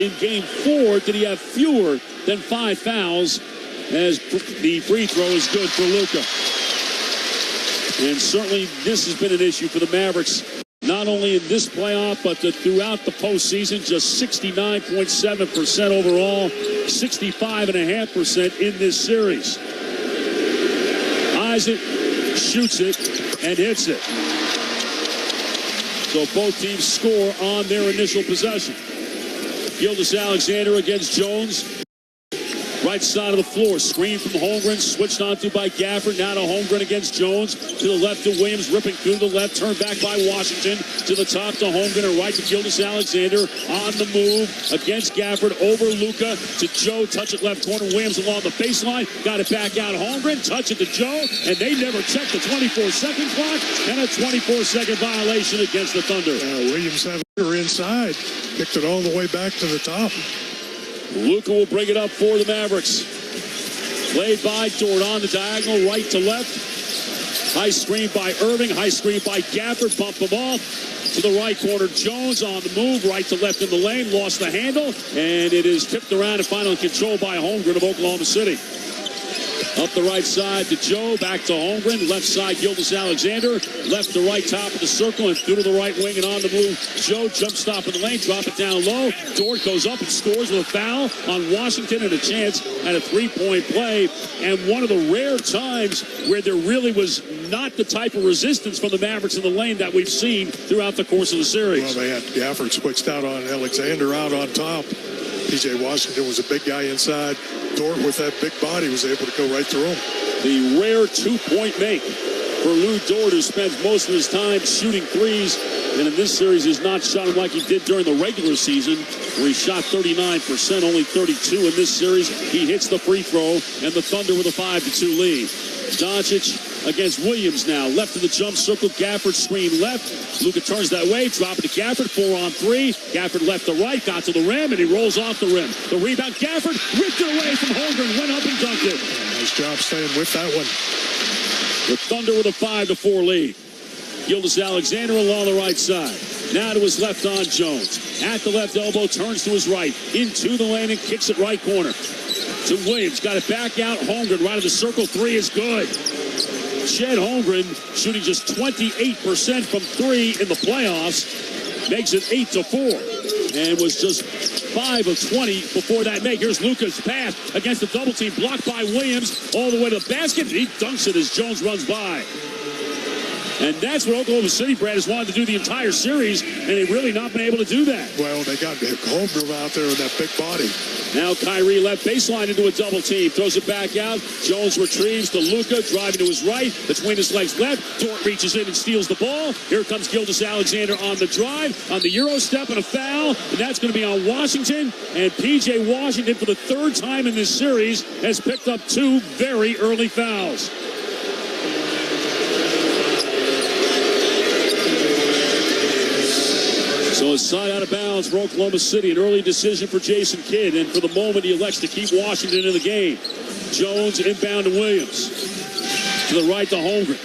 In Game 4, did he have fewer than 5 fouls, as the free throw is good for Luka. And certainly this has been an issue for the Mavericks, not only in this playoff, but throughout the postseason. Just 69.7% overall, 65.5% in this series. Eyes it, shoots it, and hits it. So both teams score on their initial possession. Gilgeous-Alexander against Jones. Right side of the floor. Screen from Holmgren. Switched onto by Gafford. Now to Holmgren against Jones. To the left to Williams. Ripping through the left. Turned back by Washington. To the top to Holmgren. And right to Gilgeous-Alexander. On the move against Gafford. Over Luka to Joe. Touch it left corner. Williams along the baseline. Got it back out. Holmgren. Touch it to Joe. And they never checked the 24-second clock. And a 24-second violation against the Thunder. Williams having her inside. Kicked it all the way back to the top. Luka will bring it up for the Mavericks. Played by Dort on the diagonal, right to left. High screen by Irving, high screen by Gafford, bump them off. To the right corner, Jones on the move, right to left in the lane, lost the handle, and it is tipped around and finally controlled by Holmgren of Oklahoma City. Up the right side to Joe, back to Holmgren, left side Gilgeous-Alexander, left to right top of the circle and through to the right wing and on the move. Joe jump stop in the lane, drop it down low. Dort goes up and scores with a foul on Washington and a chance at a three-point play. And one of the rare times where there really was not the type of resistance from the Mavericks in the lane that we've seen throughout the course of the series. Well, they had Gafford switched out on Alexander out on top. P.J. Washington was a big guy inside. Dort, with that big body, was able to go right through him. The rare two-point make for Lou Dort, who spends most of his time shooting threes, and in this series he's not shot him like he did during the regular season, where he shot 39%, only 32 in this series. He hits the free throw, and the Thunder with a 5-2 lead. Doncic against Williams now. Left of the jump circle. Gafford screen left. Luka turns that way. Drop it to Gafford. 4-on-3. Gafford left to right. Got to the rim, and he rolls off the rim. The rebound. Gafford ripped it away from Holmgren. Went up and dunked it. Nice job staying with that one. The Thunder with a 5-4 lead. Gilgeous-Alexander along the right side. Now to his left on Jones. At the left elbow. Turns to his right. Into the lane and kicks it right corner. To Williams, got it back out. Holmgren right of the circle. Three is good. Chet Holmgren shooting just 28% from three in the playoffs. Makes it 8-4. And was just 5 of 20 before that make. Here's Luka's pass against the double team. Blocked by Williams all the way to the basket. He dunks it as Jones runs by. And that's what Oklahoma City, Brad, has wanted to do the entire series, and they've really not been able to do that. Well, they got Holmgren out there with that big body. Now Kyrie left baseline into a double team. Throws it back out. Jones retrieves to Luka, driving to his right. Between his legs left. Dort reaches in and steals the ball. Here comes Gilgeous-Alexander on the drive. On the Euro step and a foul. And that's going to be on Washington. And P.J. Washington, for the third time in this series, has picked up 2 very early fouls. So a side out of bounds for Oklahoma City. An early decision for Jason Kidd. And for the moment, he elects to keep Washington in the game. Jones inbound to Williams. To the right to Holmgren.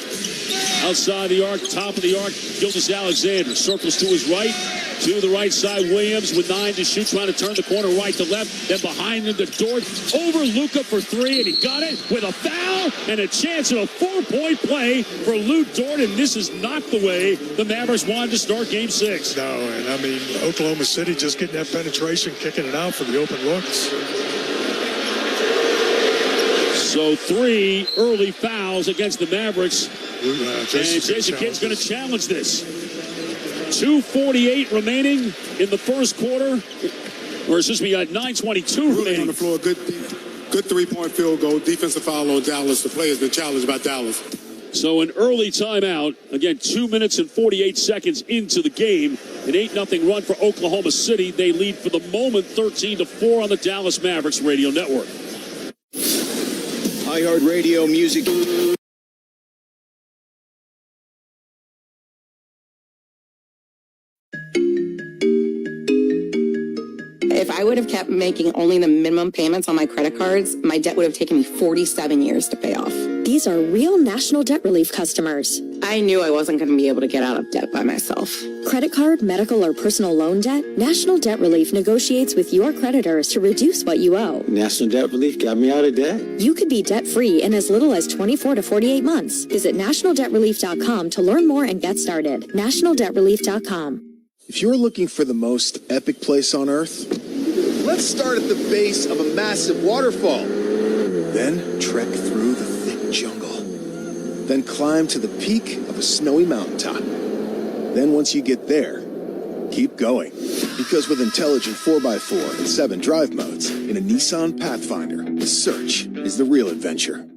Outside the arc, top of the arc, Gilgeous-Alexander. Circles to his right. To the right side, Williams with 9 to shoot. Trying to turn the corner right to left. Then behind him to Dort. Over Luka for 3. And he got it with a foul. And a chance at a 4-point play for Lou Dort. And this is not the way the Mavericks wanted to start Game 6. No, and I mean, Oklahoma City just getting that penetration, kicking it out for the open looks. So 3 early fouls against the Mavericks. And Jason Kidd's going to challenge this. 2:48 remaining in the first quarter. Or excuse me, 9:22 remaining. On the floor, good 3-point field goal. Defensive foul on Dallas. The play has been challenged by Dallas. So an early timeout. Again, 2 minutes and 48 seconds into the game. An 8-0 run for Oklahoma City. They lead for the moment 13-4 on the Dallas Mavericks radio network. iHeartRadio Music. If I would have kept making only the minimum payments on my credit cards, my debt would have taken me 47 years to pay off. These are real National Debt Relief customers. I knew I wasn't going to be able to get out of debt by myself. Credit card, medical, or personal loan debt? National Debt Relief negotiates with your creditors to reduce what you owe. National Debt Relief got me out of debt. You could be debt-free in as little as 24 to 48 months. Visit nationaldebtrelief.com to learn more and get started. nationaldebtrelief.com. If you're looking for the most epic place on Earth, let's start at the base of a massive waterfall. Then trek through the thick jungle. Then climb to the peak of a snowy mountaintop. Then once you get there, keep going. Because with intelligent 4x4 and 7 drive modes in a Nissan Pathfinder, the search is the real adventure.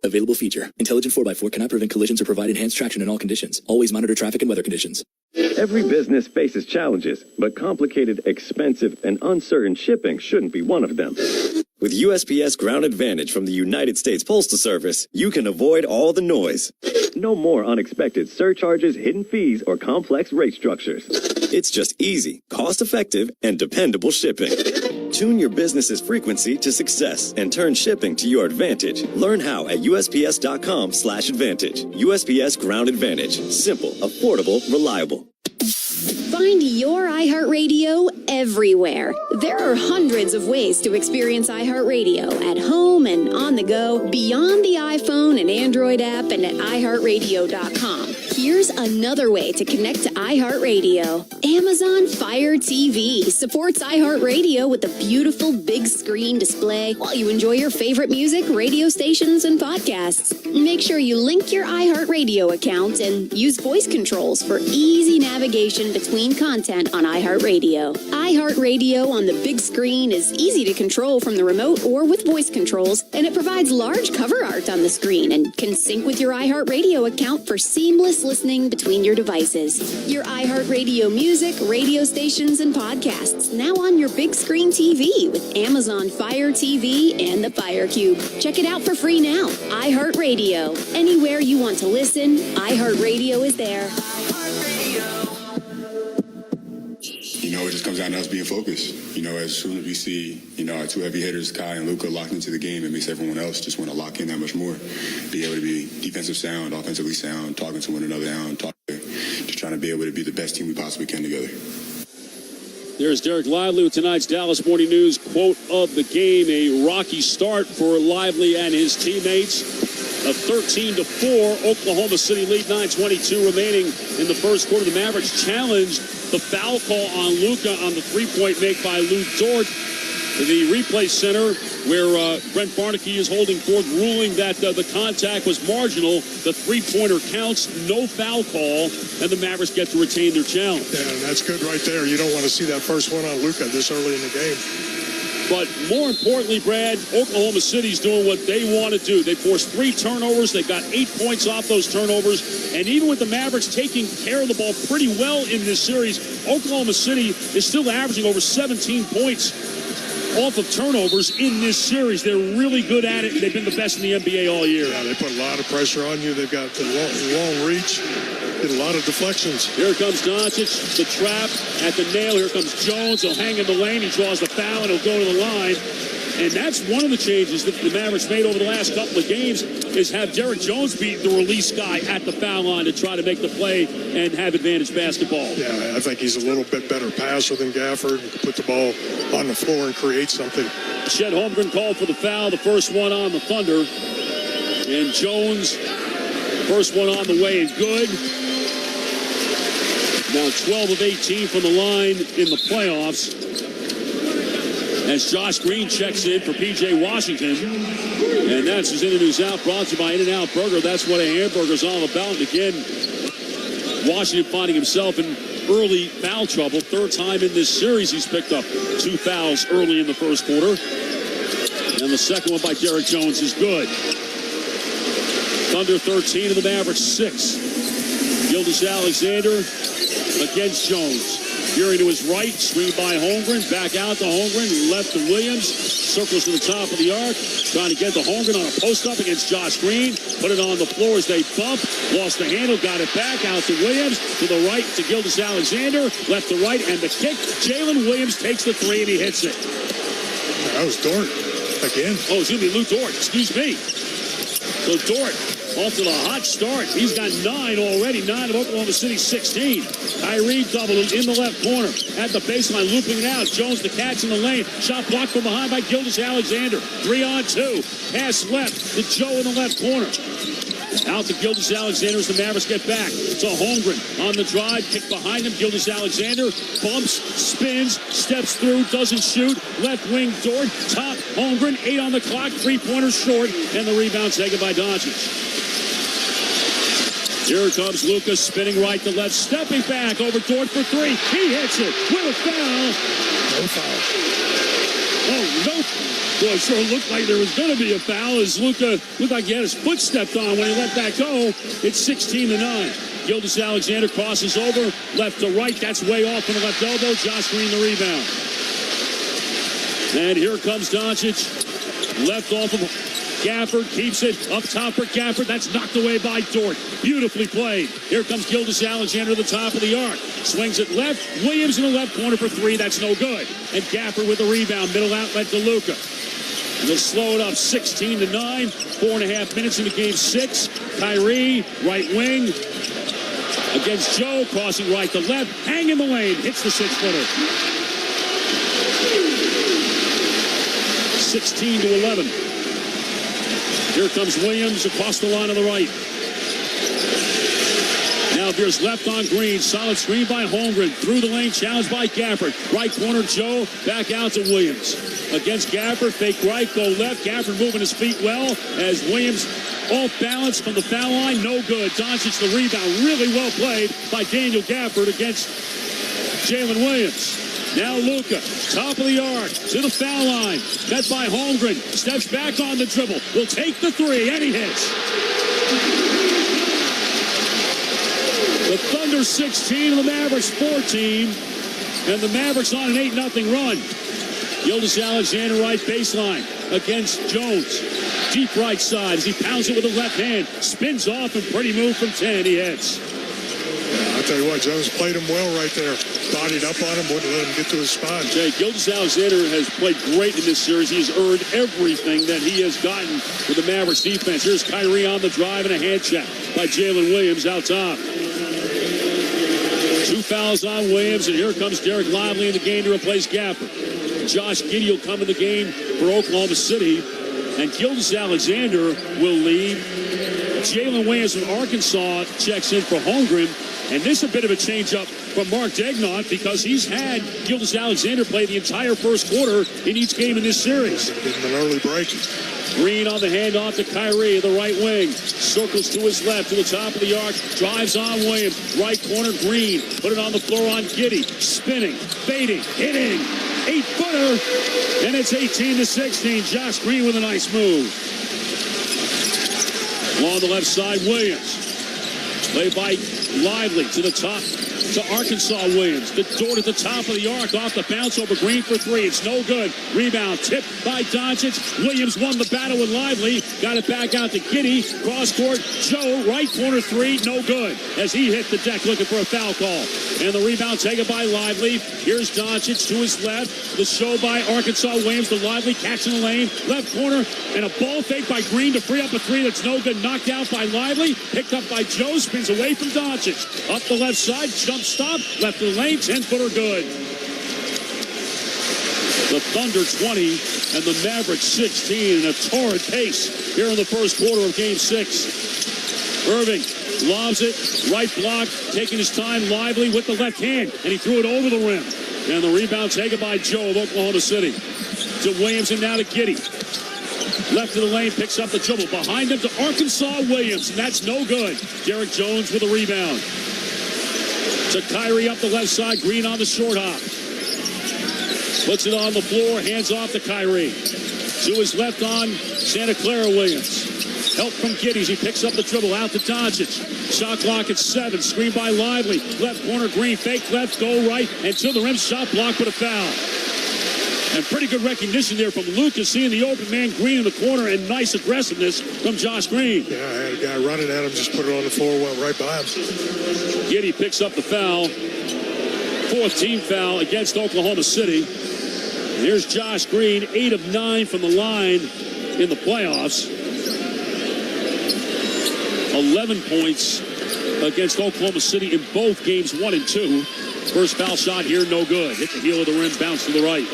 Available feature. Intelligent 4x4 cannot prevent collisions or provide enhanced traction in all conditions. Always monitor traffic and weather conditions. Every business faces challenges, but complicated, expensive, and uncertain shipping shouldn't be one of them. With USPS Ground Advantage from the United States Postal Service, you can avoid all the noise. No more unexpected surcharges, hidden fees, or complex rate structures. It's just easy, cost-effective, and dependable shipping. Tune your business's frequency to success and turn shipping to your advantage. Learn how at USPS.com/advantage. USPS Ground Advantage. Simple, affordable, reliable. Find your iHeartRadio everywhere. There are hundreds of ways to experience iHeartRadio at home and on the go, beyond the iPhone and Android app and at iHeartRadio.com. Here's another way to connect to iHeartRadio. Amazon Fire TV supports iHeartRadio with a beautiful big screen display while you enjoy your favorite music, radio stations, and podcasts. Make sure you link your iHeartRadio account and use voice controls for easy navigation between content on iHeartRadio. iHeartRadio on the big screen is easy to control from the remote or with voice controls, and it provides large cover art on the screen and can sync with your iHeartRadio account for seamless listening between your devices. Your iHeartRadio music, radio stations, and podcasts now on your big screen TV with Amazon Fire TV and the Fire Cube. Check it out for free now. iHeartRadio. Anywhere you want to listen, iHeartRadio is there. You know, it just comes down to us being focused. You know, as soon as we see, our two heavy hitters, Kai and Luka, locked into the game, it makes everyone else just want to lock in that much more. Be able to be defensive sound, offensively sound, talking to one another out, just trying to be able to be the best team we possibly can together. There's Derek Lively with tonight's Dallas Morning News quote of the game. A rocky start for Lively and his teammates. A 13-4 Oklahoma City lead, 9:22 remaining in the first quarter. The Mavericks challenged the foul call on Luka on the three-point make by Lou Dort. The replay center, where Brent Barnaky is holding forth, ruling that the contact was marginal. The three-pointer counts, no foul call, and the Mavericks get to retain their challenge. Yeah, that's good right there. You don't want to see that first one on Luka this early in the game. But more importantly, Brad, Oklahoma City's doing what they want to do. They forced 3 turnovers. They got 8 points off those turnovers. And even with the Mavericks taking care of the ball pretty well in this series, Oklahoma City is still averaging over 17 points off of turnovers in this series. They're really good at it. They've been the best in the NBA all year. Yeah, they put a lot of pressure on you. They've got the long reach. Get a lot of deflections. Here comes Doncic, the trap at the nail. Here comes Jones. He'll hang in the lane. He draws the foul, and he'll go to the line. And that's one of the changes that the Mavericks made over the last couple of games, is have Derek Jones be the release guy at the foul line to try to make the play and have advantage basketball. Yeah, I think he's a little bit better passer than Gafford. He can put the ball on the floor and create something. Chet Holmgren called for the foul, the first one on the Thunder. And Jones, first one on the way is good. Now 12 of 18 from the line in the playoffs. As Josh Green checks in for P.J. Washington. And that's his In and News Out, brought to you by In-N-Out Burger. That's what a hamburger's all about. And again, Washington finding himself in early foul trouble. Third time in this series he's picked up 2 fouls early in the first quarter. And the second one by Derek Jones is good. Thunder 13 and the Mavericks 6. Gilgeous-Alexander against Jones. Fury to his right, screen by Holmgren, back out to Holmgren, left to Williams, circles to the top of the arc, trying to get to Holmgren on a post-up against Josh Green, put it on the floor as they bump, lost the handle, got it back, out to Williams, to the right to Gilgeous-Alexander, left to right, and the kick, Jalen Williams takes the 3 and he hits it. That was Dort. Again? Oh, it's going to be Lou Dort. Excuse me. So Dort off to the hot start. He's got 9 already. 9 of Oklahoma City's 16. Kyrie double in the left corner. At the baseline, looping it out. Jones the catch in the lane. Shot blocked from behind by Gilgeous-Alexander. 3-on-2. Pass left to Joe in the left corner. Out to Gilgeous-Alexander as the Mavericks get back. To Holmgren on the drive. Kick behind him. Gilgeous-Alexander bumps, spins, steps through, doesn't shoot. Left wing Dort. Top Holmgren. 8 on the clock. 3-pointers short. And the rebound taken by Doncic. Here comes Lucas spinning right to left. Stepping back over Dort for 3. He hits it with a foul. No foul. Oh, no. Well, it sure looked like there was going to be a foul as Luka looked like he had his foot stepped on when he let that go. It's 16-9. Gilgeous-Alexander crosses over, left to right. That's way off on the left elbow. Josh Green the rebound. And here comes Doncic. Left off of Gafford. Keeps it up top for Gafford. That's knocked away by Dort. Beautifully played. Here comes Gilgeous-Alexander to the top of the arc. Swings it left. Williams in the left corner for 3. That's no good. And Gafford with the rebound. Middle outlet to Luka. They'll slow it up 16-9. 4.5 minutes into game 6. Kyrie, right wing. Against Joe, crossing right to left. Hang in the lane. Hits the 6-footer. 16-11. Here comes Williams across the line on the right. Now veers left on Green. Solid screen by Holmgren. Through the lane, challenged by Gafford. Right corner, Joe. Back out to Williams. Against Gafford, fake right, go left. Gafford moving his feet well as Williams off balance from the foul line. No good. Doncic the rebound. Really well played by Daniel Gafford against Jalen Williams. Now Luka, top of the arc, to the foul line. Met by Holmgren. Steps back on the dribble. Will take the 3, and he hits. The Thunder 16 and the Mavericks 14. And the Mavericks on an 8-0 run. Gilgeous-Alexander right baseline against Jones. Deep right side as he pounds it with the left hand. Spins off and pretty move from 10. He hits. Yeah, I'll tell you what, Jones played him well right there. Bodied up on him, wouldn't let him get to his spot. Jay, Gilgeous-Alexander has played great in this series. He's earned everything that he has gotten with the Mavericks defense. Here's Kyrie on the drive and a hand check by Jalen Williams out top. 2 fouls on Williams, and here comes Derek Lively in the game to replace Gafford. Josh Giddey will come in the game for Oklahoma City, and Gilgeous-Alexander will leave. Jalen Williams from Arkansas checks in for Holmgren, and this is a bit of a change-up from Mark Daigneault because he's had Gilgeous-Alexander play the entire first quarter in each game in this series. Getting an early break. Green on the handoff to Kyrie, the right wing. Circles to his left, to the top of the arc. Drives on Williams. Right corner, Green. Put it on the floor on Giddey. Spinning, fading, hitting. 8-footer. And it's 18-16. Josh Green with a nice move. Along the left side, Williams. Played by Lively to the top. To Arkansas Williams. The Dort at the top of the arc. Off the bounce over Green for 3. It's no good. Rebound tipped by Doncic. Williams won the battle with Lively. Got it back out to Giddey. Cross court. Joe, right corner 3. No good. As he hit the deck looking for a foul call. And the rebound taken by Lively. Here's Doncic to his left. The show by Arkansas Williams to Lively. Catching the lane. Left corner. And a ball fake by Green to free up a 3 that's no good. Knocked out by Lively. Picked up by Joe. Spins away from Doncic. Up the left side. Jump stop, left of the lane, 10-footer good. The Thunder 20 and the Mavericks 16 in a torrid pace here in the first quarter of game 6. Irving lobs it, right block, taking his time, Lively with the left hand, and he threw it over the rim. And the rebound taken by Joe of Oklahoma City. To Williams and now to Giddey. Left of the lane, picks up the dribble. Behind him to Arkansas Williams, and that's no good. Derek Jones with a rebound. To Kyrie up the left side, Green on the short hop. Puts it on the floor, hands off to Kyrie. To his left on Santa Clara Williams. Help from Giddey. He picks up the dribble out to Doncic. Shot clock at 7. Screen by Lively. Left corner, Green. Fake left, go right. And to the rim, shot block with a foul. And pretty good recognition there from Lucas, seeing the open man Green in the corner, and nice aggressiveness from Josh Green. Yeah, I had a guy running at him, just put it on the floor, went right by him. Giddey picks up the foul. 4th team foul against Oklahoma City. Here's Josh Green, 8 of 9 from the line in the playoffs. 11 points against Oklahoma City in both games 1 and 2. First foul shot here, no good. Hit the heel of the rim, bounce to the right.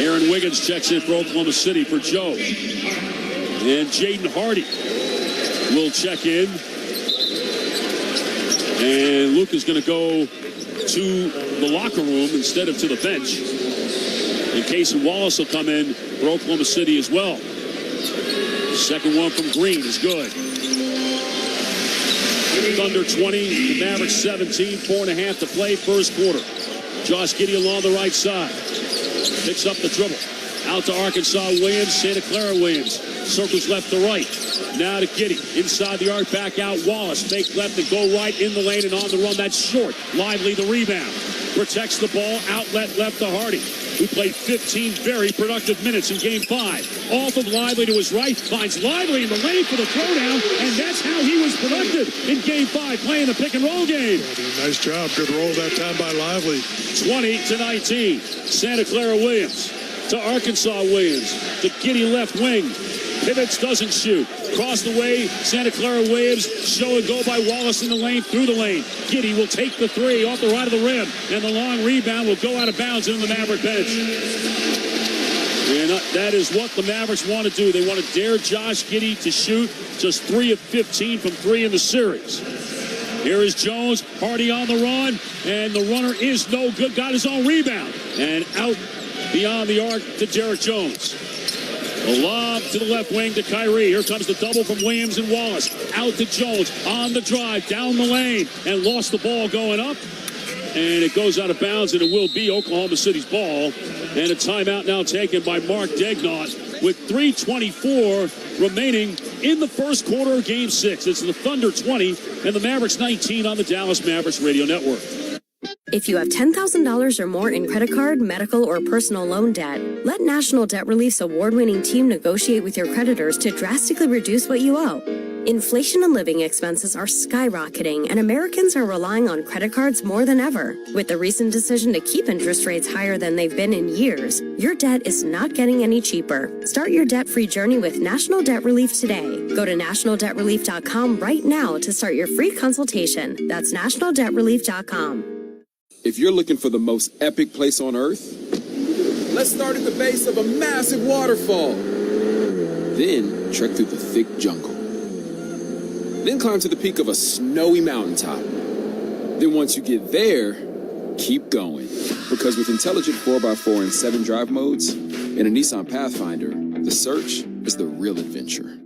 Aaron Wiggins checks in for Oklahoma City for Joe. And Jaden Hardy will check in. And Luke is going to go to the locker room instead of to the bench. And Casey Wallace will come in for Oklahoma City as well. Second one from Green is good. Thunder 20, the Mavericks 17, 4.5 to play, first quarter. Josh Giddey along the right side. Picks up the dribble. Out to Arkansas Williams, Santa Clara Williams. Circles left to right. Now to Giddey. Inside the arc, back out Wallace. Fake left and go right in the lane and on the run. That's short. Lively the rebound. Protects the ball. Outlet left to Hardy, who played 15 very productive minutes in Game 5. Off of Lively to his right. Finds Lively in the lane for the throwdown. And that's how he was productive in Game 5, playing the pick and roll game. Nice job. Good roll that time by Lively. 20-19. Santa Clara Williams to Arkansas Williams. The Giddey left wing. Pivots, doesn't shoot. Across the way, Santa Clara Williams. Show and go by Wallace in the lane, through the lane. Giddey will take the three off the right of the rim. And the long rebound will go out of bounds into the Maverick bench. And that is what the Mavericks want to do. They want to dare Josh Giddey to shoot just 3 of 15 from 3 in the series. Here is Jones. Hardy on the run. And the runner is no good. Got his own rebound. And out beyond the arc to Derek Jones. A lob to the left wing to Kyrie. Here comes the double from Williams and Wallace. Out to Jones on the drive, down the lane, and lost the ball going up. And it goes out of bounds, and it will be Oklahoma City's ball. And a timeout now taken by Mark Daignault with 3:24 remaining in the first quarter of Game 6. It's the Thunder 20 and the Mavericks 19 on the Dallas Mavericks Radio Network. If you have $10,000 or more in credit card, medical, or personal loan debt, let National Debt Relief's award-winning team negotiate with your creditors to drastically reduce what you owe. Inflation and living expenses are skyrocketing, and Americans are relying on credit cards more than ever. With the recent decision to keep interest rates higher than they've been in years, your debt is not getting any cheaper. Start your debt-free journey with National Debt Relief today. Go to nationaldebtrelief.com right now to start your free consultation. That's nationaldebtrelief.com. If you're looking for the most epic place on Earth, let's start at the base of a massive waterfall. Then trek through the thick jungle. Then climb to the peak of a snowy mountaintop. Then once you get there, keep going. Because with intelligent 4x4 and 7 drive modes and a Nissan Pathfinder, the search is the real adventure.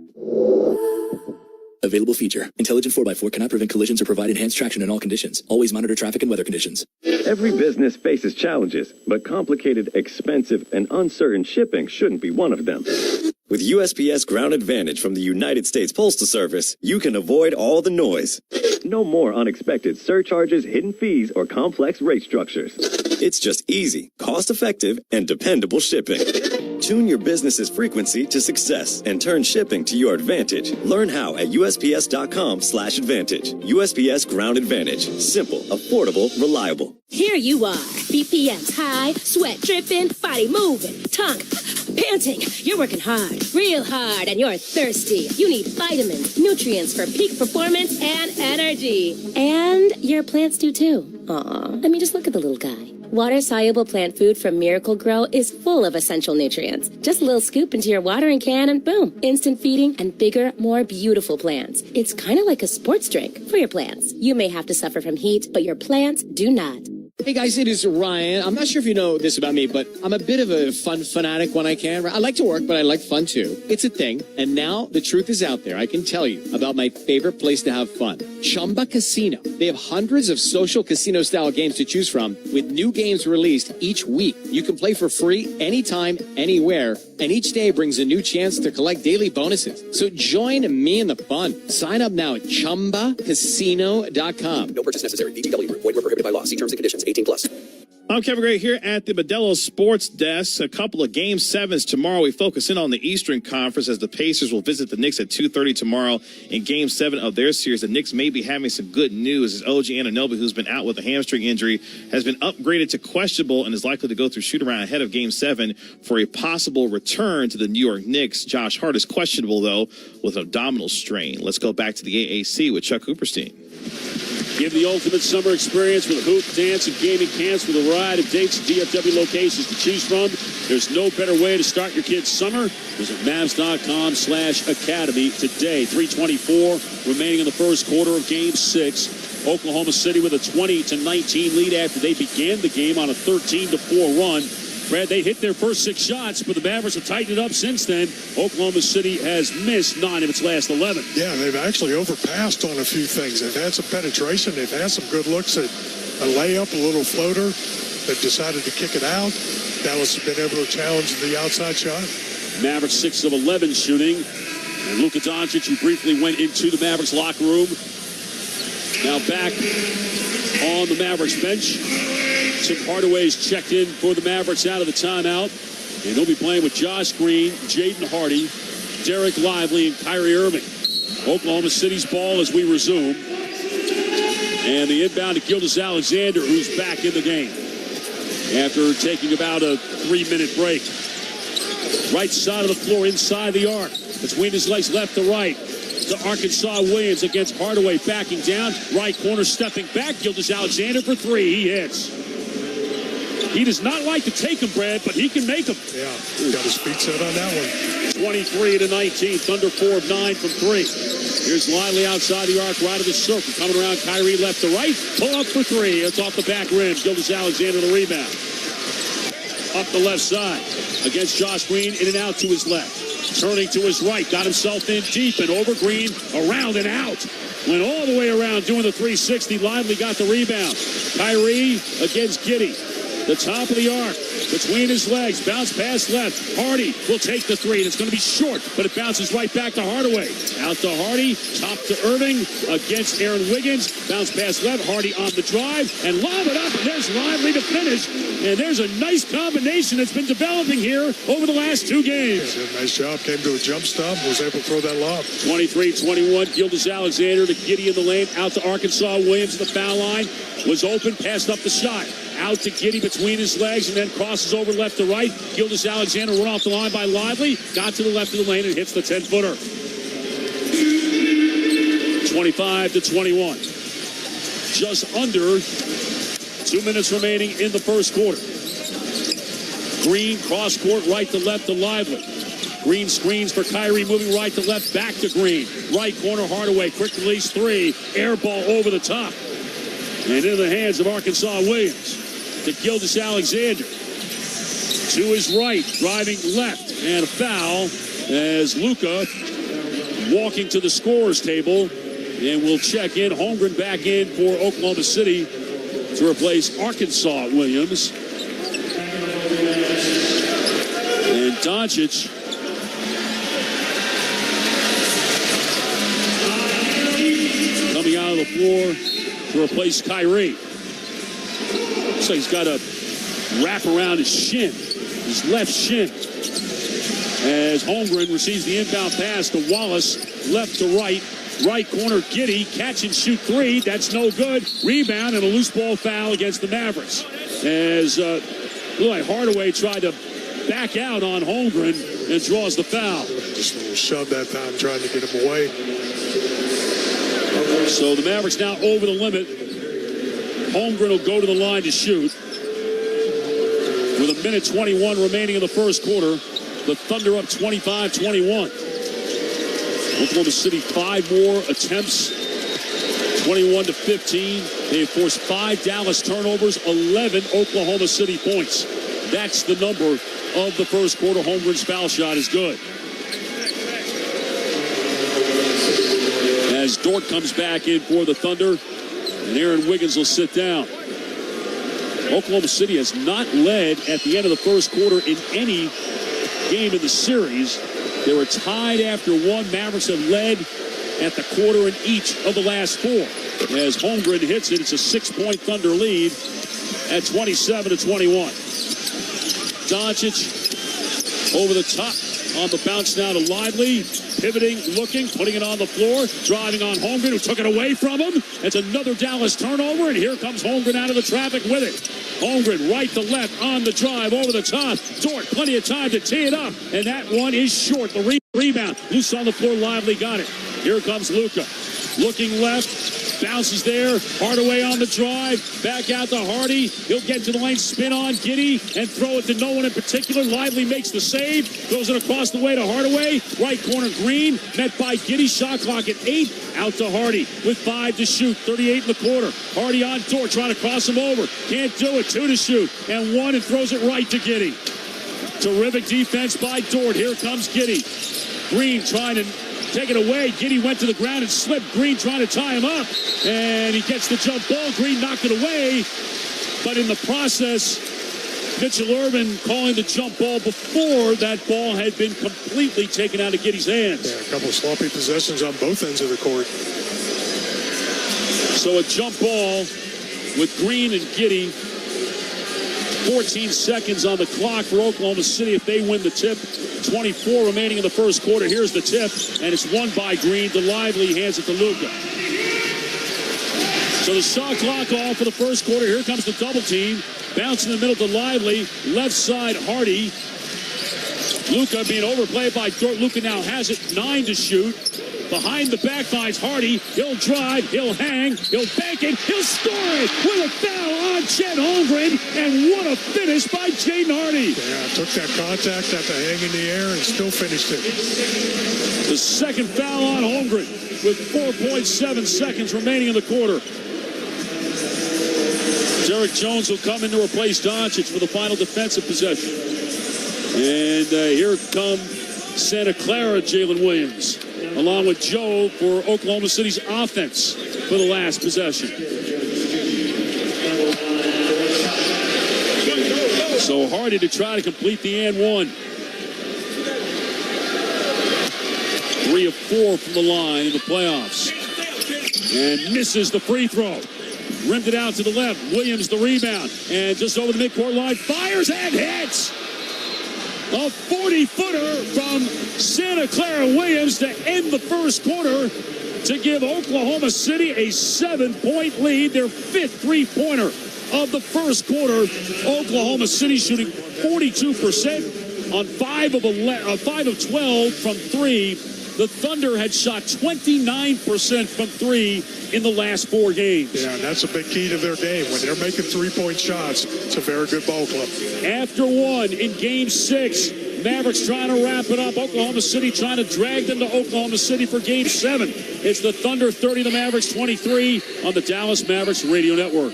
Available feature. Intelligent 4x4 cannot prevent collisions or provide enhanced traction in all conditions. Always monitor traffic and weather conditions. Every business faces challenges, but complicated, expensive, and uncertain shipping shouldn't be one of them. With USPS Ground Advantage from the United States Postal Service, you can avoid all the noise. No more unexpected surcharges, hidden fees, or complex rate structures. It's just easy, cost-effective, and dependable shipping. Tune your business's frequency to success and turn shipping to your advantage. Learn how at USPS.com/advantage. USPS Ground Advantage. Simple, affordable, reliable. Here you are, BPMs high, sweat dripping, body moving, tongue panting. You're working hard, real hard, and you're thirsty. You need vitamins, nutrients for peak performance and energy. And your plants do too. Aw, I mean, just look at the little guy. Water-soluble plant food from Miracle Grow is full of essential nutrients. Just a little scoop into your watering can and boom, instant feeding and bigger, more beautiful plants. It's kind of like a sports drink for your plants. You may have to suffer from heat, but your plants do not. Hey guys, it is Ryan. I'm not sure if you know this about me, but I'm a bit of a fun fanatic when I can. I like to work, but I like fun too. It's a thing. And now the truth is out there. I can tell you about my favorite place to have fun. Chumba Casino. They have hundreds of social casino style games to choose from with new games released each week. You can play for free anytime, anywhere. And each day brings a new chance to collect daily bonuses. So join me in the fun. Sign up now at ChumbaCasino.com. No purchase necessary. VGW Group. Void where prohibited by law. See terms and conditions. 18+. I'm Kevin Gray here at the Modelo Sports Desk. A couple of Game 7s tomorrow. We focus in on the Eastern Conference as the Pacers will visit the Knicks at 2:30 tomorrow in Game 7 of their series. The Knicks may be having some good news as OG Anunoby, who's been out with a hamstring injury, has been upgraded to questionable and is likely to go through shoot-around ahead of Game 7 for a possible return to the New York Knicks. Josh Hart is questionable, though, with an abdominal strain. Let's go back to the AAC with Chuck Hooperstein. Give the ultimate summer experience with hoop, dance, and gaming camps with a variety of dates and DFW locations to choose from. There's no better way to start your kid's summer. Visit Mavs.com/academy today. 3:24 remaining in the first quarter of Game 6. Oklahoma City with a 20-19 lead after they began the game on a 13-4 run. Brad, they hit their first 6 shots, but the Mavericks have tightened it up since then. Oklahoma City has missed 9 of its last 11. Yeah, they've actually overpassed on a few things. They've had some penetration. They've had some good looks at a layup, a little floater. They've decided to kick it out. Dallas has been able to challenge the outside shot. Mavericks 6 of 11 shooting. And Luka Doncic, who briefly went into the Mavericks locker room, now back on the Mavericks bench. Tim Hardaway's checked in for the Mavericks out of the timeout. And he'll be playing with Josh Green, Jaden Hardy, Derek Lively, and Kyrie Irving. Oklahoma City's ball as we resume. And the inbound to Gilgeous-Alexander, who's back in the game after taking about a 3-minute break. Right side of the floor, inside the arc. Between his legs, left to right. To Arkansas Williams against Hardaway, backing down. Right corner, stepping back. Gilgeous-Alexander for 3. He hits. He does not like to take them, Brad, but he can make them. Yeah, got his feet set on that one. 23-19. Thunder 4 of 9 from 3. Here's Lively outside the arc, right of the circle. Coming around, Kyrie left to right. Pull up for 3. It's off the back rim. Gilgeous-Alexander the rebound. Up the left side against Josh Green, in and out to his left. Turning to his right, got himself in deep and over Green, around and out. Went all the way around doing the 360. Lively got the rebound. Kyrie against Giddey. The top of the arc, between his legs, bounce pass left. Hardy will take the 3, and it's going to be short, but it bounces right back to Hardaway. Out to Hardy, top to Irving against Aaron Wiggins. Bounce pass left, Hardy on the drive, and lob it up, and there's Lively to finish. And there's a nice combination that's been developing here over the last 2 games. Yeah, nice job. Came to a jump stop, was able to throw that lob. 23-21, Gilgeous-Alexander to Giddey in the lane, out to Arkansas Williams at the foul line. Was open, passed up the shot. Out to Giddey between his legs and then crosses over left to right. Gilgeous-Alexander run off the line by Lively. Got to the left of the lane and hits the 10-footer. 25-21. Just under 2 minutes remaining in the first quarter. Green cross court right to left to Lively. Green screens for Kyrie, moving right to left, back to Green. Right corner, Hardaway, quick release 3. Air ball over the top. And into the hands of Arkansas Williams. To Gilgeous-Alexander. To his right, driving left. And a foul as Luka walking to the scorer's table. And we'll check in. Holmgren back in for Oklahoma City to replace Arkansas Williams. And Doncic coming out of the floor to replace Kyrie. So he's got a wrap around his shin, his left shin. As Holmgren receives the inbound pass to Wallace, left to right. Right corner, Giddey, catch and shoot 3. That's no good. Rebound and a loose ball foul against the Mavericks. As Hardaway tried to back out on Holmgren and draws the foul. Just a little shove that time, trying to get him away. So the Mavericks now over the limit. Holmgren will go to the line to shoot. With 1:21 remaining in the first quarter, the Thunder up 25-21. Oklahoma City 5 more attempts, 21-15. They have forced 5 Dallas turnovers, 11 Oklahoma City points. That's the number of the first quarter. Holmgren's foul shot is good. As Dort comes back in for the Thunder, and Aaron Wiggins will sit down. Oklahoma City has not led at the end of the first quarter in any game in the series. They were tied after 1. Mavericks have led at the quarter in each of the last 4. As Holmgren hits it, it's a 6-point Thunder lead. at 27-21. Doncic over the top on the bounce now to Lively. Pivoting, looking, putting it on the floor, driving on Holmgren, who took it away from him. It's another Dallas turnover, and here comes Holmgren out of the traffic with it. Holmgren right to left on the drive, over the top. Dort, plenty of time to tee it up, and that one is short. The rebound, loose on the floor, Lively got it. Here comes Luka, looking left. Bounces there. Hardaway on the drive. Back out to Hardy. He'll get to the lane, spin on Giddey, and throw it to no one in particular. Lively makes the save. Throws it across the way to Hardaway. Right corner Green. Met by Giddey. Shot clock at 8. Out to Hardy with 5 to shoot. 38 in the quarter. Hardy on Dort trying to cross him over. Can't do it. 2 to shoot. And 1 and throws it right to Giddey. Terrific defense by Dort. Here comes Giddey. Green trying to take it away. Giddey went to the ground and slipped. Green trying to tie him up. And he gets the jump ball. Green knocked it away. But in the process, Mitchell Irvin calling the jump ball before that ball had been completely taken out of Giddey's hands. Yeah, a couple of sloppy possessions on both ends of the court. So a jump ball with Green and Giddey. 14 seconds on the clock for Oklahoma City if they win the tip. 24 remaining in the first quarter. Here's the tip, and it's won by Green. The Lively hands it to Luka. So the shot clock off for the first quarter. Here comes the double team. Bounce in the middle to Lively. Left side, Hardy. Luka being overplayed by Dort. Luka now has it. 9 to shoot. Behind the back finds Hardy. He'll drive. He'll hang. He'll bank it. He'll score it with a foul on Chet Holmgren. And what a finish by Jaden Hardy. Yeah, took that contact at the hang in the air and still finished it. The second foul on Holmgren with 4.7 seconds remaining in the quarter. Derek Jones will come in to replace Doncic for the final defensive possession. And here come Santa Clara, Jalen Williams, along with Joe for Oklahoma City's offense for the last possession. So Hardy to try to complete the and one. 3 of 4 from the line in the playoffs. And misses the free throw. Rimmed it out to the left. Williams the rebound. And just over the midcourt line, fires and hits. A 40-footer from Santa Clara Williams to end the first quarter to give Oklahoma City a 7-point lead, their 5th three-pointer of the first quarter. Oklahoma City shooting 42% on 5 of 12 from 3. The Thunder had shot 29% from 3 in the last 4 games. Yeah, that's a big key to their game. When they're making three-point shots, it's a very good ball club. After 1 in Game 6, Mavericks trying to wrap it up. Oklahoma City trying to drag them to Oklahoma City for Game 7. It's the Thunder 30, the Mavericks 23 on the Dallas Mavericks Radio Network.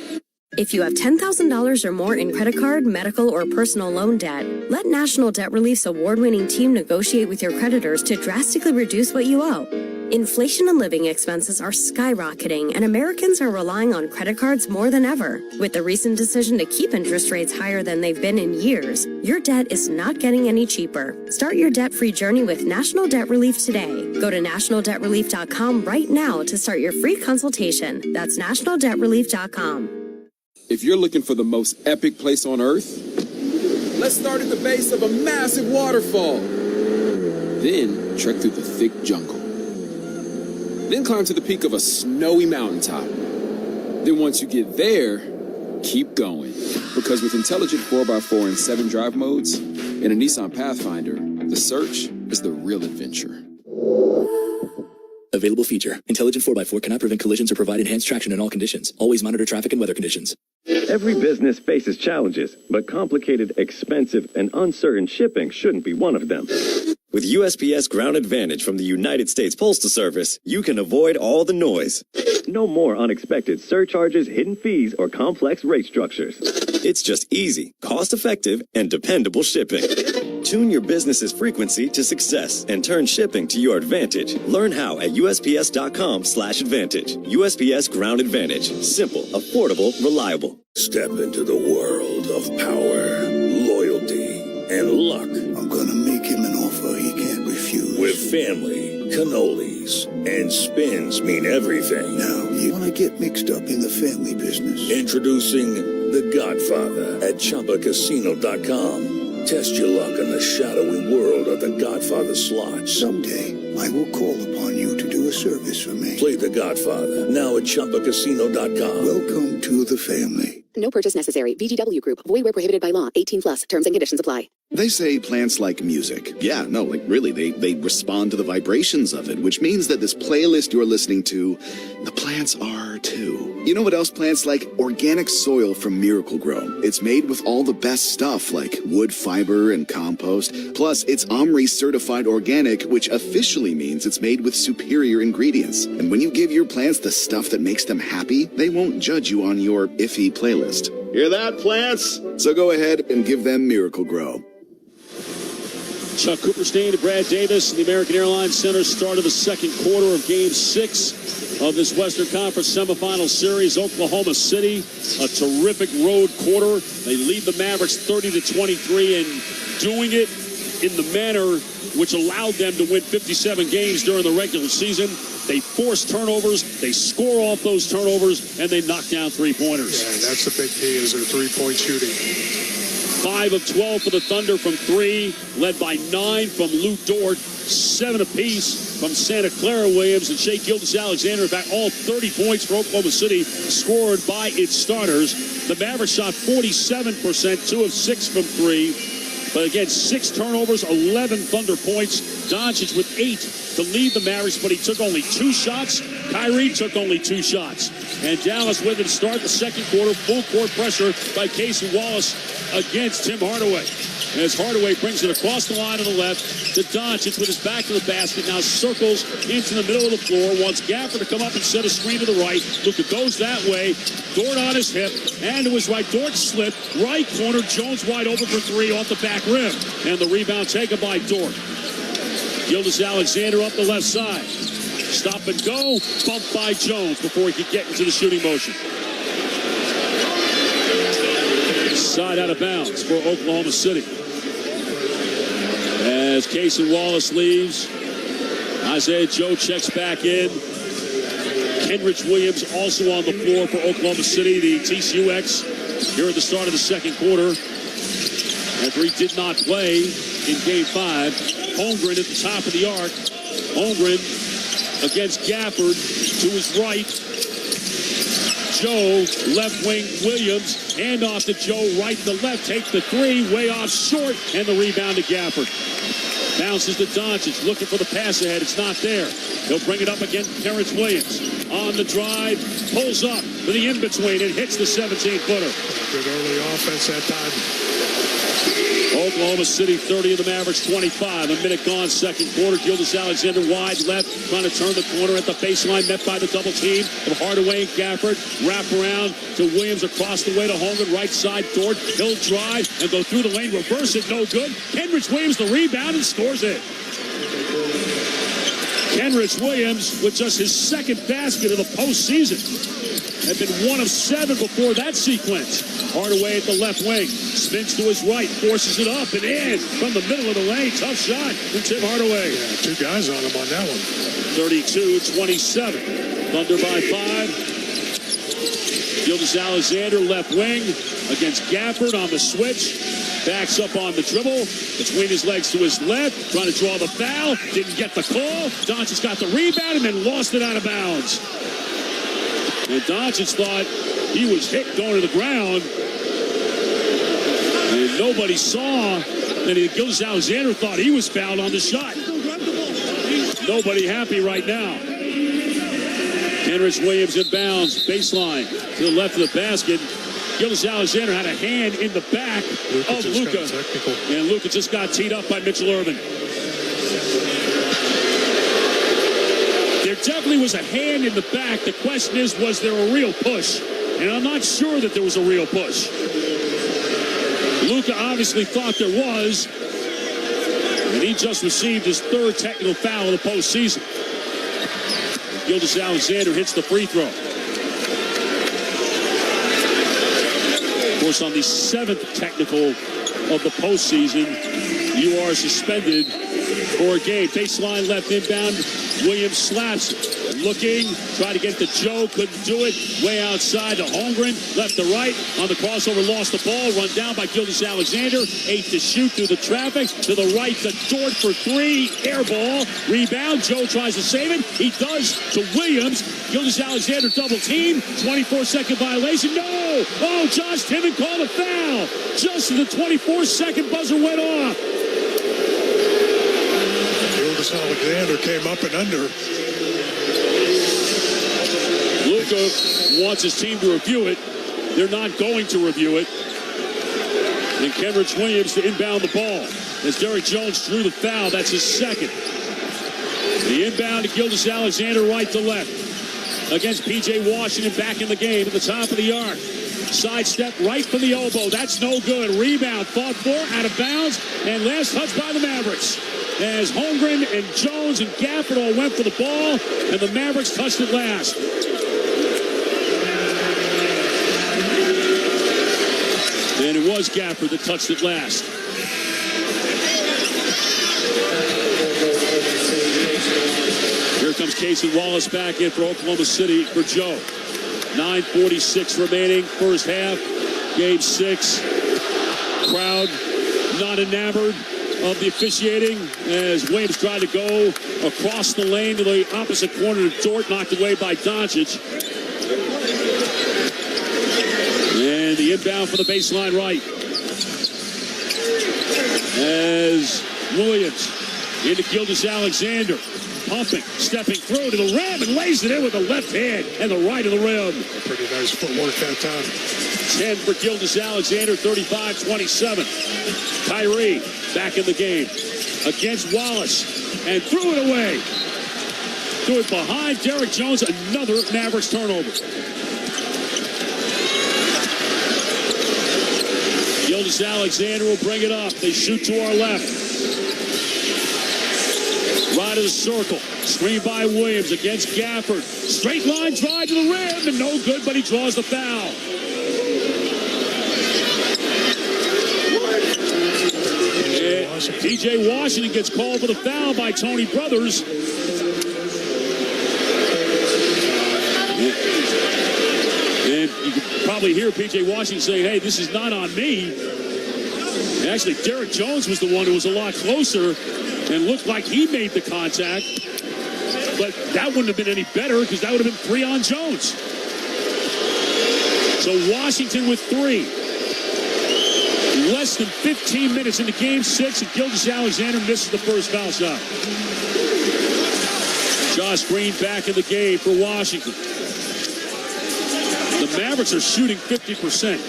If you have $10,000 or more in credit card, medical, or personal loan debt, let National Debt Relief's award-winning team negotiate with your creditors to drastically reduce what you owe. Inflation and living expenses are skyrocketing, and Americans are relying on credit cards more than ever. With the recent decision to keep interest rates higher than they've been in years, your debt is not getting any cheaper. Start your debt-free journey with National Debt Relief today. Go to nationaldebtrelief.com right now to start your free consultation. That's nationaldebtrelief.com. If you're looking for the most epic place on earth, let's start at the base of a massive waterfall. Then trek through the thick jungle. Then climb to the peak of a snowy mountaintop. Then once you get there, keep going. Because with intelligent 4x4 and 7 drive modes and a Nissan Pathfinder, the search is the real adventure. Available feature. Intelligent 4x4 cannot prevent collisions or provide enhanced traction in all conditions. Always monitor traffic and weather conditions. Every business faces challenges, but complicated, expensive, and uncertain shipping shouldn't be one of them. With USPS Ground Advantage from the United States Postal Service, you can avoid all the noise. No more unexpected surcharges, hidden fees, or complex rate structures. It's just easy, cost-effective, and dependable shipping. Tune your business's frequency to success and turn shipping to your advantage. Learn how at USPS.com/advantage. USPS Ground Advantage. Simple, affordable, reliable. Step into the world of power, loyalty, and luck. I'm gonna make him an offer he can't refuse. With family, cannolis, and spins mean everything. Now, you wanna get mixed up in the family business. Introducing The Godfather at ChumbaCasino.com. Test your luck in the shadowy world of The Godfather slot. Someday, I will call upon you to do a service for me. Play The Godfather now at ChumbaCasino.com. Welcome to the family. No purchase necessary. VGW Group. Void where prohibited by law. 18+. Terms and conditions apply. They say plants like music. Yeah, no, like really, they respond to the vibrations of it, which means that this playlist you're listening to, the plants are too. You know what else plants like? Organic soil from Miracle Grow. It's made with all the best stuff like wood fiber and compost. Plus, it's OMRI certified organic, which officially means it's made with superior ingredients. And when you give your plants the stuff that makes them happy, they won't judge you on your iffy playlist. Hear that, plants? So go ahead and give them Miracle Grow. Chuck Cooperstein and Brad Davis in the American Airlines Center start of the second quarter of Game 6 of this Western Conference semifinal series. Oklahoma City, a terrific road quarter. They lead the Mavericks 30-23 and doing it in the manner which allowed them to win 57 games during the regular season. They force turnovers, they score off those turnovers, and they knock down three-pointers. Yeah, that's the big key is their three-point shooting. 5 of 12 for the Thunder from 3, led by 9 from Lou Dort, 7 apiece from Santa Clara Williams and Shai Gilgeous-Alexander. In fact, all 30 points for Oklahoma City scored by its starters. The Mavericks shot 47%, 2 of 6 from 3. But again, 6 turnovers, 11 Thunder points. Doncic with 8 to lead the Mavericks, but he took only 2 shots. Kyrie took only 2 shots. And Dallas with it to start the second quarter. Full court pressure by Casey Wallace against Tim Hardaway. As Hardaway brings it across the line to the left to Doncic with his back to the basket. Now circles into the middle of the floor. Wants Gafford to come up and set a screen to the right. Luka goes that way. Dort on his hip. And to his right. Dort slip. Right corner. Jones wide open for 3 off the back rim. And the rebound taken by Dort. Gilgeous-Alexander up the left side. Stop and go. Bumped by Jones before he could get into the shooting motion. Side out of bounds for Oklahoma City. As Casey Wallace leaves, Isaiah Joe checks back in. Kenrich Williams also on the floor for Oklahoma City, the TCU X, here at the start of the second quarter. After he did not play in Game 5. Holmgren at the top of the arc. Holmgren against Gafford to his right. Joe, left wing, Williams, hand off to Joe, right to left, take the 3, way off short, and the rebound to Gafford. Bounces to Doncic, looking for the pass ahead, it's not there. He'll bring it up against Terrence Williams. On the drive, pulls up for the in-between, and hits the 17-footer. Good early offense that time. Oklahoma City 30 of the Mavericks 25. A minute gone, second quarter. Gilgeous-Alexander wide left, trying to turn the corner at the baseline, met by the double team of Hardaway and Gafford. Wrap around to Williams across the way to Holmgren, right side. Dort, he'll drive and go through the lane, reverse it, no good. Kenrich Williams the rebound and scores it. Kenrich Williams with just his second basket of the postseason. Had been 1 of 7 before that sequence. Hardaway at the left wing. Spins to his right. Forces it up and in from the middle of the lane. Tough shot from Tim Hardaway. Yeah, 2 guys on him on that one. 32-27. Thunder by 5. Gilgeous-Alexander left wing against Gafford on the switch. Backs up on the dribble. Between his legs to his left. Trying to draw the foul. Didn't get the call. Doncic got the rebound and then lost it out of bounds. And Doncic thought he was hit going to the ground. And nobody saw that Gilgeous-Alexander thought he was fouled on the shot. Nobody happy right now. Kenrich Williams inbounds, baseline to the left of the basket. Gilgeous-Alexander had a hand in the back of Luka. And Luka just got teed up by Mitchell Irvin. There definitely was a hand in the back. The question is, was there a real push? And I'm not sure that there was a real push. Luka obviously thought there was. And he just received his 3rd technical foul of the postseason. Gilgeous-Alexander hits the free throw. Of course, on the 7th technical of the postseason, you are suspended for a game. Baseline left inbound. Williams slaps. looking, tried to get to Joe, couldn't do it. Way outside to Holmgren, left to right. On the crossover, lost the ball. Run down by Gilgeous-Alexander. 8 to shoot through the traffic. To the right to Dort for 3. Air ball. Rebound. Joe tries to save it. He does to Williams. Gilgeous-Alexander double team. 24-second violation. No! Oh, Josh Timmon called a foul. Just as the 24-second buzzer went off. Gilgeous-Alexander came up and under. Luka wants his team to review it. They're not going to review it. And Kenrich Williams to inbound the ball. As Derek Jones drew the foul, that's his second. The inbound to Gilgeous-Alexander right to left. Against P.J. Washington back in the game at the top of the arc. Sidestep right from the elbow. That's no good. Rebound fought for, out of bounds. And last touch by the Mavericks. As Holmgren and Jones and Gafford all went for the ball. And the Mavericks touched it last. And it was Gafford that touched it last. Here comes Casey Wallace back in for Oklahoma City for Joe. 9:46 remaining, first half, game 6. Crowd not enamored of the officiating as Williams tried to go across the lane to the opposite corner to Dort, knocked away by Doncic. And the inbound for the baseline right. As Williams into Gilgeous-Alexander. Pumping, stepping through to the rim and lays it in with the left hand and the right of the rim. Pretty nice footwork that time. 10 for Gilgeous-Alexander, 35-27. Kyrie back in the game against Wallace and threw it away. Threw it behind Derek Jones, another Mavericks turnover. Gilgeous-Alexander will bring it up. They shoot to our left. Right of the circle. Screen by Williams against Gafford. Straight line drive to the rim and no good, but he draws the foul. P.J. Washington gets called for the foul by Tony Brothers. And you can probably hear P.J. Washington say, hey, this is not on me. Actually, Derek Jones was the one who was a lot closer and looked like he made the contact. But that wouldn't have been any better because that would have been 3 on Jones. So Washington with 3. Less than 15 minutes into game 6, and Gilgeous-Alexander misses the first foul shot. Josh Green back in the game for Washington. The Mavericks are shooting 50%.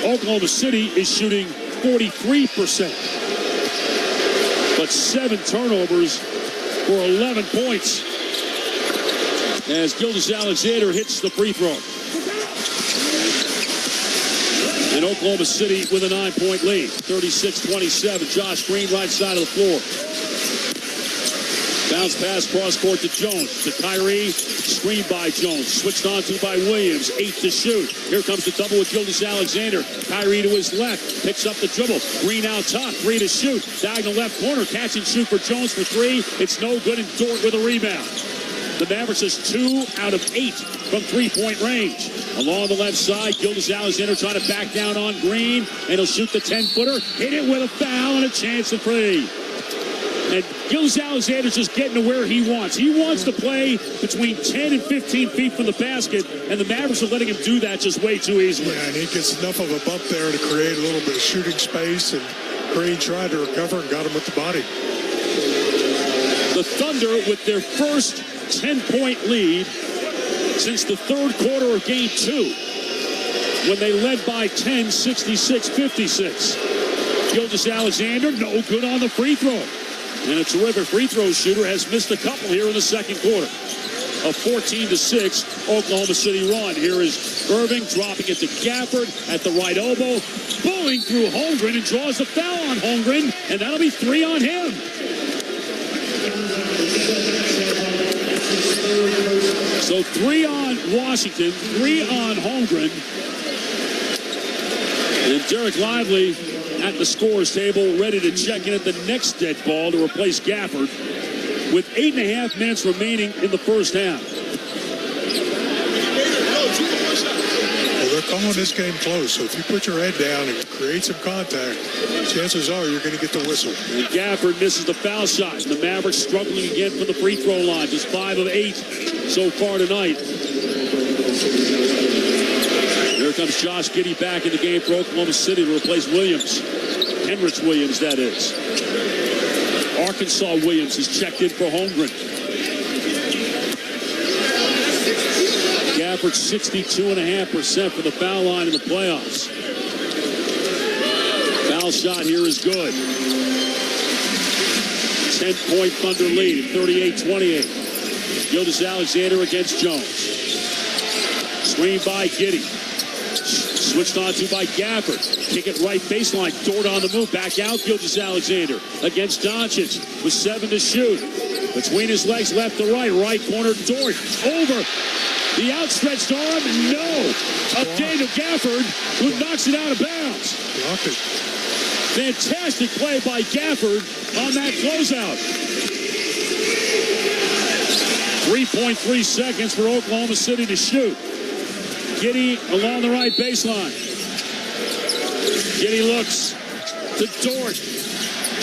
Oklahoma City is shooting 43%. But 7 turnovers for 11 points as Gilgeous-Alexander hits the free throw. And Oklahoma City with a 9-point lead, 36-27. Josh Green right side of the floor. Bounce pass cross court to Jones, to Kyrie, screened by Jones, switched on to by Williams, 8 to shoot. Here comes the double with Gilgeous-Alexander. Kyrie to his left, picks up the dribble. Green out top, 3 to shoot. Diagonal left corner, catch and shoot for Jones for 3. It's no good, and Dort with a rebound. The Mavericks is 2 out of 8 from three-point range. Along the left side, Gilgeous-Alexander trying to back down on Green, and he'll shoot the 10-footer, hit it with a foul and a chance to free. And Gilgeous-Alexander's just getting to where he wants. He wants to play between 10 and 15 feet from the basket, and the Mavericks are letting him do that just way too easily. Yeah, and he gets enough of a bump there to create a little bit of shooting space, and Green tried to recover and got him with the body. The Thunder with their first 10-point lead since the third quarter of game 2, when they led by 10, 66-56. Gilgeous-Alexander, no good on the free throw. And a terrific free throw shooter has missed a couple here in the second quarter. A 14-6 Oklahoma City run. Here is Irving dropping it to Gafford at the right elbow. Bowling through Holmgren and draws the foul on Holmgren. And that'll be 3 on him. So 3 on Washington, 3 on Holmgren. And Derek Lively at the scorer's table, ready to check in at the next dead ball to replace Gafford with 8.5 minutes remaining in the first half. calling this game close. So if you put your head down and create some contact, chances are you're going to get the whistle. And Gafford misses the foul shot. The Mavericks struggling again from the free throw line. Just 5 of 8 so far tonight. Here comes Josh Giddey back in the game for Oklahoma City to replace Williams. Henrich Williams, that is. Arkansas Williams is checked in for Holmgren. Gafford 62.5% for the foul line in the playoffs. Foul shot here is good. 10-point Thunder lead at 38-28. Gilgeous-Alexander against Jones. Screen by Giddey. Switched on to by Gafford. Kick it right baseline. Dort on the move. Back out. Gilgeous-Alexander against Doncic with 7 to shoot. Between his legs, left to right. Right corner, Dort. Over. The outstretched arm. No. Of Daniel Gafford, who knocks it out of bounds. Blocked it. Fantastic play by Gafford on that closeout. 3.3 seconds for Oklahoma City to shoot. Giddey along the right baseline. Giddey looks to Dort.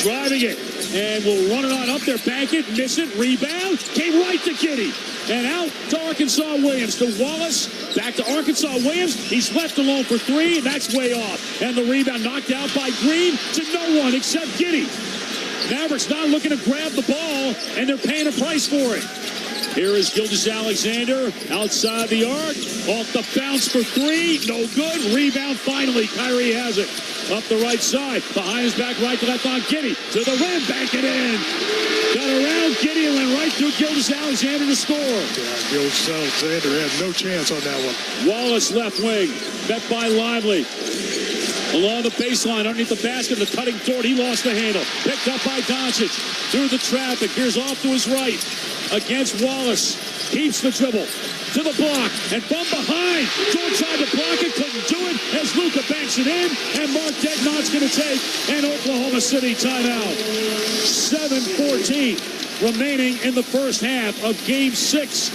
Driving it. And will run it on up there. Bank it. Miss it. Rebound. Came right to Giddey. And out to Arkansas Williams. To Wallace. Back to Arkansas Williams. He's left alone for 3. And that's way off. And the rebound knocked out by Green to no one except Giddey. Mavericks not looking to grab the ball. And they're paying a price for it. Here is Gilgeous-Alexander outside the arc. Off the bounce for 3. No good. Rebound finally. Kyrie has it. Up the right side. Behind his back, right to left on Giddey. To the rim. Bank it in. Got around Giddey and went right through Gilgeous-Alexander to score. Yeah, Gilgeous-Alexander had no chance on that one. Wallace left wing. Met by Lively. Along the baseline, underneath the basket, the cutting Dort. He lost the handle. Picked up by Doncic. Through the traffic. Here's off to his right. Against Wallace. Keeps the dribble. To the block. And from behind. Dort tried to block it. Couldn't do it. As Luka banks it in. And Mark Dagnot's going to take an Oklahoma City timeout. 7:14 remaining in the first half of Game 6.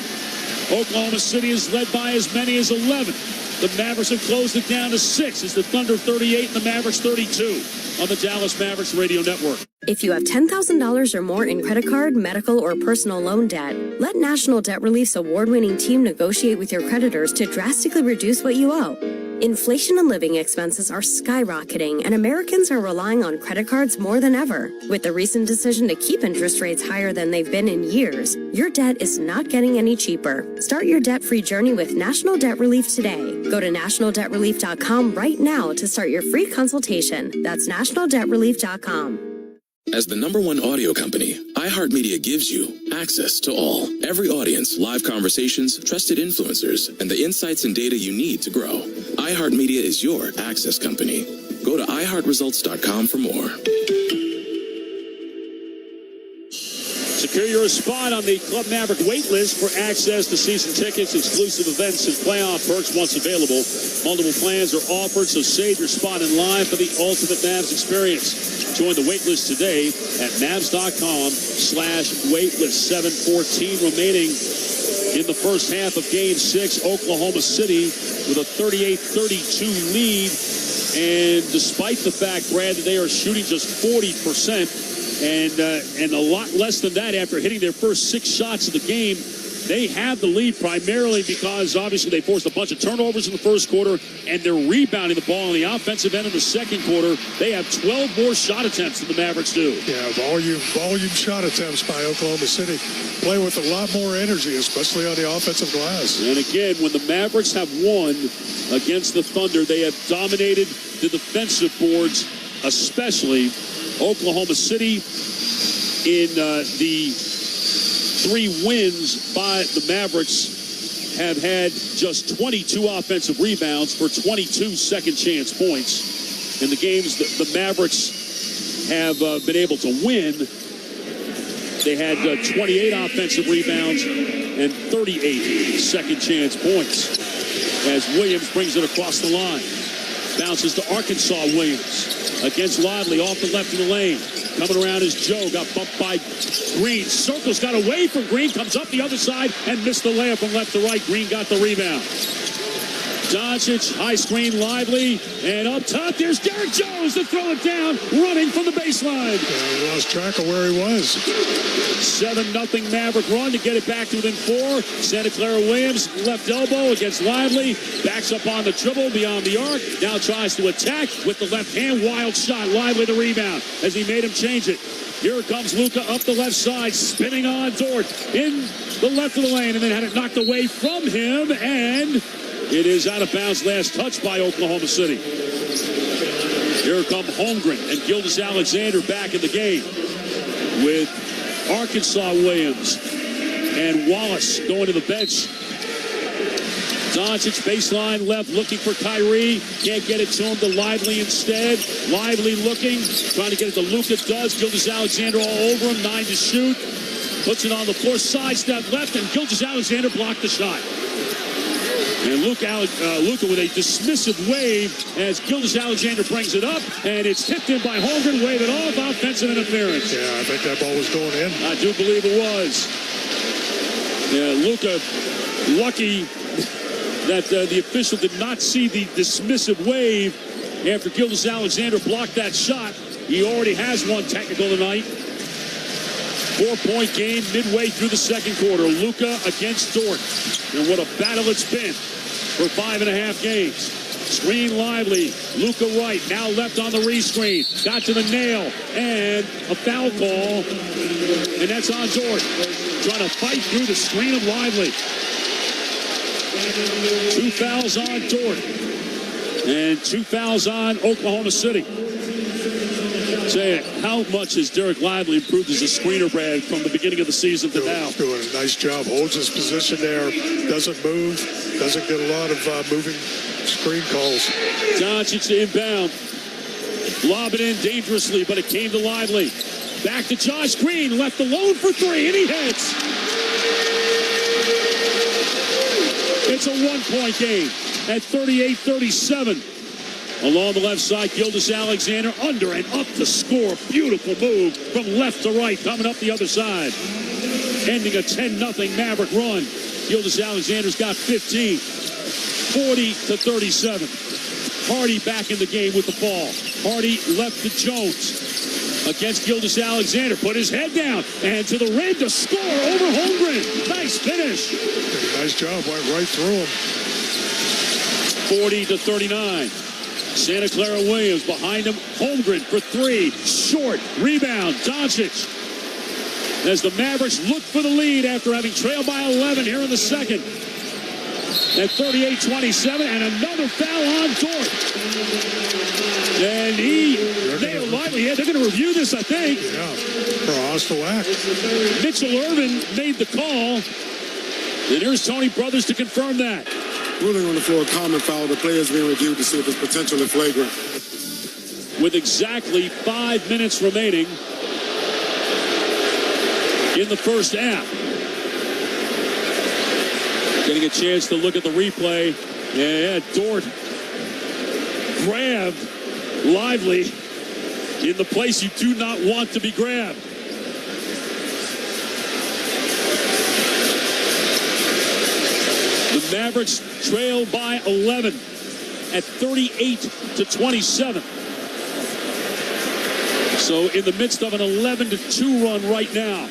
Oklahoma City is led by as many as 11. The Mavericks have closed it down to 6 as the Thunder 38 and the Mavericks 32 on the Dallas Mavericks Radio Network. If you have $10,000 or more in credit card, medical, or personal loan debt, let National Debt Relief's award-winning team negotiate with your creditors to drastically reduce what you owe. Inflation and living expenses are skyrocketing, and Americans are relying on credit cards more than ever. With the recent decision to keep interest rates higher than they've been in years, your debt is not getting any cheaper. Start your debt-free journey with National Debt Relief today. Go to nationaldebtrelief.com right now to start your free consultation. That's nationaldebtrelief.com. As the #1 audio company, iHeartMedia gives you access to all. Every audience, live conversations, trusted influencers, and the insights and data you need to grow. iHeartMedia is your access company. Go to iHeartResults.com for more. Secure your spot on the Club Maverick wait list for access to season tickets, exclusive events, and playoff perks once available. Multiple plans are offered, so save your spot in line for the ultimate Mavs experience. Join the wait list today at Mavs.com/waitlist. 7:14 remaining in the first half of Game 6. Oklahoma City with a 38-32 lead. And despite the fact, Brad, that they are shooting just 40%, and a lot less than that after hitting their first 6 shots of the game, they have the lead primarily because obviously they forced a bunch of turnovers in the first quarter, and they're rebounding the ball on the offensive end in the second quarter. They have 12 more shot attempts than the Mavericks do. Yeah, volume shot attempts by Oklahoma City. Play with a lot more energy, especially on the offensive glass. And again, when the Mavericks have won against the Thunder, they have dominated the defensive boards, especially Oklahoma City in the 3 wins by the Mavericks have had just 22 offensive rebounds for 22 second chance points. In the games that the Mavericks have been able to win, they had 28 offensive rebounds and 38 second chance points. As Williams brings it across the line. Bounces to Arkansas Williams against Lively off the left of the lane. Coming around is Joe, got bumped by Green. Circles, got away from Green, comes up the other side and missed the layup from left to right. Green got the rebound. Doncic, high screen, Lively, and up top, there's Derek Jones to throw it down, running from the baseline. He lost track of where he was. 7-0 Maverick run to get it back to within 4. Santa Clara Williams, left elbow against Lively, backs up on the dribble beyond the arc, now tries to attack with the left hand, wild shot, Lively the rebound as he made him change it. Here comes Luka up the left side, spinning on Dort in the left of the lane, and then had it knocked away from him, and it is out of bounds. Last touch by Oklahoma City. Here come Holmgren and Gilgeous-Alexander back in the game with Arkansas Williams and Wallace going to the bench. Doncic baseline left, looking for Kyrie. Can't get it to him. To Lively instead. Lively looking, trying to get it to Luka. Does. Gilgeous-Alexander all over him. 9 to shoot. Puts it on the floor. Sidestep left, and Gilgeous-Alexander blocked the shot. And Luka with a dismissive wave as Gilgeous-Alexander brings it up, and it's tipped in by Holmgren. Wave it off. Offensive interference. Yeah, I think that ball was going in. I do believe it was. Yeah, Luka lucky that the official did not see the dismissive wave after Gilgeous-Alexander blocked that shot. He already has one technical tonight. 4-point game midway through the second quarter. Luka against Dort. And what a battle it's been for 5.5 games. Screen Lively. Luka right. Now left on the rescreen. Got to the nail. And a foul call. And that's on Dort. Trying to fight through the screen of Lively. 2 fouls on Dort. And 2 fouls on Oklahoma City. Say, how much has Derek Lively improved as a screener, Brad, from the beginning of the season to now? Doing a nice job. Holds his position there. Doesn't move. Doesn't get a lot of moving screen calls. Doncic to inbound. Lob it in dangerously, but it came to Lively. Back to Josh Green. Left alone for 3, and he hits. It's a 1-point game at 38-37. Along the left side, Gilgeous-Alexander under and up to score. Beautiful move from left to right, coming up the other side. Ending a 10-0 Maverick run. Gilgeous-Alexander's got 15. 40-37. Hardy back in the game with the ball. Hardy left to Jones. Against Gilgeous-Alexander. Put his head down. And to the rim to score over Holmgren. Nice finish. Nice job. Went right through him. 40-39. Santa Clara Williams behind him. Holmgren for 3. Short. Rebound. Doncic. As the Mavericks look for the lead after having trailed by 11 here in the second. At 38-27. And another foul on Dort. And he nailed Lively. Yeah, they're going to review this, I think. Yeah. For a hostile act. Mitchell Irvin made the call. And here's Tony Brothers to confirm that. Ruling on the floor, common foul. The player is being reviewed to see if it's potentially flagrant. With exactly 5 minutes remaining in the first half. Getting a chance to look at the replay. Yeah, Dort grabbed Lively in the place you do not want to be grabbed. The Mavericks trail by 11 at 38-27. So in the midst of an 11-2 run right now.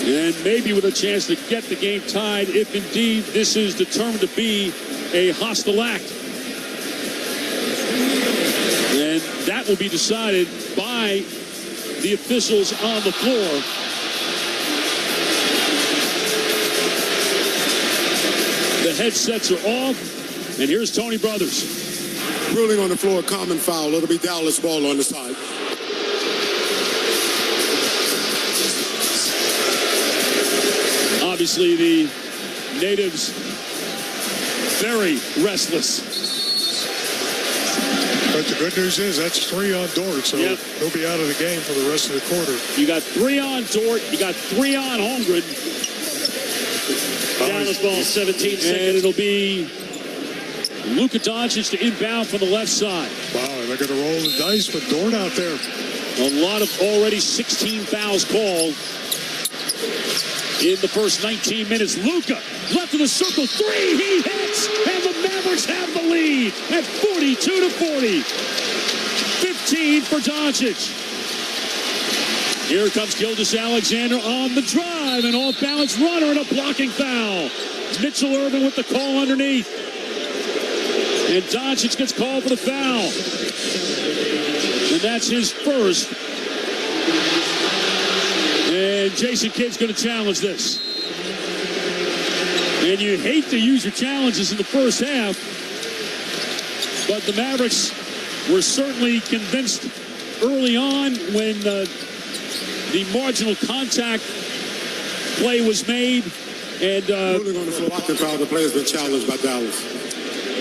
And maybe with a chance to get the game tied if indeed this is determined to be a hostile act. And that will be decided by the officials on the floor. The headsets are off, and here's Tony Brothers. Ruling on the floor, common foul. It'll be Dallas ball on the side. Obviously, the natives very restless. But the good news is that's 3 on Dort, so he'll be out of the game for the rest of the quarter. You got 3 on Dort. You got 3 on Holmgren. Dallas ball, 17 seconds. And it'll be Luka Doncic to inbound from the left side. Wow, they're going to roll the dice with Dort out there. A lot of already 16 fouls called. in the first 19 minutes. Luka, left of the circle, three, he hits, and the Mavericks have the lead at 42-40. 15 for Doncic. Here comes Gilgeous-Alexander on the drive, an off-balance runner and a blocking foul. Mitchell Irvin with the call underneath. And Doncic gets called for the foul. And that's his first. And Jason Kidd's going to challenge this. And you hate to use your challenges in the first half, but the Mavericks were certainly convinced early on when the marginal contact play was made. And ruling on the blocking foul, the play has been challenged by Dallas.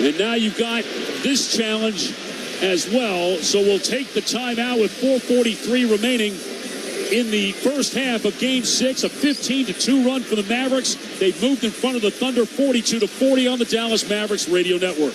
And now you've got this challenge as well. So we'll take the timeout with 4:43 remaining in the first half of Game 6, a 15-2 run for the Mavericks. They've moved in front of the Thunder 42-40 on the Dallas Mavericks radio network.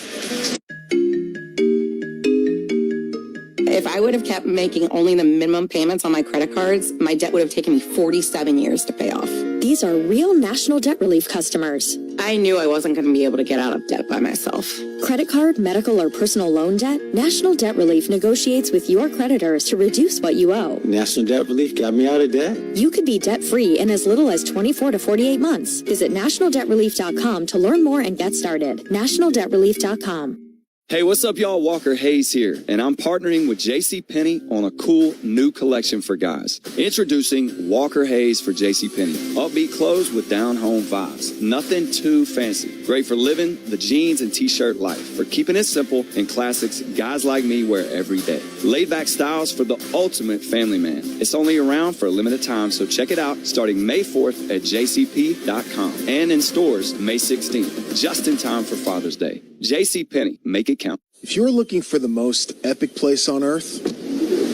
If I would have kept making only the minimum payments on my credit cards, my debt would have taken me 47 years to pay off. These are real National Debt Relief customers. I knew I wasn't going to be able to get out of debt by myself. Credit card, medical, or personal loan debt? National Debt Relief negotiates with your creditors to reduce what you owe. National Debt Relief got me out of debt. You could be debt-free in as little as 24 to 48 months. Visit nationaldebtrelief.com to learn more and get started. nationaldebtrelief.com. Hey, what's up, y'all? Walker Hayes here, and I'm partnering with JCPenney on a cool new collection for guys. Introducing Walker Hayes for JCPenney. Upbeat clothes with down-home vibes. Nothing too fancy. Great for living the jeans and t-shirt life. For keeping it simple and classics guys like me wear every day. Laid-back styles for the ultimate family man. It's only around for a limited time, so check it out starting May 4th at jcp.com and in stores May 16th, just in time for Father's Day. JCPenney, make it count. If you're looking for the most epic place on Earth,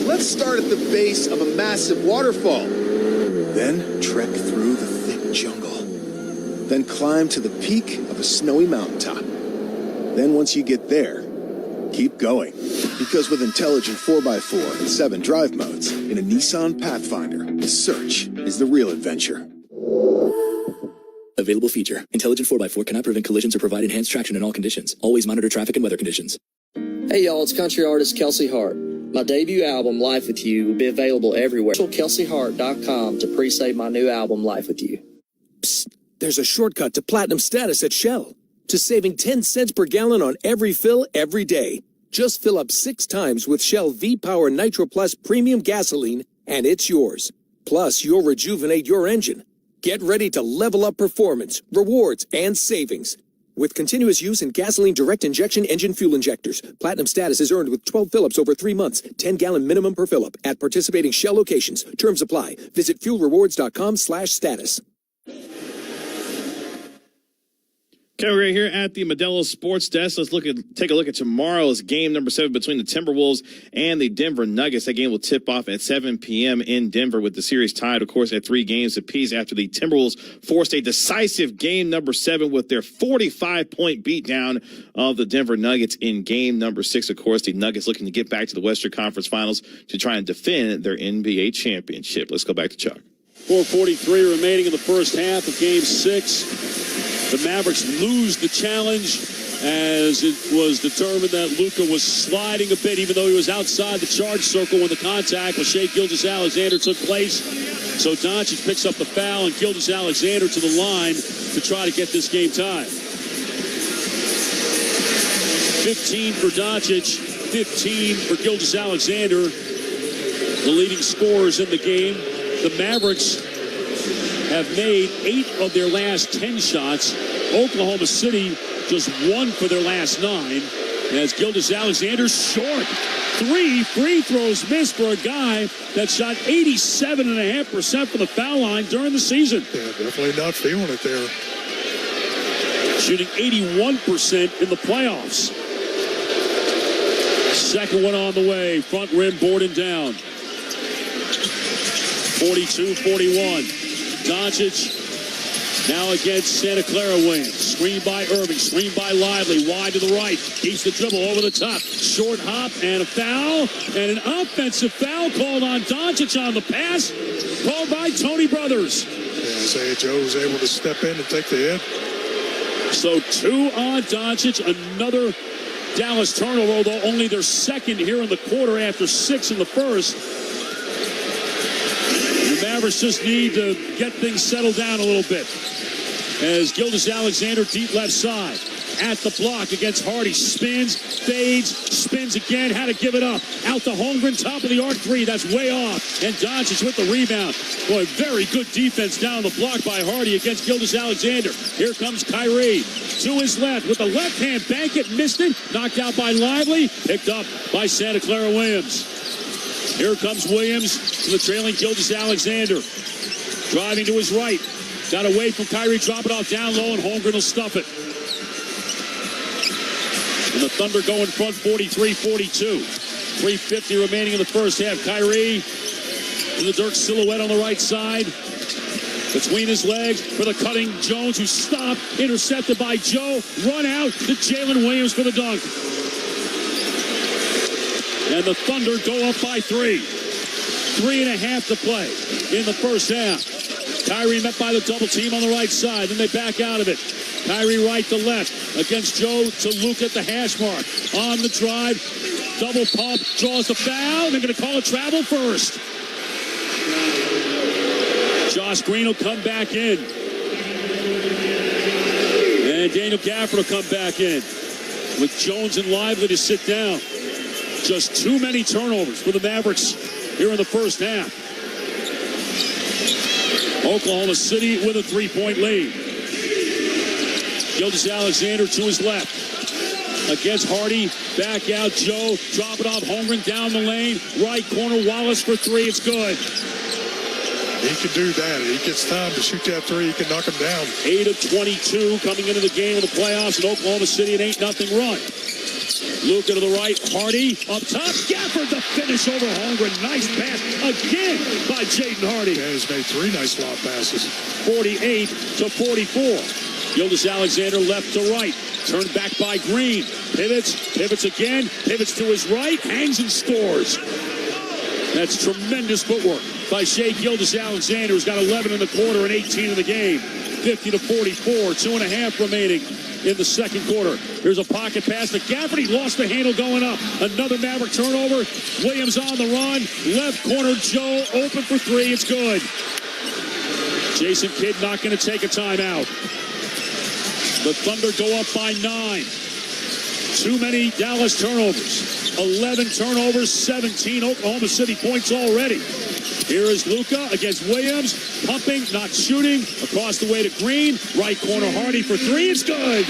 let's start at the base of a massive waterfall. Then trek through the thick jungle. Then climb to the peak of a snowy mountaintop. Then once you get there, keep going. Because with intelligent 4x4 and 7 drive modes in a Nissan Pathfinder, the search is the real adventure. Available feature. Intelligent 4x4 cannot prevent collisions or provide enhanced traction in all conditions. Always monitor traffic and weather conditions. Hey y'all, it's country artist Kelsey Hart. My debut album, Life With You, will be available everywhere. KelseyHart.com to pre-save my new album, Life With You. Psst, there's a shortcut to platinum status at Shell. To saving 10 cents per gallon on every fill every day. Just fill up 6 times with Shell V-Power Nitro Plus Premium Gasoline and it's yours. Plus, you'll rejuvenate your engine. Get ready to level up performance, rewards, and savings. With continuous use in gasoline direct injection engine fuel injectors, platinum status is earned with 12 fill-ups over 3 months, 10-gallon minimum per fill-up at participating Shell locations. Terms apply. Visit fuelrewards.com/status. Okay, we're here at the Modelo Sports Desk. Let's take a look at tomorrow's game number 7 between the Timberwolves and the Denver Nuggets. That game will tip off at 7 p.m. in Denver with the series tied, of course, at 3 games apiece after the Timberwolves forced a decisive game number 7 with their 45-point beatdown of the Denver Nuggets in game number 6. Of course, the Nuggets looking to get back to the Western Conference Finals to try and defend their NBA championship. Let's go back to Chuck. 4:43 remaining in the first half of Game 6. The Mavericks lose the challenge as it was determined that Luka was sliding a bit, even though he was outside the charge circle when the contact with Shai Gilgeous-Alexander took place. So Doncic picks up the foul and Gilgeous-Alexander to the line to try to get this game tied. 15 for Doncic, 15 for Gilgeous-Alexander, the leading scorers in the game. The Mavericks have made 8 of their last 10 shots. Oklahoma City just 1 for their last 9. As Gilgeous-Alexander short. 3 free throws missed for a guy that shot 87.5% from the foul line during the season. Yeah, definitely not feeling it there. Shooting 81% in the playoffs. Second one on the way. Front rim board and down. 42-41. Doncic now against Santa Clara Wings. Screen by Irving. Screen by Lively. Wide to the right. Keeps the dribble over the top. Short hop and a foul. And an offensive foul called on Doncic on the pass. Called by Tony Brothers. Isaiah Joe was able to step in and take the hit. So 2 on Doncic, another Dallas turnover, although only their second here in the quarter after 6 in the first. The Mavericks just need to get things settled down a little bit. As Gilgeous-Alexander deep left side. At the block against Hardy. Spins, fades, spins again. Had to give it up. Out to Holmgren, top of the arc 3. That's way off. And Doncic with the rebound. Boy, very good defense down the block by Hardy against Gilgeous-Alexander. Here comes Kyrie. To his left with the left hand. Bank it, missed it. Knocked out by Lively. Picked up by Santa Clara Williams. Here comes Williams to the trailing Gilgeous-Alexander. Driving to his right. Got away from Kyrie. Drop it off down low, and Holmgren will stuff it. And the Thunder go in front 43-42. 3:50 remaining in the first half. Kyrie to the Dirk silhouette on the right side. Between his legs for the cutting Jones, who stopped. Intercepted by Joe. Run out to Jalen Williams for the dunk. And the Thunder go up by 3. 3.5 to play in the first half. Kyrie met by the double team on the right side. Then they back out of it. Kyrie right to left against Joe to Luka at the hash mark. On the drive, double pump, draws the foul. They're going to call a travel first. Josh Green will come back in. And Daniel Gafford will come back in. With Jones and Lively to sit down. Just too many turnovers for the Mavericks here in the first half. Oklahoma City with a 3-point lead. Gilgeous-Alexander to his left. Against Hardy. Back out Joe. Drop it off Holmgren down the lane. Right corner Wallace for 3. It's good. He can do that. He gets time to shoot that 3. He can knock him down. 8 of 22 coming into the game of the playoffs in Oklahoma City. An 8-0 run. Luka to the right. Hardy up top. Gafford the finish over Holmgren. Nice pass again by Jaden Hardy. Yeah, he's made 3 nice lob passes. 48-44. Gilgeous-Alexander left to right. Turned back by Green. Pivots again. Pivots to his right. Hangs and scores. That's tremendous footwork by Shai Gilgeous-Alexander, who's got 11 in the quarter and 18 in the game. 50-44. 2.5 remaining in the second quarter. Here's a pocket pass to Gafford. He lost the handle going up. Another Maverick turnover. Williams on the run. Left corner Joe open for 3. It's good. Jason Kidd not going to take a timeout. The Thunder go up by 9. Too many Dallas turnovers. 11 turnovers, 17 Oklahoma City points already. Here is Luka against Williams. Pumping, not shooting. Across the way to Green. Right corner Hardy for 3. It's good.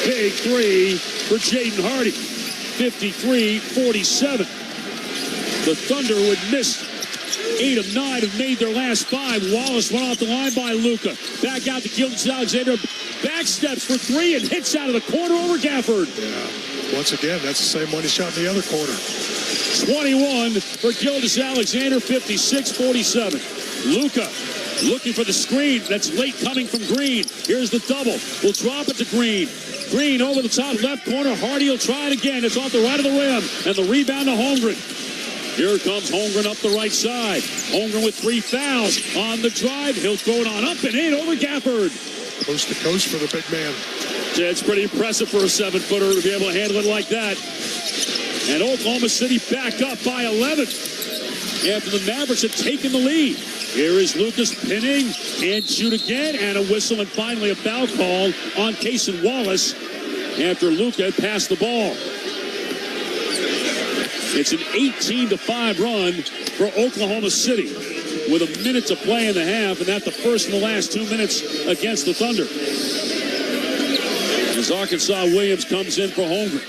Big 3 for Jaden Hardy. 53-47. The Thunder would miss 8 of 9, have made their last 5. Wallace went off the line by Luka. Back out to Gilgeous-Alexander. Back steps for 3 and hits out of the corner over Gafford. Yeah. Once again, that's the same one he shot in the other corner. 21 for Gilgeous-Alexander, 56-47. Luka looking for the screen. That's late coming from Green. Here's the double. We'll drop it to Green. Green over the top left corner. Hardy will try it again. It's off the right of the rim. And the rebound to Holmgren. Here comes Holmgren up the right side. Holmgren with 3 fouls on the drive. He'll throw it on up and in over Gafford. Coast to coast for the big man. Yeah, it's pretty impressive for a 7-footer to be able to handle it like that. And Oklahoma City back up by 11 after the Mavericks had taken the lead. Here is Lucas pinning and shoot again, and a whistle, and finally a foul call on Cason Wallace after Luka had passed the ball. It's an 18-5 run for Oklahoma City with a minute to play in the half, and that's the first in the last 2 minutes against the Thunder. As Arkansas Williams comes in for Holmgren.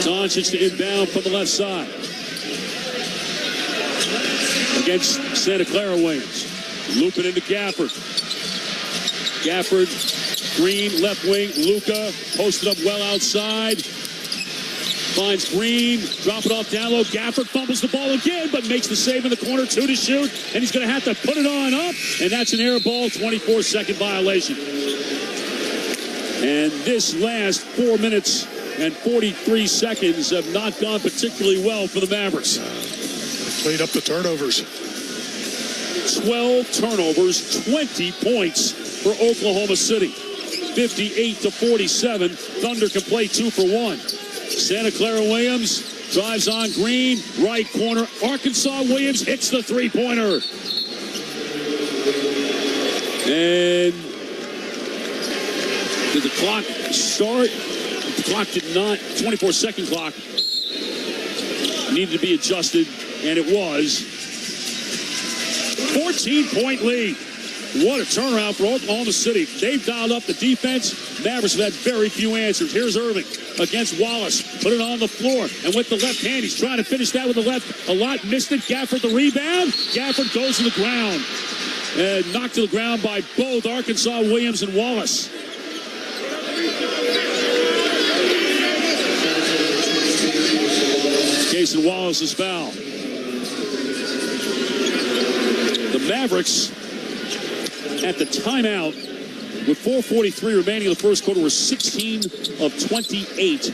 Doncic to inbound from the left side. Against Santa Clara Williams. Loop it into Gafford. Gafford, Green, left wing. Luka posted up well outside. Finds Green, drop it off down low. Gafford fumbles the ball again, but makes the save in the corner. 2 to shoot, and he's going to have to put it on up, and that's an air ball, 24-second violation. And this last 4 minutes and 43 seconds have not gone particularly well for the Mavericks. Clean up the turnovers. 12 turnovers, 20 points for Oklahoma City. 58-47. Thunder can play 2 for 1. Santa Clara Williams drives on Green, right corner. Arkansas Williams hits the three-pointer. And did the clock start? The clock did not. 24-second clock needed to be adjusted, and it was. 14-point lead. What a turnaround for Oklahoma City. They've dialed up the defense. Mavericks have had very few answers. Here's Irving against Wallace. Put it on the floor. And with the left hand, he's trying to finish that with the left. A lot missed it. Gafford the rebound. Gafford goes to the ground. And knocked to the ground by both Arkansas Williams and Wallace. Jason Wallace's foul. The Mavericks at the timeout with 4:43 remaining in the first quarter were 16 of 28.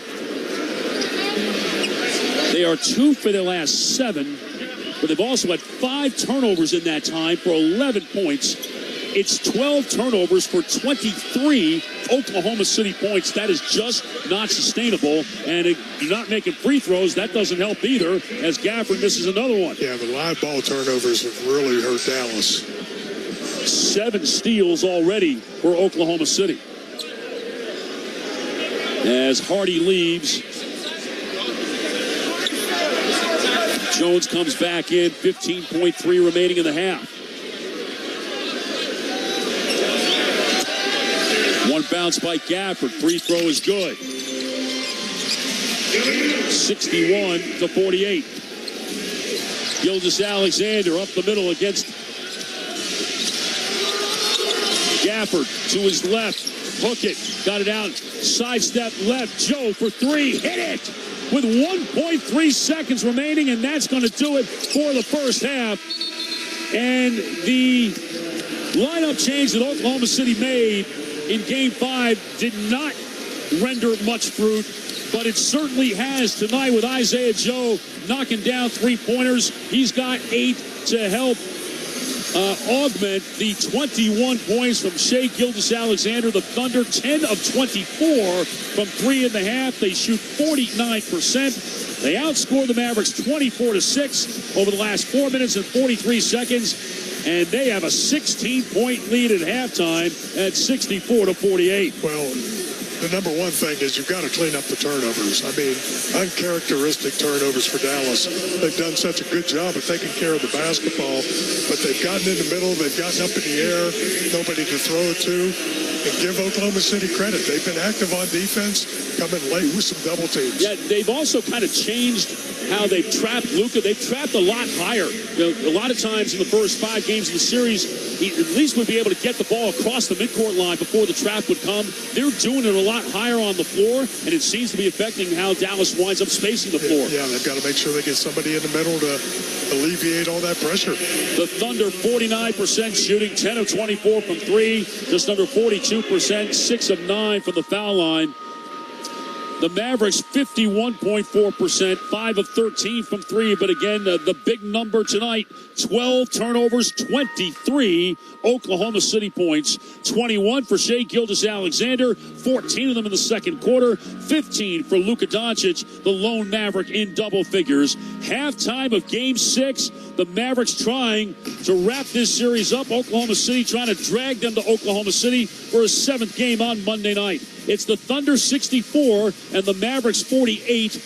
They are 2 for their last 7, but they've also had 5 turnovers in that time for 11 points. It's 12 turnovers for 23 Oklahoma City points. That is just not sustainable. And if you're not making free throws, that doesn't help either, as Gafford misses another one. Yeah, the live ball turnovers have really hurt Dallas. 7 steals already for Oklahoma City. As Hardy leaves, Jones comes back in, 15.3 remaining in the half. One bounce by Gafford. Free throw is good. 61-48. Gilgeous-Alexander up the middle against Gafford to his left. Hook it. Got it out. Sidestep left. Joe for 3. Hit it with 1.3 seconds remaining, and that's going to do it for the first half. And the lineup change that Oklahoma City made in Game 5 did not render much fruit, but it certainly has tonight with Isaiah Joe knocking down 3-pointers. He's got 8 to help augment the 21 points from Shai Gilgeous-Alexander. The Thunder 10 of 24 from 3 in the half. They shoot 49%. They outscore the Mavericks 24-6 over the last 4 minutes and 43 seconds. And they have a 16-point lead at halftime at 64-48. Well, the number one thing is you've got to clean up the turnovers. I mean, uncharacteristic turnovers for Dallas. They've done such a good job of taking care of the basketball, but they've gotten in the middle, they've gotten up in the air, nobody to throw it to. And give Oklahoma City credit. They've been active on defense, coming late with some double teams. Yeah, they've also kind of changed how they've trapped Luka. They've trapped a lot higher. You know, a lot of times in the first 5 games of the series, he at least would be able to get the ball across the midcourt line before the trap would come. They're doing it a lot higher on the floor, and it seems to be affecting how Dallas winds up spacing the floor. Yeah, they've got to make sure they get somebody in the middle to alleviate all that pressure. The Thunder 49% shooting, 10 of 24 from 3, just under 42%, 6 of 9 from the foul line. The Mavericks 51.4%, 5 of 13 from 3. But again, the big number tonight, 12 turnovers, 23 Oklahoma City points. 21 for Shai Gilgeous-Alexander, 14 of them in the second quarter, 15 for Luka Doncic, the lone Maverick in double figures. Halftime of Game 6, the Mavericks trying to wrap this series up. Oklahoma City trying to drag them to Oklahoma City for a 7th game on Monday night. It's the Thunder 64 and the Mavericks 48.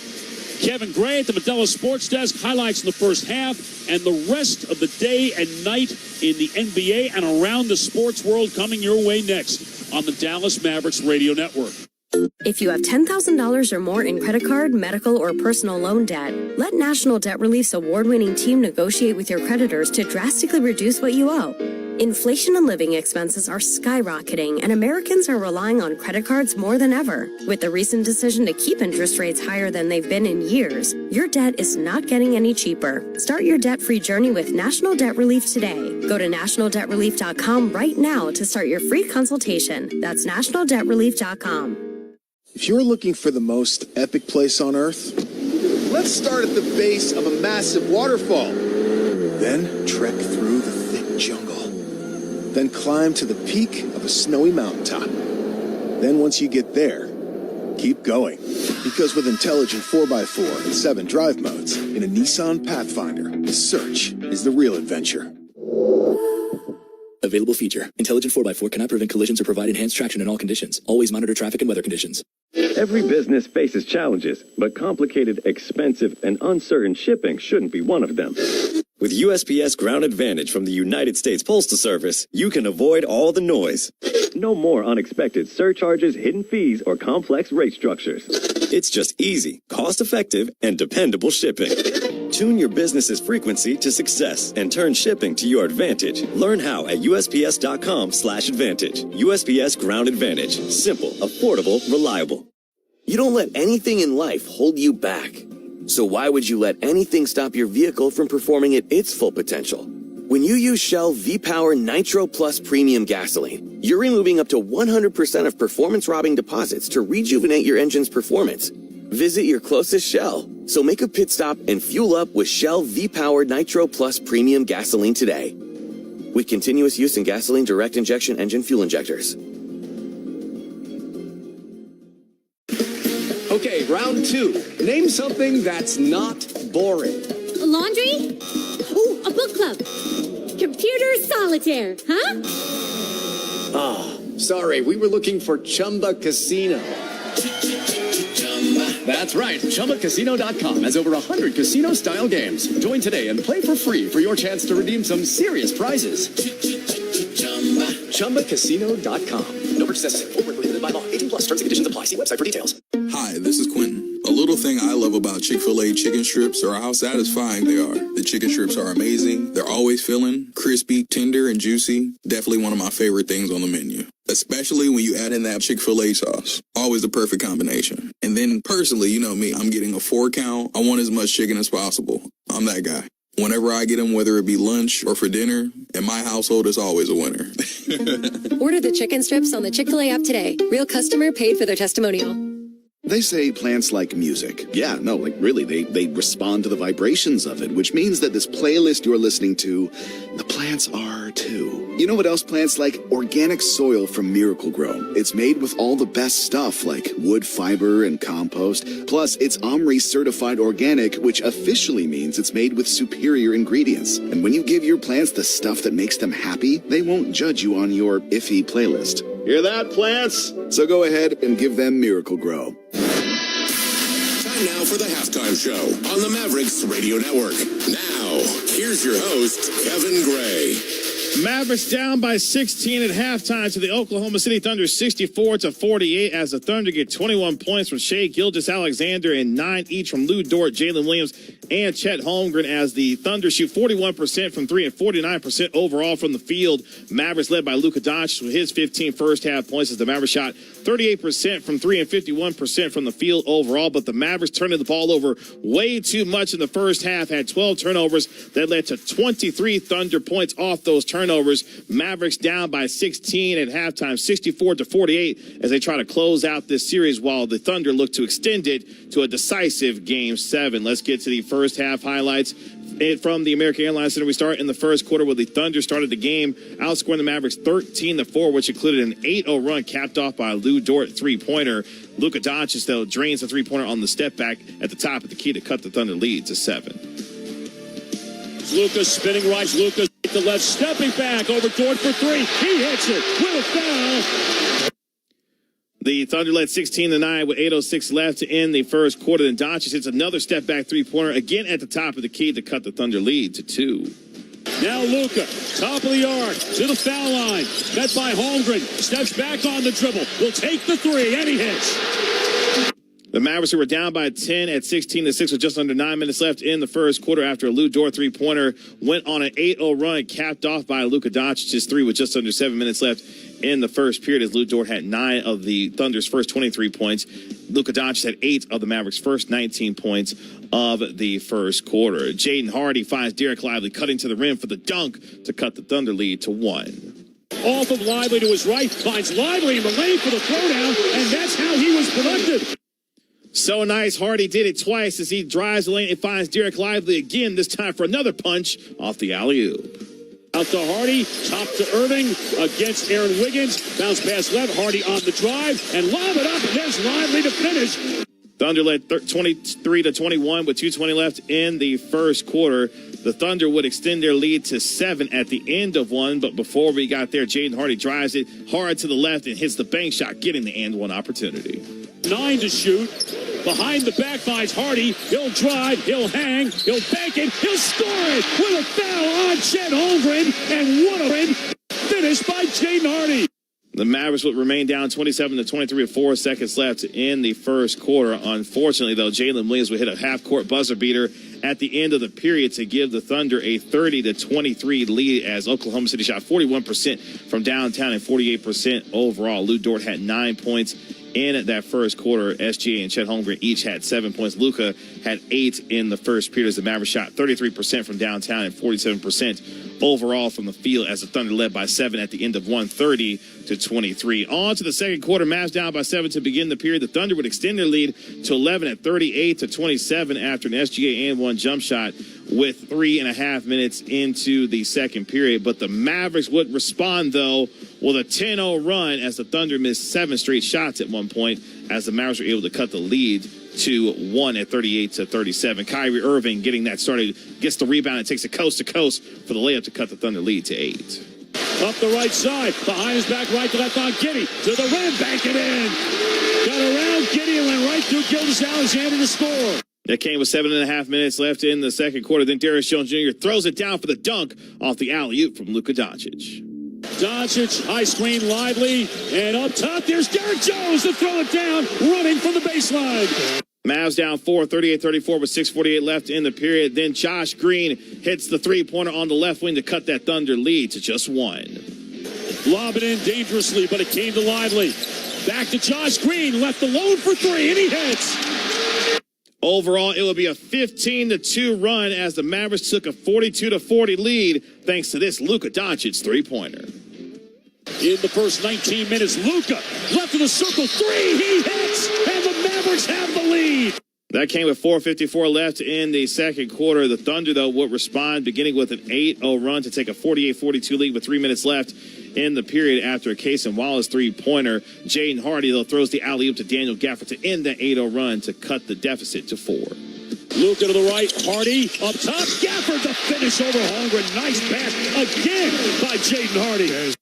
Kevin Gray at the Modelo Sports Desk, highlights in the first half and the rest of the day and night in the NBA and around the sports world coming your way next on the Dallas Mavericks Radio Network. If you have $10,000 or more in credit card, medical, or personal loan debt, let National Debt Relief's award-winning team negotiate with your creditors to drastically reduce what you owe. Inflation and living expenses are skyrocketing, and Americans are relying on credit cards more than ever. With the recent decision to keep interest rates higher than they've been in years, your debt is not getting any cheaper. Start your debt-free journey with National Debt Relief today. Go to nationaldebtrelief.com right now to start your free consultation. That's nationaldebtrelief.com. If you're looking for the most epic place on Earth, let's start at the base of a massive waterfall. Then trek through the thick jungle. Then climb to the peak of a snowy mountaintop. Then once you get there, keep going. Because with intelligent 4x4 and 7 drive modes in a Nissan Pathfinder, the search is the real adventure. Available feature. Intelligent 4x4 cannot prevent collisions or provide enhanced traction in all conditions. Always monitor traffic and weather conditions. Every business faces challenges, but complicated, expensive, and uncertain shipping shouldn't be one of them. With USPS Ground Advantage from the United States Postal Service, you can avoid all the noise. No more unexpected surcharges, hidden fees, or complex rate structures. It's just easy, cost-effective, and dependable shipping. Tune your business's frequency to success and turn shipping to your advantage. Learn how at USPS.com/advantage. USPS Ground Advantage. Simple, affordable, reliable. You don't let anything in life hold you back. So why would you let anything stop your vehicle from performing at its full potential? When you use Shell V-Power Nitro Plus Premium Gasoline, you're removing up to 100% of performance-robbing deposits to rejuvenate your engine's performance. Visit your closest Shell. So make a pit stop and fuel up with Shell V-Power Nitro Plus Premium Gasoline today. With continuous use in gasoline direct injection engine fuel injectors. Okay, round 2. Name something that's not boring. Laundry? Ooh, a book club. Computer solitaire, huh? Ah, sorry, we were looking for Chumba Casino. That's right, ChumbaCasino.com has over 100 casino-style games. Join today and play for free for your chance to redeem some serious prizes. ChumbaCasino.com. No purchase necessary. Void where prohibited by law. 18 plus. Terms and conditions apply. See website for details. Hi, this is Quentin. A little thing I love about Chick-fil-A chicken strips are how satisfying they are. The chicken strips are amazing. They're always filling, crispy, tender, and juicy. Definitely one of my favorite things on the menu. Especially when you add in that Chick-fil-A sauce. Always the perfect combination. And then personally, you know me, I'm getting a 4 count. I want as much chicken as possible. I'm that guy. Whenever I get them, whether it be lunch or for dinner, in my household, it's always a winner. Order the chicken strips on the Chick-fil-A app today. Real customer paid for their testimonial. They say plants like music. Yeah, no, like really, they respond to the vibrations of it, which means that this playlist you're listening to, the plants are too. You know what else plants like? Organic soil from Miracle-Gro. It's made with all the best stuff like wood fiber and compost. Plus, it's OMRI certified organic, which officially means it's made with superior ingredients. And when you give your plants the stuff that makes them happy, they won't judge you on your iffy playlist. Hear that, plants? So go ahead and give them Miracle-Gro. Time now for the halftime show on the Mavericks Radio Network. Now, here's your host, Kevin Gray. Mavericks down by 16 at halftime to the Oklahoma City Thunder, 64-48, as the Thunder get 21 points from Shai Gilgeous-Alexander and 9 each from Lou Dort, Jalen Williams, and Chet Holmgren, as the Thunder shoot 41% from 3 and 49% overall from the field. Mavericks led by Luka Doncic with his 15 first-half points, as the Mavericks shot 38% from 3 and 51% from the field overall, but the Mavericks turning the ball over way too much in the first half, had 12 turnovers that led to 23 Thunder points off those turnovers. Mavericks down by 16 at halftime, 64-48, as they try to close out this series while the Thunder look to extend it to a decisive Game 7. Let's get to the first half highlights. From the American Airlines Center, we start in the first quarter where the Thunder started the game outscoring the Mavericks 13-4, which included an 8-0 run capped off by a Lou Dort three-pointer. Luka Doncic, though, drains the three-pointer on the step back at the top of the key to cut the Thunder lead to 7. Luka spinning right, Luka to the left, stepping back over Dort for 3. He hits it with a foul. The Thunder led 16-9 with 8:06 left to end the first quarter. Then Doncic hits another step-back three-pointer, again at the top of the key to cut the Thunder lead to 2. Now Luka, top of the arc, to the foul line. Met by Holmgren, steps back on the dribble, will take the 3, and he hits. The Mavericks were down by 10 at 16-6 with just under 9 minutes left in the first quarter after a Lou Dort three-pointer went on an 8-0 run, capped off by Luka Doncic's 3 with just under 7 minutes left in the first period, as Lou Dort had 9 of the Thunder's first 23 points. Luka Doncic had 8 of the Mavericks' first 19 points of the first quarter. Jaden Hardy finds Derek Lively cutting to the rim for the dunk to cut the Thunder lead to 1. Off of Lively to his right, finds Lively in the lane for the throwdown, and that's how he was productive. So nice. Hardy did it twice as he drives the lane and finds Derek Lively again, this time for another punch off the alley-oop. Out to Hardy, top to Irving against Aaron Wiggins. Bounce pass left, Hardy on the drive, and lob it up, and there's Lively to finish. Thunder led 23-21 with 2:20 left in the first quarter. The Thunder would extend their lead to 7 at the end of one, but before we got there, Jaden Hardy drives it hard to the left and hits the bank shot, getting the and one opportunity. 9 to shoot. Behind the back finds Hardy. He'll drive, he'll hang, he'll bank it, he'll score it with a foul on Chet Holmgren, and what a finish by Jaden Hardy. The Mavericks would remain down 27-23 with 4 seconds left in the first quarter. Unfortunately, though, Jalen Williams would hit a half-court buzzer beater at the end of the period to give the Thunder a 30-23 lead as Oklahoma City shot 41% from downtown and 48% overall. Lou Dort had 9 points in that first quarter. SGA and Chet Holmgren each had 7 points. Luka had 8 in the first period as the Mavericks shot 33% from downtown and 47% overall from the field as the Thunder led by 7 at the end of 130-23. On to the second quarter. Mavs down by 7 to begin the period. The Thunder would extend their lead to 11 at 38-27 after an SGA and one jump shot with 3.5 minutes into the second period. But the Mavericks would respond, though, with a 10-0 run as the Thunder missed 7 straight shots at one point as the Mavericks were able to cut the lead to 1 at 38-37. Kyrie Irving getting that started, gets the rebound and takes it coast to coast for the layup to cut the Thunder lead to 8. Up the right side, behind his back, right to left on Giddey, to the rim, bank it in. Got around Giddey and went right through Gilgeous-Alexander to score. That came with 7.5 minutes left in the second quarter. Then Darius Jones Jr. throws it down for the dunk off the alley-oop from Luka Doncic. Doncic, high screen, Lively, and up top, there's Derek Jones to throw it down, running from the baseline. Mavs down 4, 38-34 with 6:48 left in the period. Then Josh Green hits the three-pointer on the left wing to cut that Thunder lead to just 1. Lob it in dangerously, but it came to Lively. Back to Josh Green, left alone for 3, and he hits. Overall, it would be a 15-2 run as the Mavericks took a 42-40 lead thanks to this Luka Doncic three-pointer. In the first 19 minutes, Luka left of the circle, 3, he hits, and the Mavericks have the lead. That came with 4:54 left in the second quarter. The Thunder, though, would respond, beginning with an 8-0 run to take a 48-42 lead with 3 minutes left in the period after a Cason Wallace three-pointer. Jaden Hardy, though, throws the alley-oop to Daniel Gafford to end that 8-0 run to cut the deficit to 4. Luka to the right, Hardy up top, Gafford to finish over Holmgren. Nice pass again by Jaden Hardy.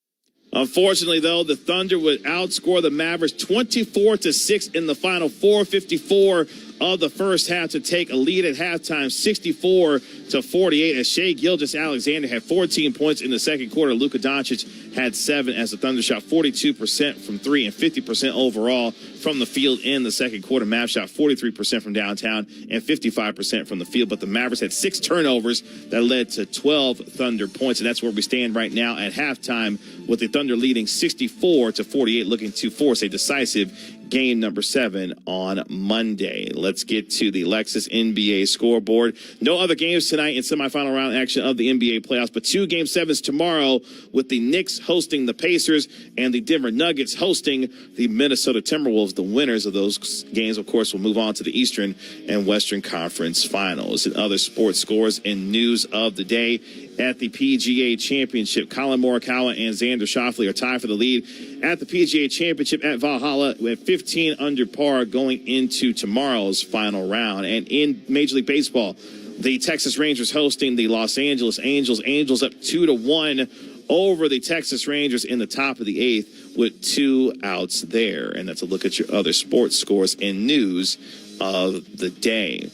Unfortunately, though, the Thunder would outscore the Mavericks 24-6 in the final 4:54 of the first half to take a lead at halftime, 64-48, as Shai Gilgeous-Alexander had 14 points in the second quarter. Luka Doncic had 7 as the Thunder shot 42% from 3 and 50% overall from the field in the second quarter. Mavs shot 43% from downtown and 55% from the field, but the Mavericks had 6 turnovers that led to 12 Thunder points, and that's where we stand right now at halftime with the Thunder leading 64-48, looking to force a decisive game number 7 on Monday. Let's get to the Lexus NBA scoreboard. No other games tonight in semifinal round action of the NBA playoffs, but 2 Game 7s tomorrow with the Knicks hosting the Pacers and the Denver Nuggets hosting the Minnesota Timberwolves. The winners of those games, of course, will move on to the Eastern and Western Conference Finals. And other sports scores and news of the day at the PGA Championship. Colin Morikawa and Xander Schauffele are tied for the lead at the PGA Championship at Valhalla with 15 under par going into tomorrow's final round. And in Major League Baseball, the Texas Rangers hosting the Los Angeles Angels. Angels up 2-1 over the Texas Rangers in the top of the 8th with 2 outs there. And that's a look at your other sports scores and news of the day.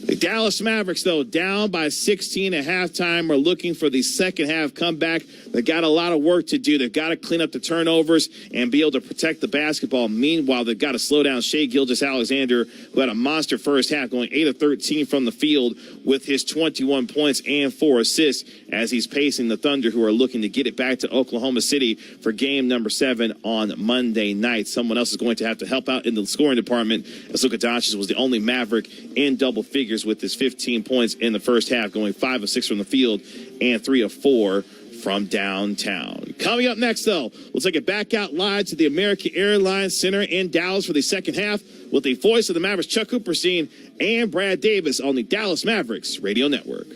The Dallas Mavericks, though, down by 16 at halftime, are looking for the second half comeback. They've got a lot of work to do. They've got to clean up the turnovers and be able to protect the basketball. Meanwhile, they've got to slow down Shai Gilgeous-Alexander, who had a monster first half, going 8 of 13 from the field with his 21 points and 4 assists as he's pacing the Thunder, who are looking to get it back to Oklahoma City for game number 7 on Monday night. Someone else is going to have to help out in the scoring department, as Luka Doncic was the only Maverick in double figures with his 15 points in the first half, going 5 of 6 from the field and 3 of 4 from downtown. Coming up next, though, we'll take it back out live to the American Airlines Center in Dallas for the second half with the voice of the Mavericks, Chuck Cooperstein, and Brad Davis on the Dallas Mavericks Radio Network.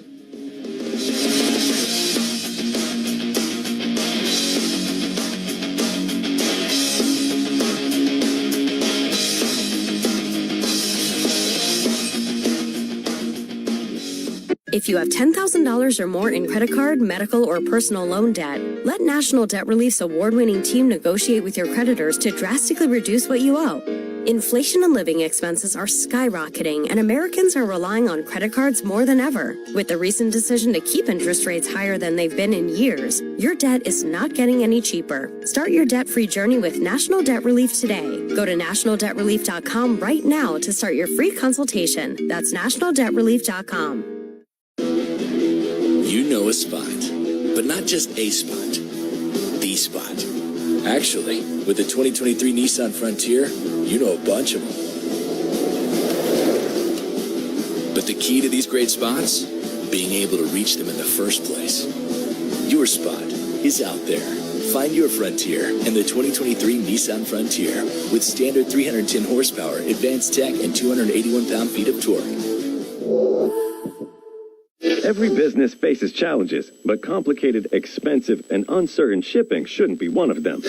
If you have $10,000 or more in credit card, medical, or personal loan debt, let National Debt Relief's award-winning team negotiate with your creditors to drastically reduce what you owe. Inflation and living expenses are skyrocketing, and Americans are relying on credit cards more than ever. With the recent decision to keep interest rates higher than they've been in years, your debt is not getting any cheaper. Start your debt-free journey with National Debt Relief today. Go to nationaldebtrelief.com right now to start your free consultation. That's nationaldebtrelief.com. You know a spot, but not just a spot, the spot. Actually, with the 2023 Nissan Frontier, you know a bunch of them. But the key to these great spots? Being able to reach them in the first place. Your spot is out there. Find your Frontier in the 2023 Nissan Frontier with standard 310 horsepower, advanced tech, and 281 pound-feet of torque. Every business faces challenges, but complicated, expensive, and uncertain shipping shouldn't be one of them.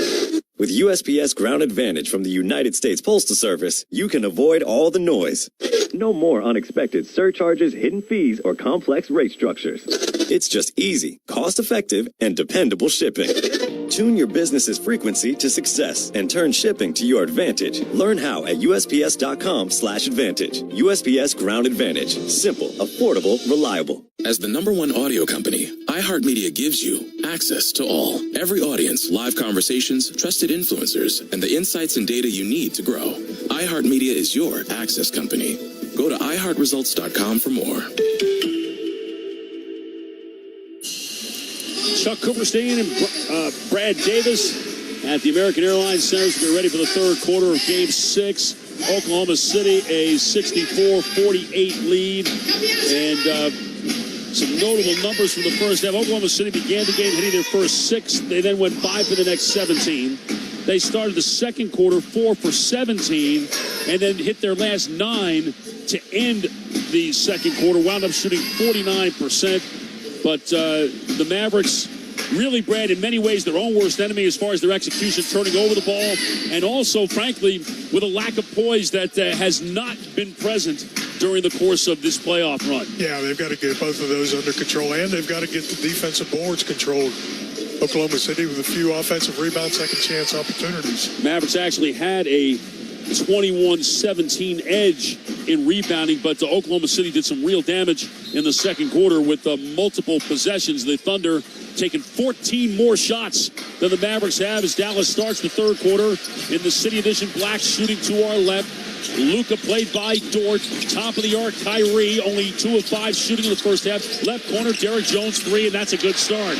With USPS Ground Advantage from the United States Postal Service, you can avoid all the noise. No more unexpected surcharges, hidden fees, or complex rate structures. It's just easy, cost-effective, and dependable shipping. Tune your business's frequency to success and turn shipping to your advantage. Learn how at USPS.com/advantage. USPS Ground Advantage. Simple, affordable, reliable. As the #1 audio company, iHeartMedia gives you access to all. Every audience, live conversations, trusted influencers, and the insights and data you need to grow. iHeartMedia is your access company. Go to iHeartResults.com for more. Chuck Cooperstein and Brad Davis at the American Airlines Center to get ready for the third quarter of Game 6. Oklahoma City, a 64-48 lead. And some notable numbers from the first half. Oklahoma City began the game hitting their first 6. They then went 5 for the next 17. They started the second quarter 4 for 17 and then hit their last 9 to end the second quarter. Wound up shooting 49%. But the Mavericks really, Brad, in many ways their own worst enemy as far as their execution, turning over the ball, and also, frankly, with a lack of poise that has not been present during the course of this playoff run. Yeah, they've got to get both of those under control, and they've got to get the defensive boards controlled. Oklahoma City with a few offensive rebound, second chance opportunities. Mavericks actually had a 21-17 edge in rebounding, but Oklahoma City did some real damage in the second quarter with multiple possessions. The Thunder taking 14 more shots than the Mavericks have as Dallas starts the third quarter in the City Edition black, shooting to our left. Luka played by Dort. Top of the arc, Kyrie, only 2 of 5 shooting in the first half. Left corner, Derek Jones, 3, and that's a good start.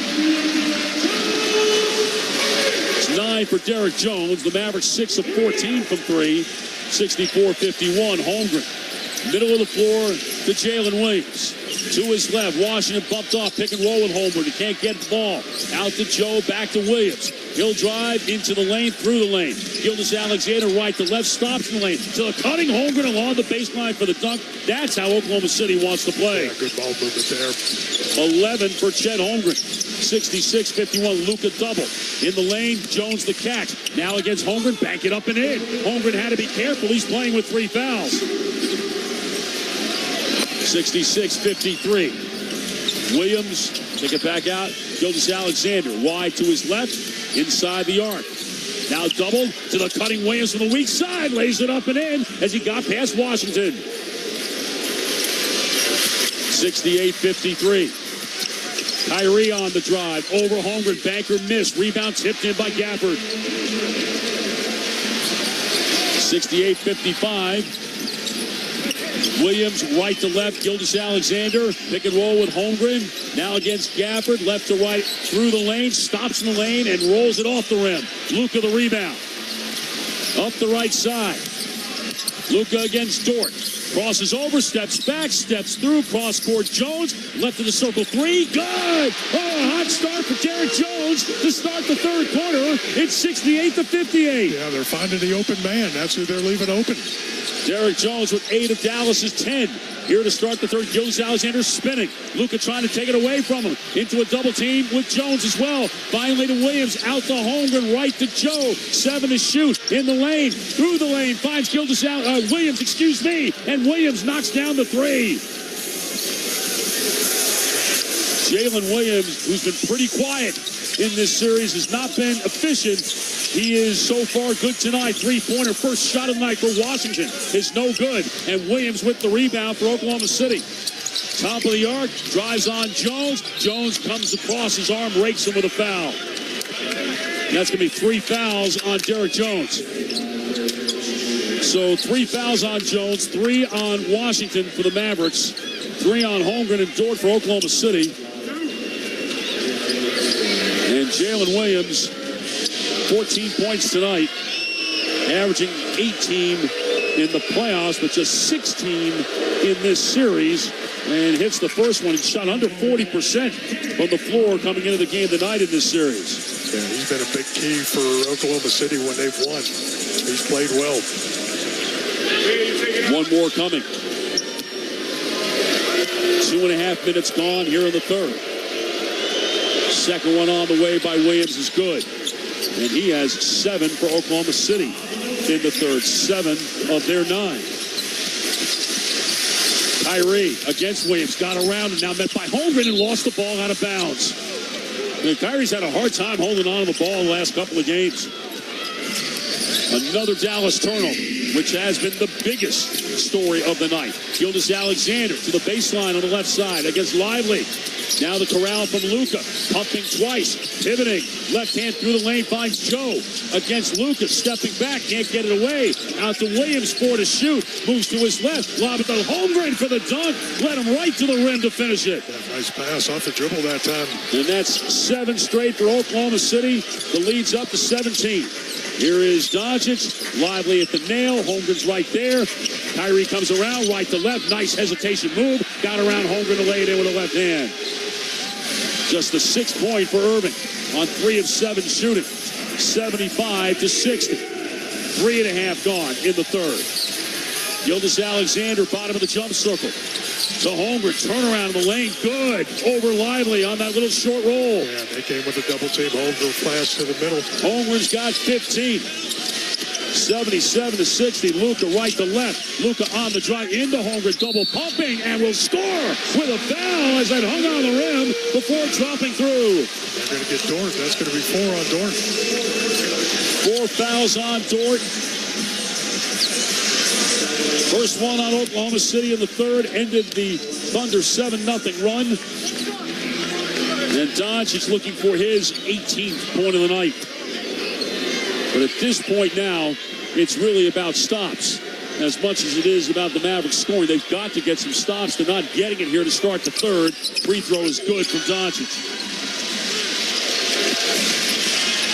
9 for Derek Jones. The Mavericks 6 of 14 from 3. 64-51. Holmgren. Middle of the floor to Jalen Williams. To his left. Washington bumped off. Pick and roll with Holmgren. He can't get the ball. Out to Joe. Back to Williams. He'll drive into the lane, through the lane. Gilgeous-Alexander right to left. Stops in the lane. To the cutting Holmgren along the baseline for the dunk. That's how Oklahoma City wants to play. Yeah, good ball movement there. 11 for Chet Holmgren. 66-51. Luka double. In the lane, Jones the catch. Now against Holmgren, back it up and in. Holmgren had to be careful. He's playing with 3 fouls. 66-53. Williams, take it back out. Gilgeous-Alexander, wide to his left, inside the arc. Now doubled to the cutting Williams from the weak side. Lays it up and in as he got past Washington. 68-53. Kyrie on the drive. Over Holmgren. Banker missed. Rebound tipped in by Gafford. 68-55. Williams right to left. Gilgeous-Alexander. Pick and roll with Holmgren. Now against Gafford. Left to right through the lane. Stops in the lane and rolls it off the rim. Luka the rebound. Up the right side. Luka against Dort. Crosses over, steps back, steps through, cross court Jones, left of the circle 3, good! Oh, a hot start for Derek Jones. Jones to start the third quarter. It's 68-58. Yeah, they're finding the open man. That's who they're leaving open. Derek Jones with 8 of Dallas's 10. Here to start the third, Gilgeous-Alexander spinning. Luka trying to take it away from him. Into a double team with Jones as well. Finally to Williams, out to Holmgren, right to Joe. 7 to shoot, in the lane, through the lane, finds Williams, and Williams knocks down the three. Jalen Williams, who's been pretty quiet in this series, has not been efficient. He is so far good tonight. Three-pointer, first shot of the night for Washington is no good. And Williams with the rebound for Oklahoma City. Top of the arc, drives on Jones. Jones comes across his arm, rakes him with a foul. And that's going to be 3 fouls on Derek Jones. So 3 fouls on Jones, 3 on Washington for the Mavericks, 3 on Holmgren and Dort for Oklahoma City. And Jalen Williams, 14 points tonight, averaging 18 in the playoffs, but just 16 in this series, and hits the first one and shot under 40% from the floor coming into the game tonight in this series. Yeah, he's been a big key for Oklahoma City when they've won. He's played well. One more coming. 2.5 minutes gone here in the third. Second one on the way by Williams is good. And he has 7 for Oklahoma City in the third. 7 of their 9. Kyrie against Williams. Got around and now met by Holmgren and lost the ball out of bounds. And Kyrie's had a hard time holding on to the ball the last couple of games. Another Dallas turnover, which has been the biggest story of the night. Gilgeous-Alexander to the baseline on the left side against Lively. Now the corral from Luka, pumping twice, pivoting, left hand through the lane, finds Joe against Luka, stepping back, can't get it away, out to Williams for to shoot, moves to his left, lob it to Holmgren for the dunk, led him right to the rim to finish it. Yeah, nice pass off the dribble that time. And that's 7 straight for Oklahoma City. The lead's up to 17. Here is Doncic, Lively at the nail, Holmgren's right there. Kyrie comes around, right to left, nice hesitation move, got around Holmgren to lay it in with a left hand. Just a 6-point for Irving on 3 of 7 shooting. 75-60. 3.5 gone in the third. Gilgeous-Alexander, bottom of the jump circle. To Holmgren, turnaround in the lane, good. Over Lively on that little short roll. Yeah, they came with a double team. Holmgren flash to the middle. Holmgren's got 15. 77-60. Luka right to left. Luka on the drive into Holmgren, double pumping, and will score with a foul as that hung on the rim before dropping through. They're going to get Dort. That's going to be 4 on Dort. 4 fouls on Dort. First one on Oklahoma City in the third ended the Thunder 7-0 run. And Doncic looking for his 18th point of the night. But at this point now, it's really about stops. As much as it is about the Mavericks scoring, they've got to get some stops. They're not getting it here to start the third. Free throw is good from Doncic.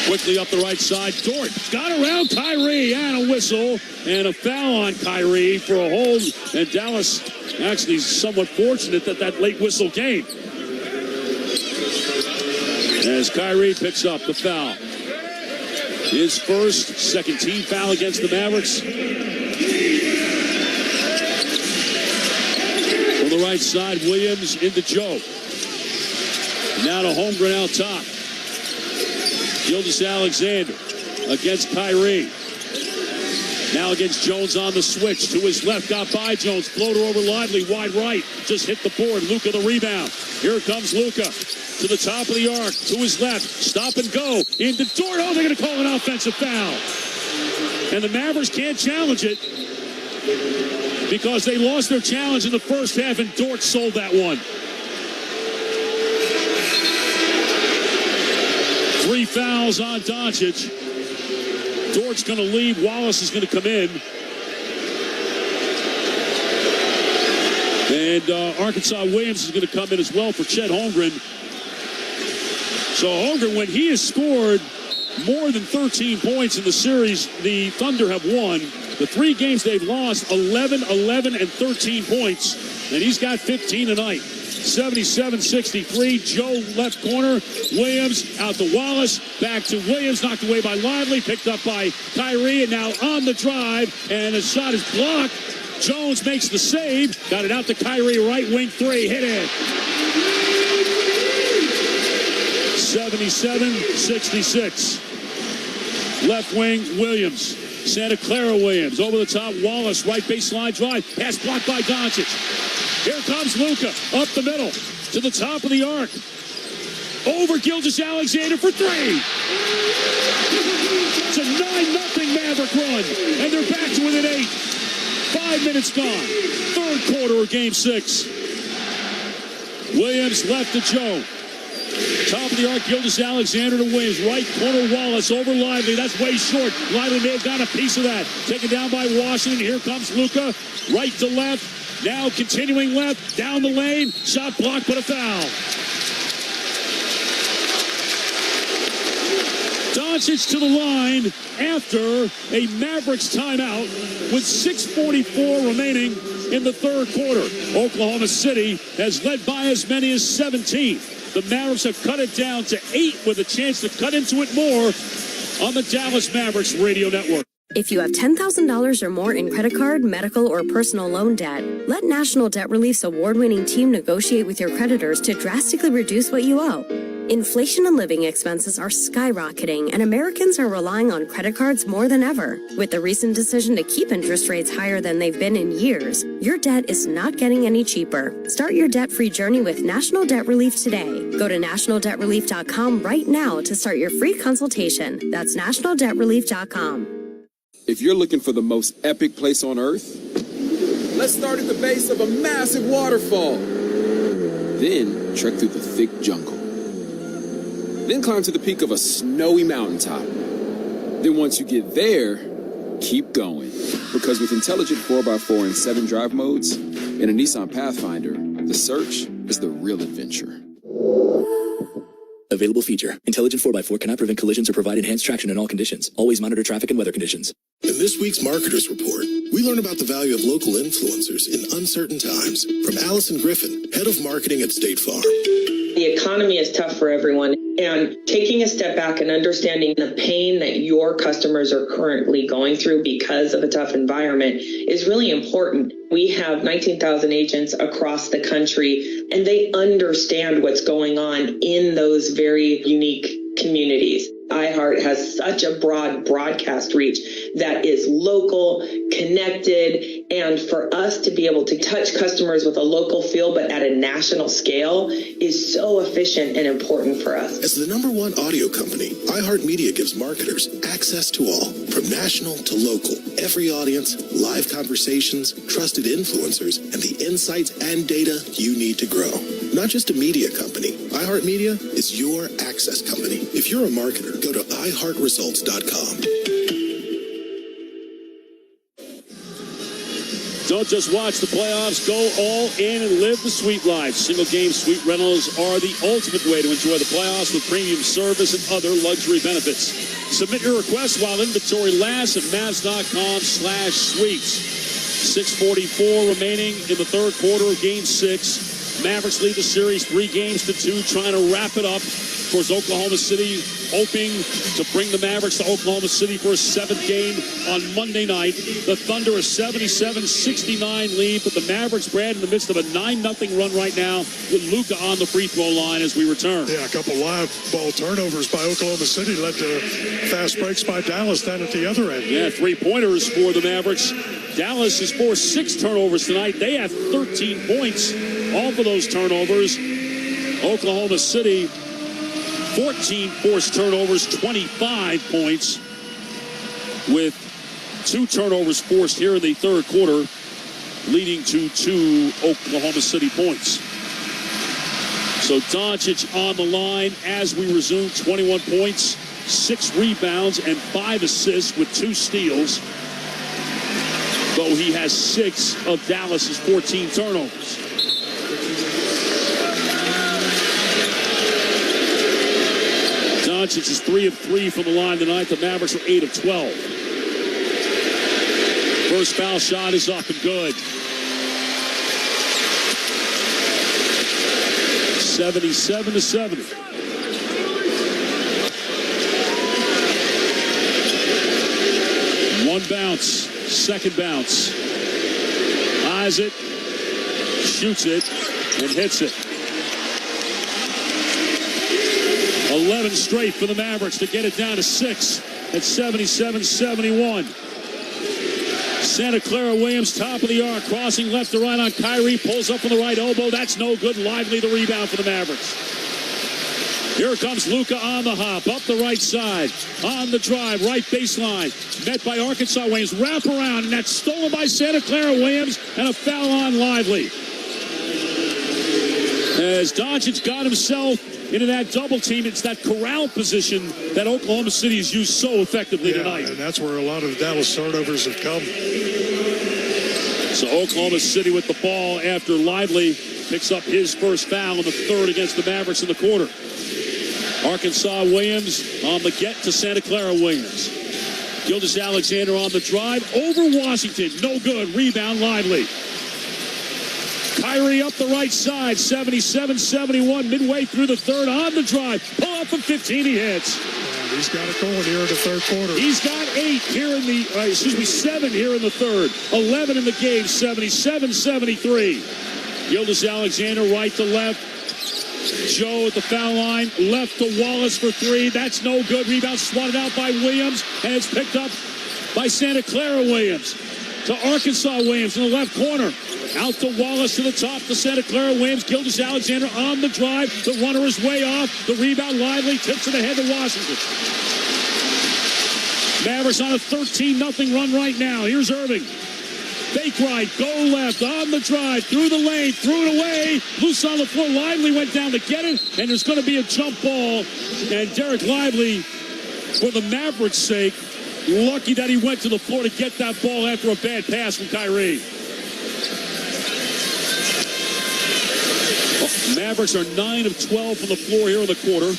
Quickly up the right side, Dort got around Kyrie and a whistle and a foul on Kyrie for a hold. And Dallas actually somewhat fortunate that that late whistle came. As Kyrie picks up the foul. His first, second team foul against the Mavericks. On the right side, Williams into Joe. Now to Holmgren out top. Gilgeous-Alexander against Kyrie. Now against Jones on the switch. To his left, got by Jones. Floater over Lively, wide right. Just hit the board. Luka the rebound. Here comes Luka. To the top of the arc. To his left. Stop and go. Into Dort. Oh, they're going to call an offensive foul. And the Mavericks can't challenge it because they lost their challenge in the first half, and Dort sold that one. 3 fouls on Doncic. Dort's going to leave. Wallace is going to come in. And Arkansas Williams is going to come in as well for Chet Holmgren. So Holmgren, when he has scored more than 13 points in the series the Thunder have won, the 3 games they've lost, 11, 11, and 13 points. And he's got 15 tonight. 77-63. Joe left corner. Williams out to Wallace. Back to Williams. Knocked away by Lively. Picked up by Kyrie. And now on the drive. And the shot is blocked. Jones makes the save. Got it out to Kyrie. Right wing three. Hit it. 77-66. Left wing Williams. Santa Clara Williams over the top. Wallace right baseline drive. Pass blocked by Doncic. Here comes Luka up the middle to the top of the arc. Over Gilgeous-Alexander for three. It's a 9-0 Maverick run, and they're back to within 8. 5 minutes gone. Third quarter of Game 6. Williams left to Joe. Top of the arc, Gilgeous-Alexander to Williams. Right corner, Wallace over Lively. That's way short. Lively may have got a piece of that. Taken down by Washington. Here comes Luka. Right to left. Now continuing left. Down the lane. Shot blocked, but a foul. Doncic to the line after a Mavericks timeout with 6:44 remaining in the third quarter. Oklahoma City has led by as many as 17. The Mavericks have cut it down to 8 with a chance to cut into it more on the Dallas Mavericks radio network. If you have $10,000 or more in credit card, medical, or personal loan debt, let National Debt Relief's award-winning team negotiate with your creditors to drastically reduce what you owe. Inflation and living expenses are skyrocketing, and Americans are relying on credit cards more than ever. With the recent decision to keep interest rates higher than they've been in years, your debt is not getting any cheaper. Start your debt-free journey with National Debt Relief today. Go to nationaldebtrelief.com right now to start your free consultation. That's nationaldebtrelief.com. If you're looking for the most epic place on Earth, let's start at the base of a massive waterfall. Then trek through the thick jungle. Then climb to the peak of a snowy mountaintop. Then once you get there, keep going. Because with intelligent 4x4 and 7 drive modes and a Nissan Pathfinder, the search is the real adventure. Available feature. Intelligent 4x4 cannot prevent collisions or provide enhanced traction in all conditions. Always monitor traffic and weather conditions. In this week's Marketers Report, we learn about the value of local influencers in uncertain times. From Allison Griffin, Head of Marketing at State Farm. The economy is tough for everyone, and taking a step back and understanding the pain that your customers are currently going through because of a tough environment is really important. We have 19,000 agents across the country, and they understand what's going on in those very unique communities. iHeart has such a broad broadcast reach that is local, connected, and for us to be able to touch customers with a local feel but at a national scale is so efficient and important for us. As the #1 audio company, iHeartMedia gives marketers access to all, from national to local, every audience, live conversations, trusted influencers, and the insights and data you need to grow. Not just a media company, iHeartMedia is your access company. If you're a marketer, go to iHeartResults.com. Don't just watch the playoffs, go all in and live the sweet life. Single game suite rentals are the ultimate way to enjoy the playoffs with premium service and other luxury benefits. Submit your request while inventory lasts at Mavs.com/suites. 6:44 remaining in the third quarter of Game 6. Mavericks lead the series 3-2, trying to wrap it up. Of course, Oklahoma City hoping to bring the Mavericks to Oklahoma City for a 7th game on Monday night. The Thunder a 77-69 lead, but the Mavericks, Brad, in the midst of a 9-0 run right now with Luka on the free throw line as we return. Yeah, a couple live ball turnovers by Oklahoma City led to fast breaks by Dallas down at the other end. Yeah, 3-pointers for the Mavericks. Dallas has forced 6 turnovers tonight. They have 13 points off of those turnovers. Oklahoma City, 14 forced turnovers, 25 points, with 2 turnovers forced here in the third quarter, leading to 2 Oklahoma City points. So Doncic on the line as we resume, 21 points, 6 rebounds, and 5 assists with 2 steals, though he has 6 of Dallas's 14 turnovers. Doncic is 3 of 3 from the line tonight. The Mavericks are 8 of 12. First foul shot is up and good. 77-70. One bounce, second bounce. Eyes it, shoots it, and hits it. 11 straight for the Mavericks to get it down to 6 at 77-71. Santa Clara Williams, top of the arc, crossing left to right on Kyrie, pulls up on the right elbow. That's no good. Lively the rebound for the Mavericks. Here comes Luka on the hop, up the right side, on the drive, right baseline, met by Arkansas Williams, wrap around, and that's stolen by Santa Clara Williams, and a foul on Lively. As Doncic got himself into that double team, it's that corral position that Oklahoma City has used so effectively tonight. And that's where a lot of the Dallas turnovers have come. So Oklahoma City with the ball after Lively picks up his first foul in the third against the Mavericks in the quarter. Arkansas Williams on the get to Santa Clara Williams. Gilgeous-Alexander on the drive over Washington. No good. Rebound Lively. Kyrie up the right side. 77-71 midway through the third on the drive. Pull up from 15. He hits. And he's got it going here in the third quarter. He's got 7 here in the third. 11 in the game. 77-73. Gilgeous-Alexander right to left. Joe at the foul line, left to Wallace for 3. That's no good. Rebound swatted out by Williams, and it's picked up by Santa Clara Williams. To Arkansas Williams in the left corner. Out to Wallace to the top to Santa Clara Williams. Gilgeous-Alexander on the drive. The runner is way off. The rebound Lively tips it ahead to Washington. Mavericks on a 13-0 run right now. Here's Irving. Fake right, go left, on the drive, through the lane, threw it away. Loose on the floor. Lively went down to get it, and there's going to be a jump ball. And Derek Lively, for the Mavericks' sake, lucky that he went to the floor to get that ball after a bad pass from Kyrie. Mavericks are 9 of 12 from the floor here in the quarter.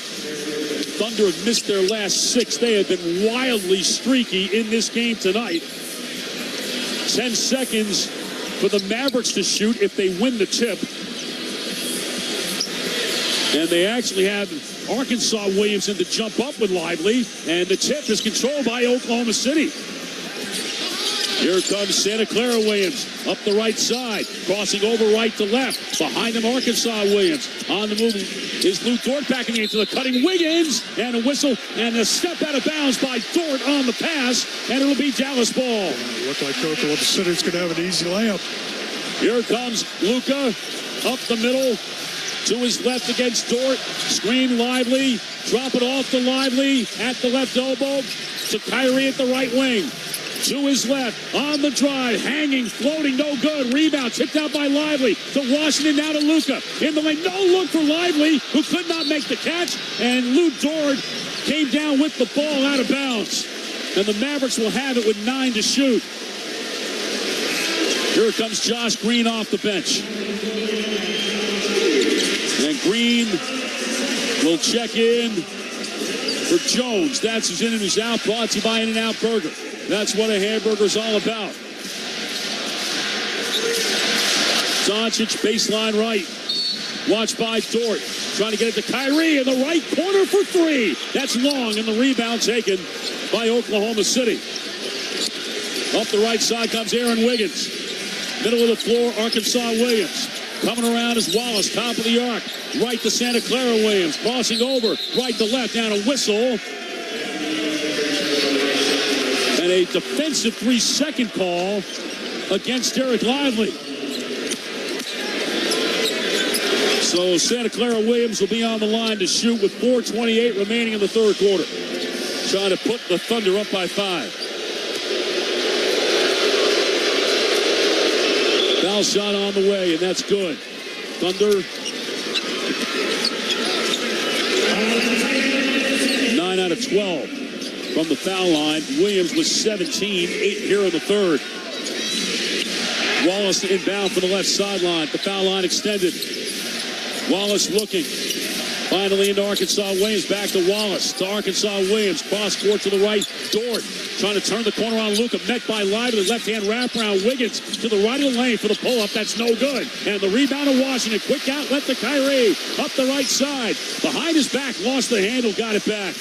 Thunder have missed their last 6. They have been wildly streaky in this game tonight. 10 seconds for the Mavericks to shoot if they win the tip. And they actually have Arkansas Williams in to jump up with Lively, and the tip is controlled by Oklahoma City. Here comes Santa Clara Williams up the right side, crossing over right to left. Behind him, Arkansas Williams. On the move is Lou Dort backing into the cutting Wiggins, and a whistle and a step out of bounds by Dort on the pass, and it'll be Dallas ball. Look like Oklahoma City's going to have an easy layup. Here comes Luka up the middle to his left against Dort. Screen Lively, drop it off to Lively at the left elbow to Kyrie at the right wing. To his left, on the drive, hanging, floating, no good. Rebound, tipped out by Lively. To Washington, now to Luka. In the lane, no look for Lively, who could not make the catch. And Lou Dort came down with the ball out of bounds. And the Mavericks will have it with 9 to shoot. Here comes Josh Green off the bench. And Green will check in for Jones. That's who's in and who's out. Brought to you by In-N-Out Burger. That's what a hamburger's all about. Doncic, baseline right. Watched by Dort. Trying to get it to Kyrie in the right corner for 3. That's long, and the rebound taken by Oklahoma City. Up the right side comes Aaron Wiggins. Middle of the floor, Arkansas Williams. Coming around is Wallace, top of the arc. Right to Santa Clara Williams. Crossing over, right to left, down a whistle. And a defensive 3-second call against Derek Lively. So Santa Clara Williams will be on the line to shoot with 4:28 remaining in the third quarter. Trying to put the Thunder up by 5. Foul shot on the way, and that's good. Thunder 9 out of 12 from the foul line. Williams was 17, 8 here in the third. Wallace inbound for the left sideline. The foul line extended. Wallace looking. Finally into Arkansas Williams, back to Wallace, to Arkansas Williams, cross court to the right, Dort trying to turn the corner on Luka, met by Lively, left-hand wraparound, Wiggins to the right of the lane for the pull-up, that's no good. And the rebound of Washington, quick outlet to Kyrie, up the right side, behind his back, lost the handle, got it back.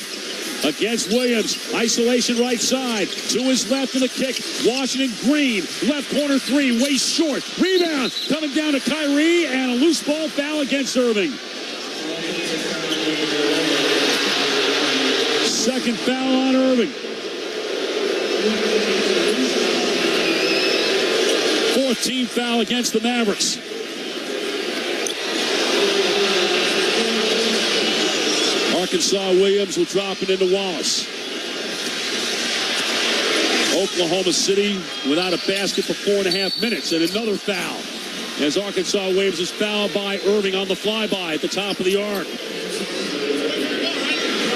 Against Williams, isolation right side, to his left in the kick, Washington Green, left corner three, way short, rebound, coming down to Kyrie, and a loose ball foul against Irving. Second foul on Irving. Fourth team foul against the Mavericks. Arkansas Williams will drop it into Wallace. Oklahoma City without a basket for 4.5 minutes, and another foul as Arkansas Williams is fouled by Irving on the flyby at the top of the arc.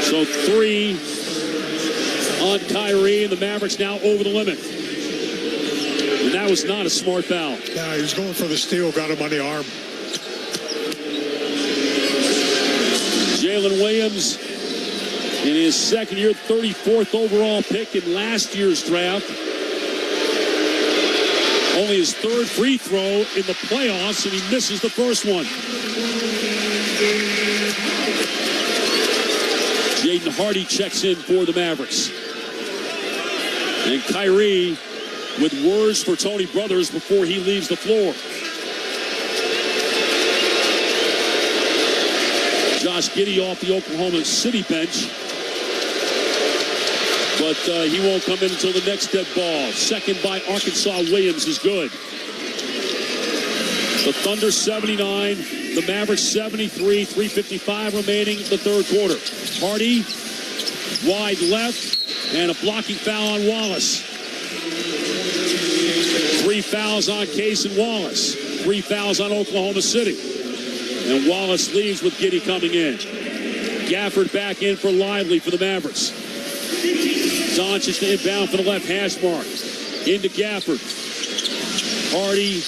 So 3 on Kyrie, and the Mavericks now over the limit. And that was not a smart foul. Yeah, he was going for the steal, got him on the arm. Jalen Williams in his second year, 34th overall pick in last year's draft. Only his third free throw in the playoffs, and he misses the first one. Jaden Hardy checks in for the Mavericks. And Kyrie with words for Tony Brothers before he leaves the floor. Josh Giddey off the Oklahoma City bench. But he won't come in until the next dead ball. Second by Arkansas Williams is good. The Thunder 79, the Mavericks 73, 3:55 remaining the third quarter. Hardy, wide left, and a blocking foul on Wallace. 3 fouls on Case and Wallace. 3 fouls on Oklahoma City. And Wallace leaves with Giddey coming in. Gafford back in for Lively for the Mavericks. Doncic to inbound for the left hash mark. Into Gafford. Hardy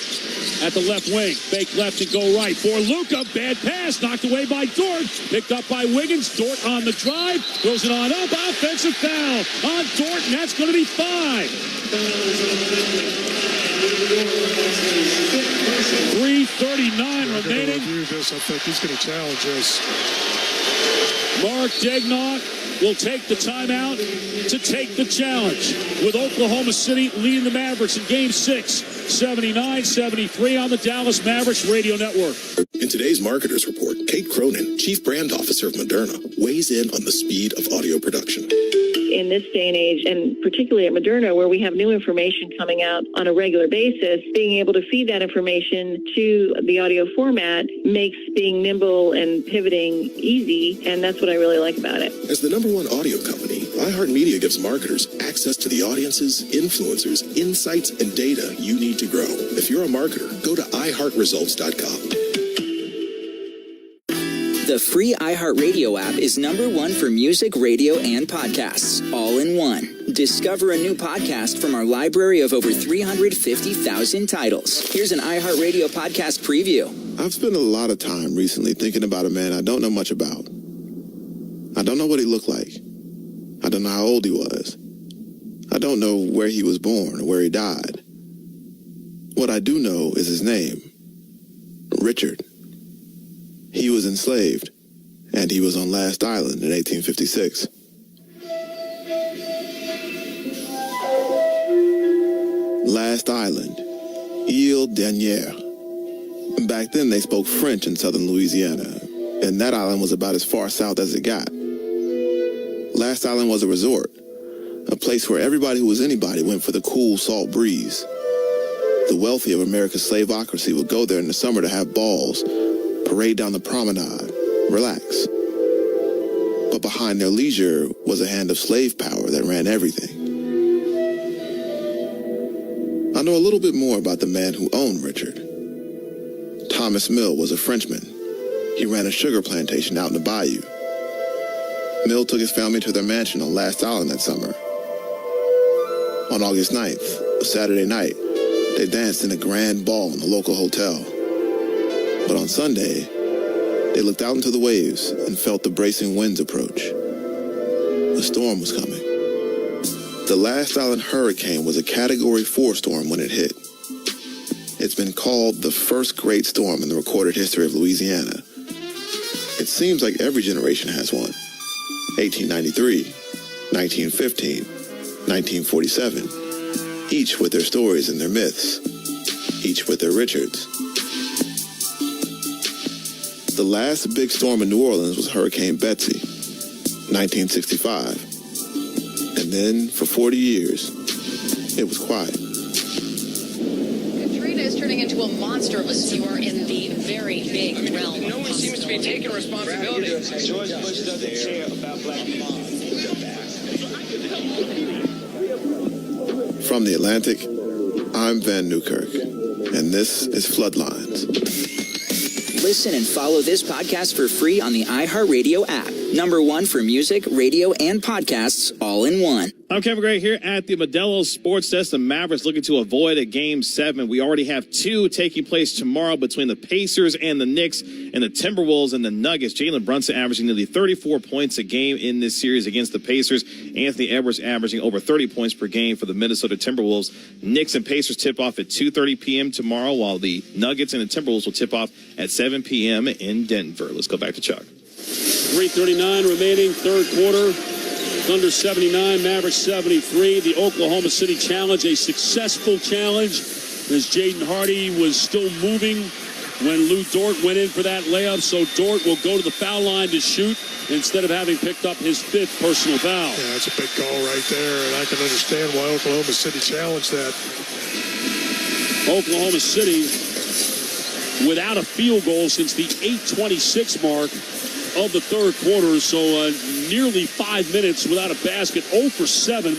at the left wing. Fake left and go right for Luka. Bad pass. Knocked away by Dort. Picked up by Wiggins. Dort on the drive. Throws it on up. Offensive foul on Dort, and that's going to be 5. 3:39 remaining. Review this. I think he's going to challenge us. Mark Daignault will take the timeout to take the challenge, with Oklahoma City leading the Mavericks in Game 6, 79-73 on the Dallas Mavericks Radio Network. In today's Marketers Report, Kate Cronin, Chief Brand Officer of Moderna, weighs in on the speed of audio production. In this day and age, and particularly at Moderna, where we have new information coming out on a regular basis, being able to feed that information to the audio format makes being nimble and pivoting easy, and that's what I really like about it. As the #1 audio company, iHeartMedia gives marketers access to the audiences, influencers, insights, and data you need to grow. If you're a marketer, go to iHeartResults.com. The free iHeartRadio app is #1 for music, radio, and podcasts, all in one. Discover a new podcast from our library of over 350,000 titles. Here's an iHeartRadio podcast preview. I've spent a lot of time recently thinking about a man I don't know much about. I don't know what he looked like. I don't know how old he was. I don't know where he was born or where he died. What I do know is his name, Richard. He was enslaved, and he was on Last Island in 1856. Last Island, Ile Dernière. Back then, they spoke French in southern Louisiana, and that island was about as far south as it got. Last Island was a resort, a place where everybody who was anybody went for the cool, salt breeze. The wealthy of America's slaveocracy would go there in the summer to have balls, parade down the promenade, relax. But behind their leisure was a hand of slave power that ran everything. I know a little bit more about the man who owned Richard. Thomas Mill was a Frenchman. He ran a sugar plantation out in the bayou. Mill took his family to their mansion on Last Island that summer. On August 9th, a Saturday night, they danced in a grand ball in the local hotel. But on Sunday, They looked out into the waves and felt the bracing winds approach. A storm was coming. The last island hurricane was a Category 4 storm when it hit. It's been called the first great storm in the recorded history of Louisiana. It seems like every generation has one. 1893, 1915, 1947. Each with their stories and their myths. Each with their Richards. The last big storm in New Orleans was Hurricane Betsy, 1965. And then, for 40 years, it was quiet. Katrina is turning into a monster of a storm in the very big realm. No one seems to be taking responsibility. George Bush doesn't care about black people. From the Atlantic, I'm Van Newkirk, and this is Floodlines. Listen and follow this podcast for free on the iHeartRadio app. #1 for music, radio, and podcasts all in one. I'm Kevin Gray here at the Modelo Sports Desk. The Mavericks looking to avoid a Game 7. We already have 2 taking place tomorrow between the Pacers and the Knicks, and the Timberwolves and the Nuggets. Jalen Brunson averaging nearly 34 points a game in this series against the Pacers. Anthony Edwards averaging over 30 points per game for the Minnesota Timberwolves. Knicks and Pacers tip off at 2:30 p.m. tomorrow, while the Nuggets and the Timberwolves will tip off at 7 p.m. in Denver. Let's go back to Chuck. 3:39 remaining, third quarter. Thunder 79, Mavericks 73. The Oklahoma City Challenge, a successful challenge, as Jaden Hardy was still moving when Lou Dort went in for that layup. So Dort will go to the foul line to shoot instead of having picked up his 5th personal foul. Yeah, that's a big call right there, and I can understand why Oklahoma City challenged that. Oklahoma City without a field goal since the 8:26 mark of the third quarter, so nearly 5 minutes without a basket. 0 for 7.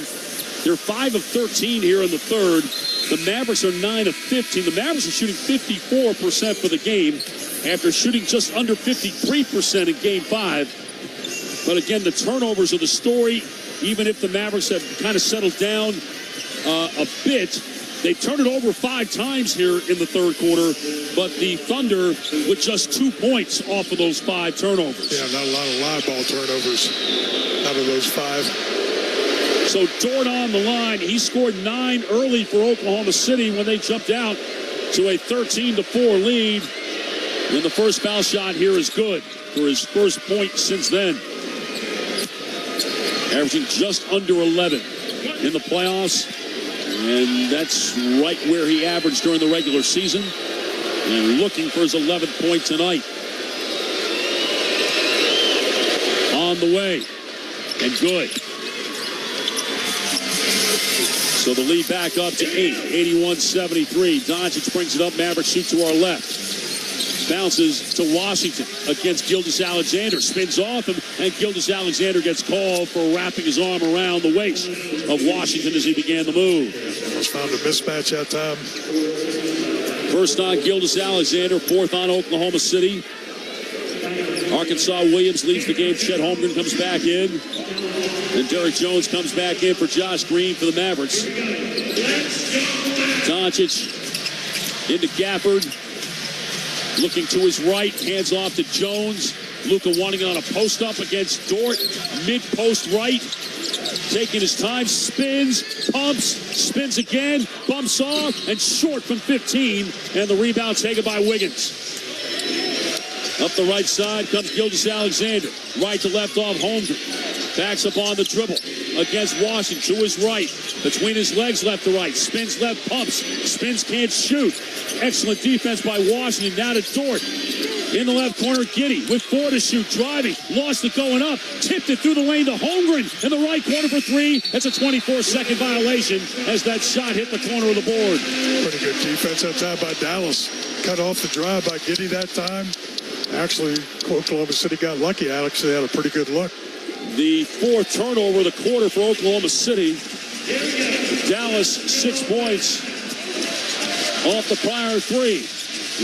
They're 5 of 13 here in the third. The Mavericks are 9 of 15. The Mavericks are shooting 54% for the game after shooting just under 53% in Game 5. But again, the turnovers are the story. Even if the Mavericks have kind of settled down a bit, they turned it over 5 times here in the third quarter, but the Thunder with just 2 points off of those 5 turnovers. Yeah, not a lot of live ball turnovers out of those 5. So Dort on the line. He scored 9 early for Oklahoma City when they jumped out to a 13-4 lead. And the first foul shot here is good for his first point since then. Averaging just under 11 in the playoffs. And that's right where he averaged during the regular season. And looking for his 11th point tonight. On the way. And good. So the lead back up to 8. 81-73. Doncic brings it up. Mavericks shoot to our left. Bounces to Washington against Gilgeous-Alexander. Spins off him, and Gilgeous-Alexander gets called for wrapping his arm around the waist of Washington as he began the move. Almost found a mismatch that time. First on Gilgeous-Alexander, 4th on Oklahoma City. Arkansas Williams leads the game. Chet Holmgren comes back in. And Derrick Jones comes back in for Josh Green for the Mavericks. Doncic into Gafford. Looking to his right, hands off to Jones. Luka wanting on a post-up against Dort. Mid-post right. Taking his time, spins, pumps, spins again, bumps off, and short from 15. And the rebound taken by Wiggins. Up the right side comes Gilgeous-Alexander. Right to left off Holmgren. Backs up on the dribble against Washington to his right. Between his legs, left to right. Spins left, pumps. Spins, can't shoot. Excellent defense by Washington. Down to Dort. In the left corner, Giddey with 4 to shoot. Driving. Lost it going up. Tipped it through the lane to Holmgren. In the right corner for 3. That's a 24-second violation as that shot hit the corner of the board. Pretty good defense that time by Dallas. Cut off the drive by Giddey that time. Actually, Oklahoma City got lucky. Alex had a pretty good look. The 4th turnover of the quarter for Oklahoma City. Dallas 6 points off the prior 3.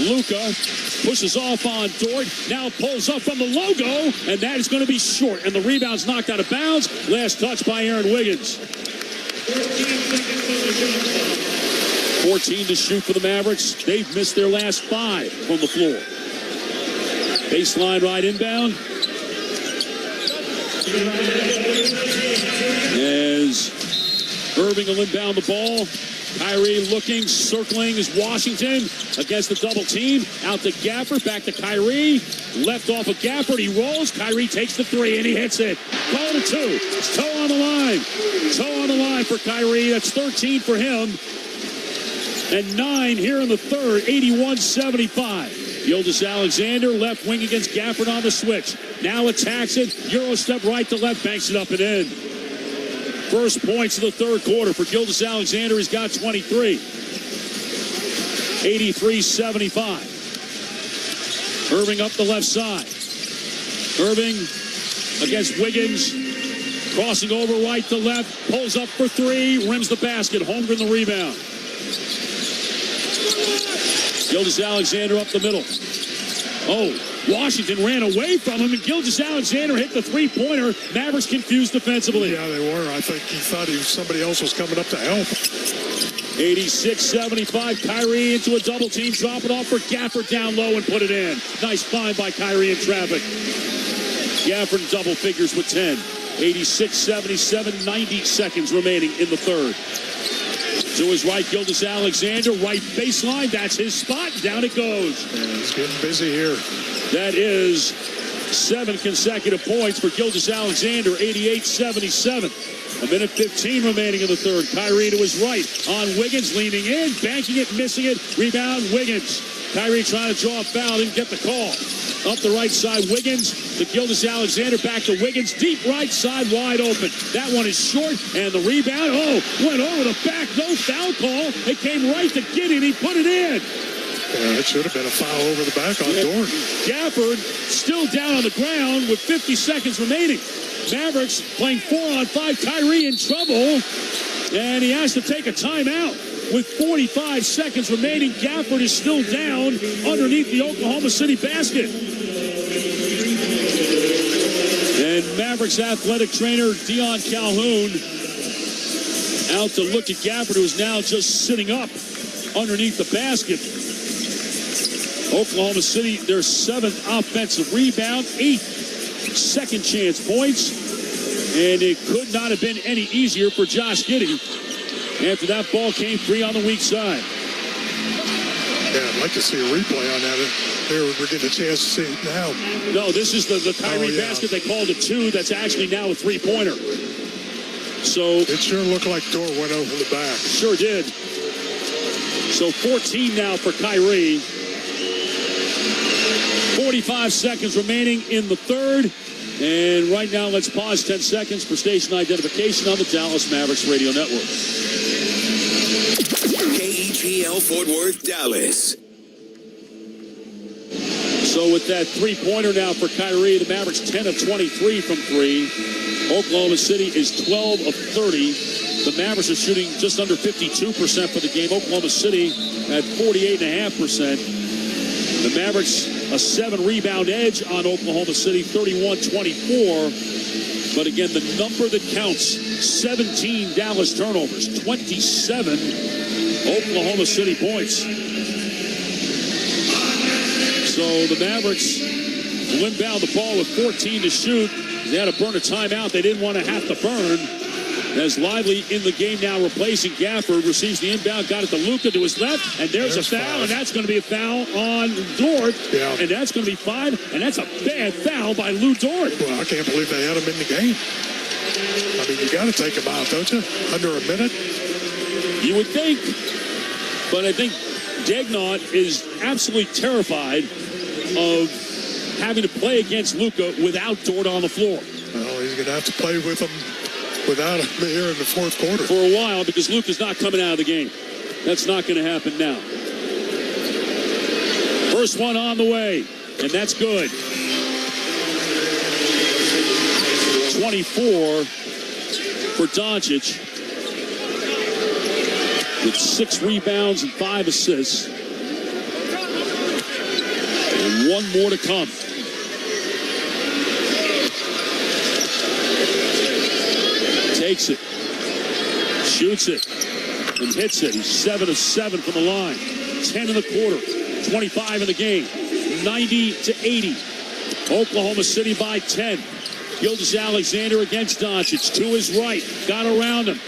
Luka pushes off on Dort. Now pulls up from the logo, and that is going to be short. And the rebound's knocked out of bounds. Last touch by Aaron Wiggins. 14 to shoot for the Mavericks. They've missed their last 5 from the floor. Baseline right inbound. As Irving will inbound the ball. Kyrie looking, circling is Washington against the double team. Out to Gafford, back to Kyrie. Left off of Gafford, he rolls. Kyrie takes the three and he hits it. Call it a 2. It's toe on the line. Toe on the line for Kyrie. That's 13 for him. And 9 here in the third, 81-75. Gilgeous-Alexander, left wing against Gafford on the switch. Now attacks it. Euro step right to left, banks it up and in. First points of the third quarter for Gilgeous-Alexander. He's got 23. 83-75. Irving up the left side. Irving against Wiggins. Crossing over right to left. Pulls up for 3. Rims the basket. Holmgren the rebound. Gilgeous-Alexander up the middle. Oh, Washington ran away from him, and Gilgeous-Alexander hit the three-pointer. Mavericks confused defensively. Yeah, they were. I think he thought somebody else was coming up to help. 86-75. Kyrie into a double team. Drop it off for Gafford down low and put it in. Nice find by Kyrie in traffic. Gafford in double figures with 10. 86-77. 90 seconds remaining in the third. To his right, Gilgeous-Alexander, right baseline. That's his spot. Down it goes. Yeah, he's getting busy here. That is 7 consecutive points for Gilgeous-Alexander, 88-77. A minute 15 remaining in the third. Kyrie to his right on Wiggins, leaning in, banking it, missing it. Rebound, Wiggins. Kyrie trying to draw a foul, didn't get the call. Up the right side, Wiggins to Gilgeous-Alexander, back to Wiggins, deep right side, wide open. That one is short, and the rebound, went over the back, no foul call. It came right to Giddey, and he put it in. Yeah, it should have been a foul over the back on Dort. Gafford still down on the ground with 50 seconds remaining. Mavericks playing 4-on-5, Kyrie in trouble, and he has to take a timeout. With 45 seconds remaining, Gafford is still down underneath the Oklahoma City basket. And Mavericks athletic trainer Dion Calhoun out to look at Gafford, who is now just sitting up underneath the basket. Oklahoma City, their 7th offensive rebound, 8th second chance points. And it could not have been any easier for Josh Giddey. After that ball came free on the weak side. Yeah, I'd like to see a replay on that. We're getting a chance to see it now. No, this is the Kyrie basket. They called it 2. That's actually now a three-pointer. So it sure looked like Dort went over the back. Sure did. So 14 now for Kyrie. 45 seconds remaining in the third. And right now, let's pause 10 seconds for station identification on the Dallas Mavericks Radio Network. KEGL Fort Worth, Dallas. So with that three-pointer now for Kyrie, the Mavericks 10 of 23 from 3. Oklahoma City is 12 of 30. The Mavericks are shooting just under 52% for the game. Oklahoma City at 48.5%. The Mavericks a 7-rebound edge on Oklahoma City, 31-24. But again, the number that counts, 17 Dallas turnovers, 27 Oklahoma City points. So the Mavericks will inbound the ball with 14 to shoot. They had to burn a timeout they didn't want to have to burn. As Lively in the game now replacing Gafford, receives the inbound, got it to Luka to his left, and there's a foul, and that's going to be a foul on Dort, and that's going to be 5, and that's a bad foul by Lou Dort. Well, I can't believe they had him in the game. I mean, you got to take him out, don't you? Under a minute? You would think, but I think Dagnott is absolutely terrified of having to play against Luka without Dort on the floor. Well, he's going to have to play with him without him here in the fourth quarter. For a while, because Luka's not coming out of the game. That's not going to happen now. First one on the way, and that's good. 24 for Doncic, with 6 rebounds and 5 assists. And one more to come. Takes it, shoots it, and hits it. He's 7 of 7 from the line. 10 in the quarter, 25 in the game. 90-80. Oklahoma City by 10. Gilgeous-Alexander against Doncic. To his right. Got around him.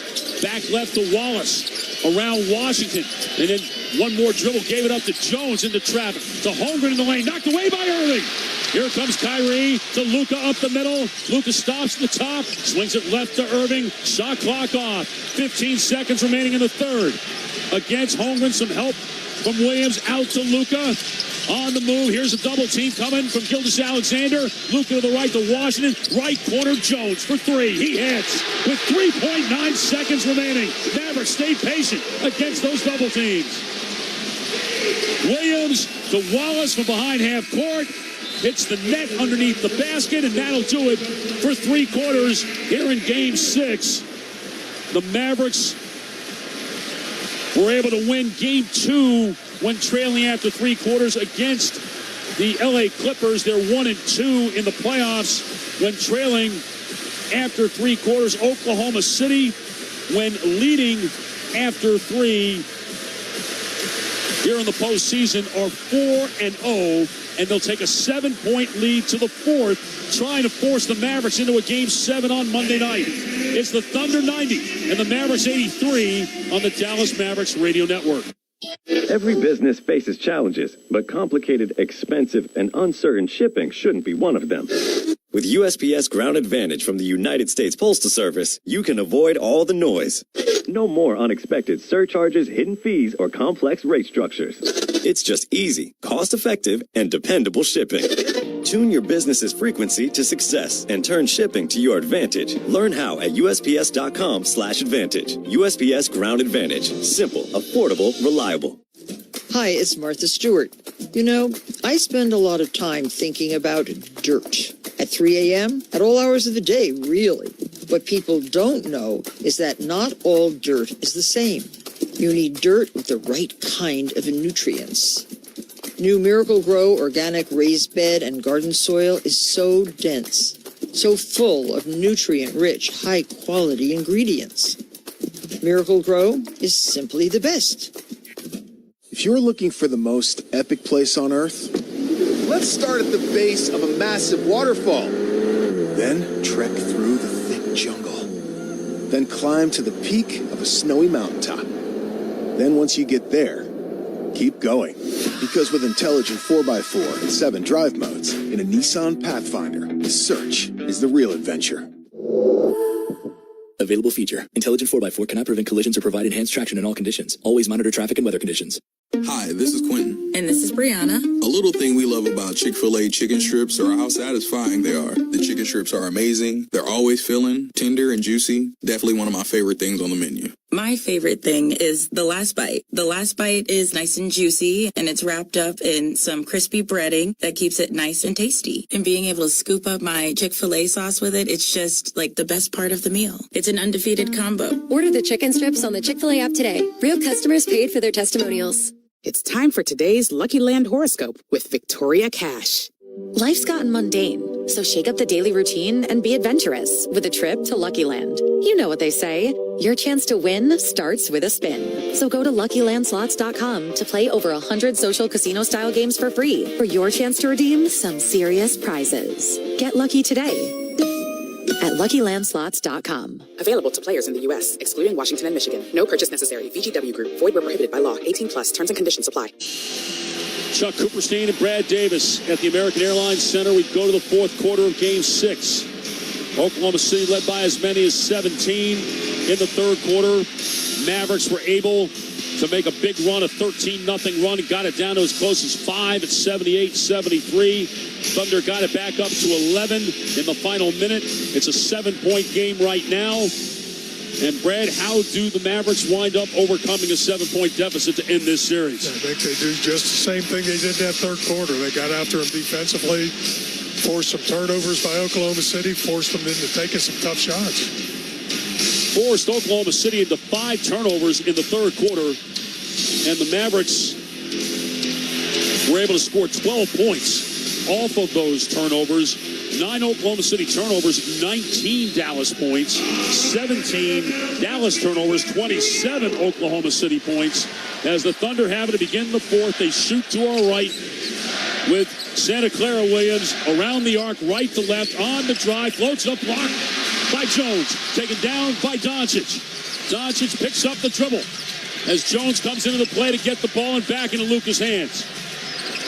Back left to Wallace. Around Washington. And then one more dribble. Gave it up to Jones into traffic. To Holmgren in the lane. Knocked away by Irving. Here comes Kyrie to Luka up the middle. Luka stops at the top. Swings it left to Irving. Shot clock off. 15 seconds remaining in the third. Against Holmgren. Some help from Williams. Out to Luka. On the move, here's a double team coming from Gilgeous-Alexander. Luka to the right to Washington. Right corner, Jones for three. He hits with 3.9 seconds remaining. Mavericks stay patient against those double teams. Williams to Wallace from behind half court. Hits the net underneath the basket, and that'll do it for 3 quarters here in Game 6. The Mavericks were able to win Game 2 when trailing after 3 quarters against the LA Clippers. They're 1-2 in the playoffs when trailing after 3 quarters. Oklahoma City, when leading after 3 here in the postseason, are 4-0, and they'll take a 7-point lead to the 4th, trying to force the Mavericks into a Game 7 on Monday night. It's the Thunder 90 and the Mavericks 83 on the Dallas Mavericks Radio Network. Every business faces challenges, but complicated, expensive, and uncertain shipping shouldn't be one of them. With USPS Ground Advantage from the United States Postal Service, you can avoid all the noise. No more unexpected surcharges, hidden fees, or complex rate structures. It's just easy, cost-effective, and dependable shipping. Tune your business's frequency to success and turn shipping to your advantage. Learn how at USPS.com/advantage. USPS Ground Advantage. Simple, affordable, reliable. Hi, it's Martha Stewart. You know, I spend a lot of time thinking about dirt. At 3 a.m., at all hours of the day, really. What people don't know is that not all dirt is the same. You need dirt with the right kind of nutrients. New Miracle Grow organic raised bed and garden soil is so dense, so full of nutrient-rich, high-quality ingredients. Miracle Grow is simply the best. If you're looking for the most epic place on Earth, let's start at the base of a massive waterfall. Then trek through the thick jungle. Then climb to the peak of a snowy mountaintop. Then once you get there, keep going. Because with intelligent 4x4 and 7 drive modes in a Nissan Pathfinder, the search is the real adventure. Available feature. Intelligent 4x4 cannot prevent collisions or provide enhanced traction in all conditions. Always monitor traffic and weather conditions. Hi, this is Quentin. And this is Brianna. A little thing we love about Chick-fil-A chicken strips are how satisfying they are. The chicken strips are amazing. They're always filling, tender and juicy. Definitely one of my favorite things on the menu. My favorite thing is the last bite. The last bite is nice and juicy, and it's wrapped up in some crispy breading that keeps it nice and tasty. And being able to scoop up my Chick-fil-A sauce with it, it's just like the best part of the meal. It's an undefeated combo. Order the chicken strips on the Chick-fil-A app today. Real customers paid for their testimonials. It's time for today's Lucky Land horoscope with Victoria Cash. Life's gotten mundane, so shake up the daily routine and be adventurous with a trip to Lucky Land. You know what they say, your chance to win starts with a spin. So go to LuckyLandSlots.com to play over 100 social casino-style games for free for your chance to redeem some serious prizes. Get lucky today at LuckyLandSlots.com. Available to players in the U.S., excluding Washington and Michigan. No purchase necessary. VGW Group. Void where prohibited by law. 18+. Terms and conditions apply. Chuck Cooperstein and Brad Davis at the American Airlines Center. We go to the 4th quarter of Game 6. Oklahoma City led by as many as 17 in the 3rd quarter. Mavericks were able to make a big run, a 13-0 run, and got it down to as close as 5 at 78-73. Thunder got it back up to 11 in the final minute. It's a 7-point game right now. And Brad, how do the Mavericks wind up overcoming a 7-point deficit to end this series? I think they do just the same thing they did in that 3rd quarter. They got after them defensively, forced some turnovers by Oklahoma City, forced them into taking some tough shots. Forced Oklahoma City into 5 turnovers in the 3rd quarter, and the Mavericks were able to score 12 points off of those turnovers. 9 Oklahoma City turnovers, 19 Dallas points, 17 Dallas turnovers, 27 Oklahoma City points. As the Thunder have it to begin the fourth, they shoot to our right with Santa Clara Williams around the arc, right to left, on the drive, floats up, blocked by Jones, taken down by Doncic. Doncic picks up the dribble as Jones comes into the play to get the ball and back into Luka's hands.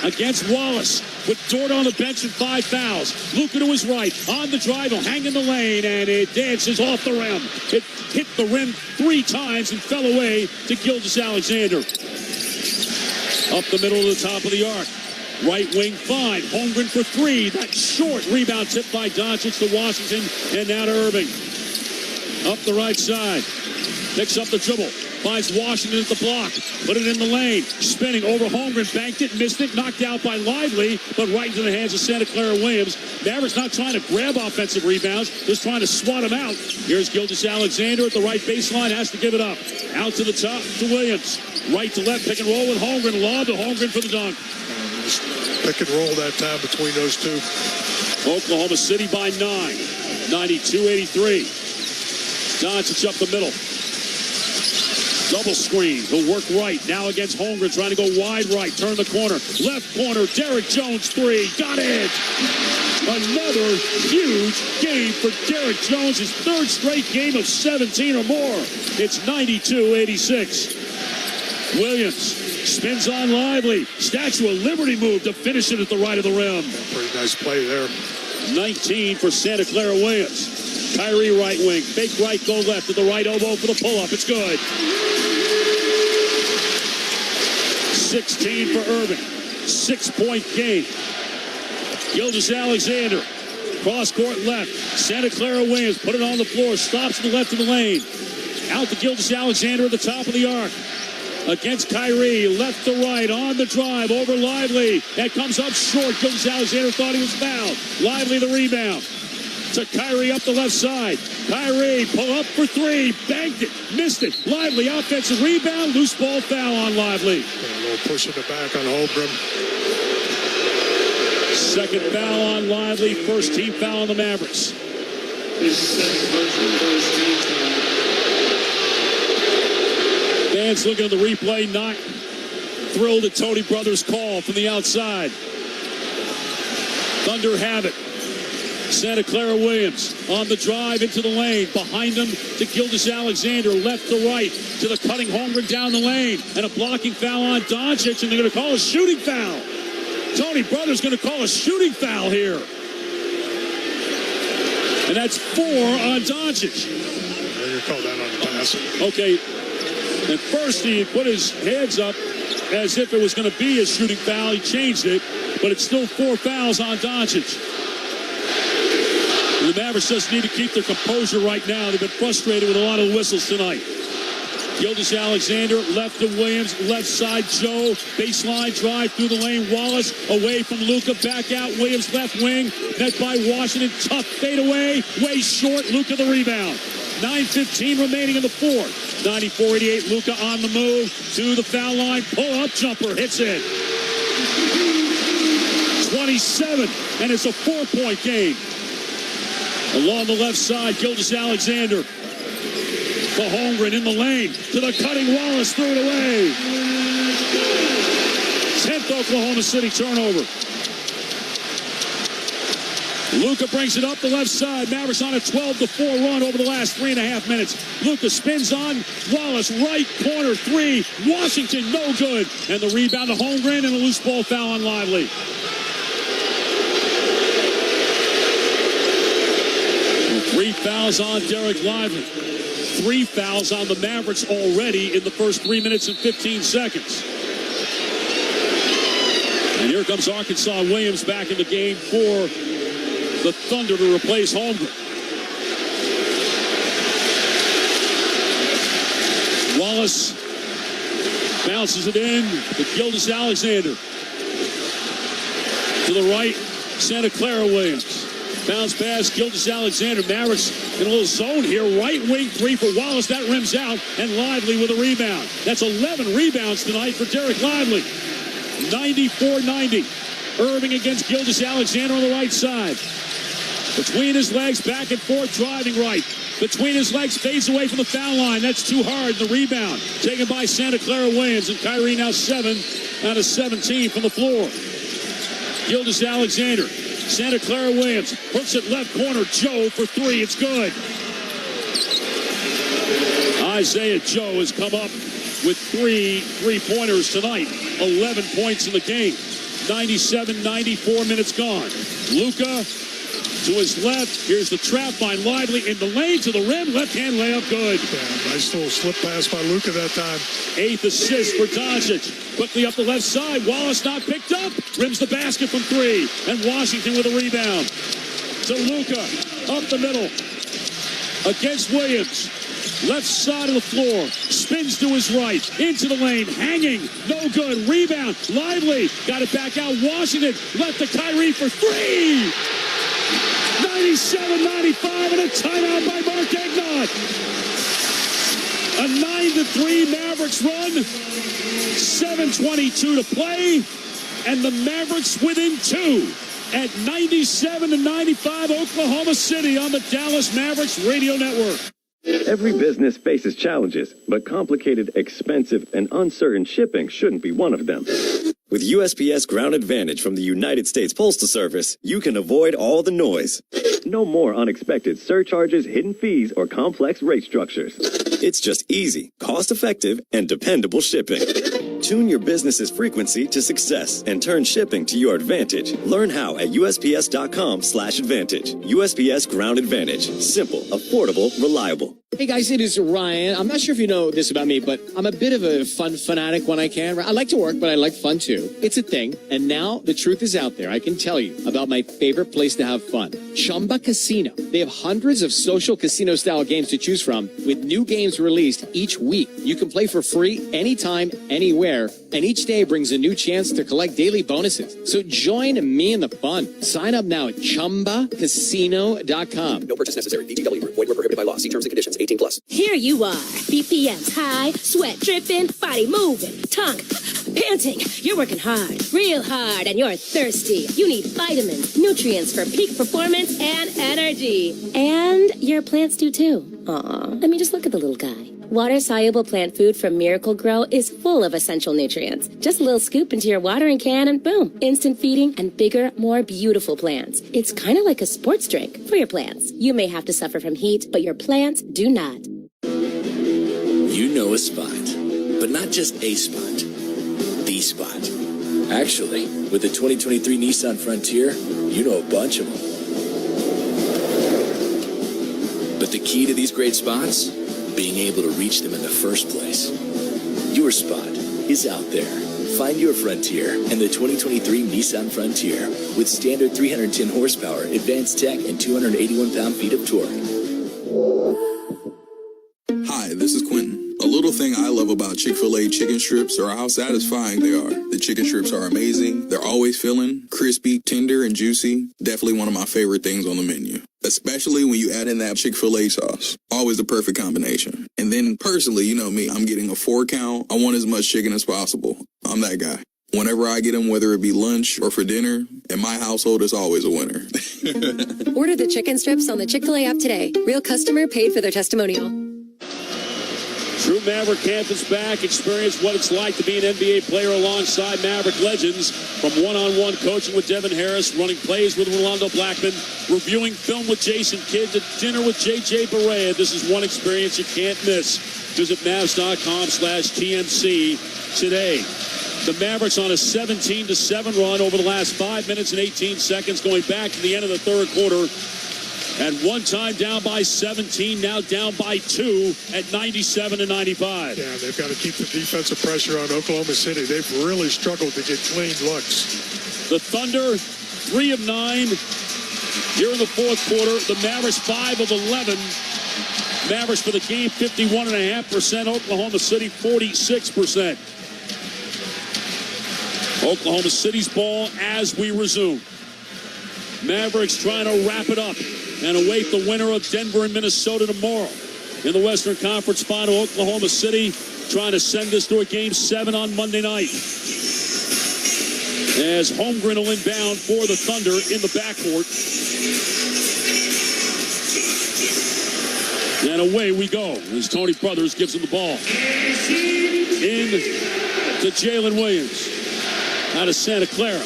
Against Wallace with Dort on the bench and 5 fouls. Luka to his right, on the drive, he'll hang in the lane, and it dances off the rim. It hit the rim 3 times and fell away to Gilgeous-Alexander. Up the middle of the top of the arc. Right wing, fine. Holmgren for 3. That short rebound tipped by Doncic to Washington and now to Irving. Up the right side. Picks up the dribble. Finds Washington at the block. Put it in the lane. Spinning over Holmgren. Banked it, missed it. Knocked out by Lively, but right into the hands of Santa Clara Williams. Mavericks not trying to grab offensive rebounds, just trying to swat them out. Here's Gilgeous-Alexander at the right baseline. Has to give it up. Out to the top to Williams. Right to left. Pick and roll with Holmgren. Lob to Holmgren for the dunk. Pick and roll that time between those two. Oklahoma City by 9. 92-83. Doncic up the middle. Double screen. He'll work right. Now against Holmgren, trying to go wide right. Turn the corner. Left corner. Derek Jones 3. Got it. Another huge game for Derek Jones. His 3rd straight game of 17 or more. It's 92-86. Williams spins on Lively. Statue of Liberty move to finish it at the right of the rim. Pretty nice play there. 19 for Santa Clara Williams. Kyrie right wing. Fake right, go left to the right elbow for the pull-up. It's good. 16 for Irving. 6-point game. Gilgeous-Alexander. Cross court left. Santa Clara Williams put it on the floor. Stops to the left of the lane. Out to Gilgeous-Alexander at the top of the arc. Against Kyrie, left to right, on the drive, over Lively. That comes up short. Gilgeous-Alexander thought he was fouled. Lively the rebound. To Kyrie up the left side. Kyrie, pull up for 3. Banked it, missed it. Lively, offensive rebound. Loose ball foul on Lively. A little push in the back on Holmgren. Second foul on Lively. First team foul on the Mavericks. Fans looking at the replay, not thrilled at Tony Brothers' call from the outside. Thunder have it. Santa Clara Williams on the drive into the lane. Behind him to Gilgeous-Alexander, left to right to the cutting Holmgren down the lane. And a blocking foul on Doncic, and they're going to call a shooting foul. Tony Brothers going to call a shooting foul here. And that's 4 on Doncic. They're going to call that on the pass. Okay. At first, he put his hands up as if it was going to be a shooting foul. He changed it, but it's still 4 fouls on Doncic. And the Mavericks just need to keep their composure right now. They've been frustrated with a lot of whistles tonight. Gilgeous-Alexander, left to Williams, left side Joe, baseline drive through the lane. Wallace away from Luka, back out. Williams left wing, met by Washington. Tough fadeaway, way short. Luka the rebound. 9:15 remaining in the fourth. 94-88, Luka on the move to the foul line. Pull-up jumper, hits it. 27, and it's a 4-point game. Along the left side, Gilgeous-Alexander. To Holmgren in the lane. To the cutting Wallace, threw it away. 10th Oklahoma City turnover. Luka brings it up the left side. Mavericks on a 12-4 run over the last 3.5 minutes. Luka spins on Wallace, right corner 3. Washington, no good. And the rebound to Holmgren and a loose ball foul on Lively. Three fouls on Derek Lively. 3 fouls on the Mavericks already in the first 3 minutes and 15 seconds. And here comes Arkansas Williams back in the game for the Thunder to replace Holmgren. Wallace bounces it in to Gilgeous-Alexander. To the right, Santa Clara Williams. Bounce pass, Gilgeous-Alexander. Mavericks in a little zone here. Right wing 3 for Wallace. That rims out. And Lively with a rebound. That's 11 rebounds tonight for Derek Lively. 94-90. Irving against Gilgeous-Alexander on the right side. Between his legs, back and forth, driving right. Between his legs, fades away from the foul line. That's too hard. The rebound taken by Santa Clara Williams. And Kyrie now 7 out of 17 from the floor. Gildas Alexander. Santa Clara Williams hooks it left corner. Joe for 3. It's good. Isaiah Joe has come up with 3 3-pointers tonight. 11 points in the game. 97-94 minutes gone. Luka to his left. Here's the trap by Lively in the lane to the rim. Left-hand layup good. Yeah, nice little slip pass by Luka that time. 8th assist for Doncic. Quickly up the left side. Wallace not picked up. Rims the basket from 3. And Washington with a rebound. To Luka. Up the middle. Against Williams. Left side of the floor. Spins to his right. Into the lane. Hanging. No good. Rebound. Lively. Got it back out. Washington. Left to Kyrie for 3. 97-95 and a timeout by Mark Egnott. A 9-3 Mavericks run. 7:22 to play. And the Mavericks within 2 at 97-95 Oklahoma City on the Dallas Mavericks Radio Network. Every business faces challenges, but complicated, expensive, and uncertain shipping shouldn't be one of them. With USPS Ground Advantage from the United States Postal Service, you can avoid all the noise. No more unexpected surcharges, hidden fees, or complex rate structures. It's just easy, cost-effective, and dependable shipping. Tune your business's frequency to success and turn shipping to your advantage. Learn how at USPS.com/advantage. USPS Ground Advantage. Simple, affordable, reliable. Hey guys, it is Ryan. I'm not sure if you know this about me, but I'm a bit of a fun fanatic when I can. I like to work, but I like fun too. It's a thing. And now the truth is out there. I can tell you about my favorite place to have fun. Chumba Casino. They have hundreds of social casino style games to choose from with new games released each week. You can play for free anytime, anywhere. And each day brings a new chance to collect daily bonuses. So join me in the fun. Sign up now at ChumbaCasino.com. No purchase necessary. VGW Group. Void where prohibited by law. See terms and conditions. 18+. Here you are. BPM's high, sweat dripping, body moving, tongue panting. You're working hard, real hard, and you're thirsty. You need vitamins, nutrients for peak performance and energy. And your plants do too. Aw, I mean, just look at the little guy. Water-soluble plant food from Miracle Grow is full of essential nutrients. Just a little scoop into your watering can and boom, instant feeding and bigger, more beautiful plants. It's kind of like a sports drink for your plants. You may have to suffer from heat, but your plants do not. You know a spot, but not just a spot, the spot. Actually, with the 2023 Nissan Frontier, you know a bunch of them. But the key to these great spots? Being able to reach them in the first place. Your spot is out there. Find your Frontier in the 2023 Nissan Frontier with standard 310 horsepower, advanced tech, and 281 pound-feet of torque. Hi, this is Quentin. A little thing I love about Chick-fil-A chicken strips are how satisfying they are. The chicken strips are amazing. They're always filling, crispy, tender, and juicy. Definitely one of my favorite things on the menu. Especially when you add in that Chick-fil-A sauce. Always the perfect combination. And then personally, you know me, I'm getting a 4 count. I want as much chicken as possible. I'm that guy. Whenever I get them, whether it be lunch or for dinner, in my household, it's always a winner. Order the chicken strips on the Chick-fil-A app today. Real customer paid for their testimonial. True Maverick camp is back. Experience what it's like to be an NBA player alongside Maverick legends. From one-on-one coaching with Devin Harris, running plays with Rolando Blackman, reviewing film with Jason Kidd, to dinner with J.J. Barea. This is one experience you can't miss. Visit Mavs.com/TMC today. The Mavericks on a 17-7 run over the last 5 minutes and 18 seconds, going back to the end of the third quarter. At one time down by 17, now down by 2 at 97-95. Yeah, they've got to keep the defensive pressure on Oklahoma City. They've really struggled to get clean looks. The Thunder, 3 of 9 here in the fourth quarter. The Mavericks, 5 of 11. Mavericks for the game, 51.5%. Oklahoma City, 46%. Oklahoma City's ball as we resume. Mavericks trying to wrap it up and await the winner of Denver and Minnesota tomorrow. In the Western Conference Final, Oklahoma City trying to send this to a Game 7 on Monday night. As Holmgren will inbound for the Thunder in the backcourt. And away we go as Tony Brothers gives him the ball. In to Jalen Williams out of Santa Clara.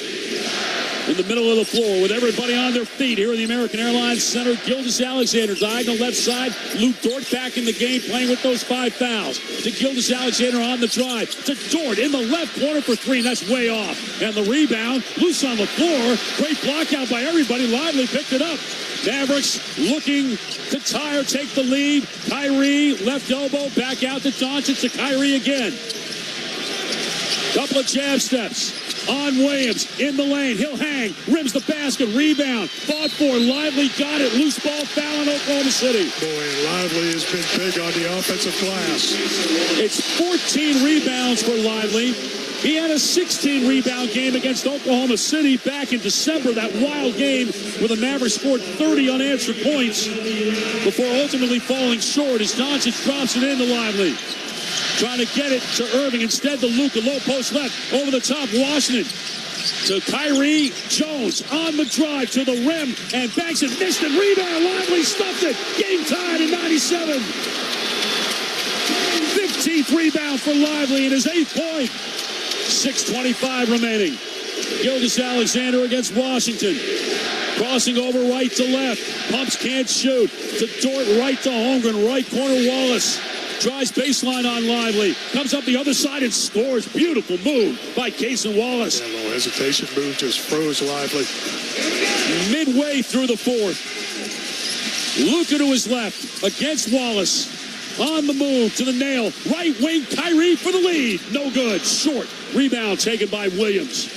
In the middle of the floor with everybody on their feet here in the American Airlines Center. Gildas Alexander, diagonal left side. Luke Dort back in the game, playing with those 5 fouls. To Gildas Alexander on the drive. To Dort in the left corner for 3, and that's way off. And the rebound, loose on the floor. Great block out by everybody. Lively picked it up. Mavericks looking to tie or take the lead. Kyrie, left elbow, back out to Doncic, to Kyrie again. Couple of jab steps on Williams in the lane. He'll hang, rims the basket, rebound, fought for, Lively got it, loose ball, foul in Oklahoma City. Boy, Lively has been big on the offensive glass. It's 14 rebounds for Lively. He had a 16 rebound game against Oklahoma City back in December, that wild game where the Mavericks scored 30 unanswered points before ultimately falling short as Doncic drops it into Lively. Trying to get it to Irving. Instead to Luka. Low post left. Over the top. Washington. To Kyrie. Jones on the drive to the rim. And banks it. Missed it. Rebound. Lively stuffed it. Game tied in 97. 15th rebound for Lively in his 8th point. 6:25 remaining. Gildas Alexander against Washington. Crossing over right to left. Pumps, can't shoot. To Dort, right to Holmgren. Right corner, Wallace. Tries baseline on Lively. Comes up the other side and scores. Beautiful move by Cason Wallace. That little hesitation move just froze Lively. Midway through the 4th. Luka to his left against Wallace. On the move to the nail. Right wing, Kyrie for the lead. No good. Short. Rebound taken by Williams.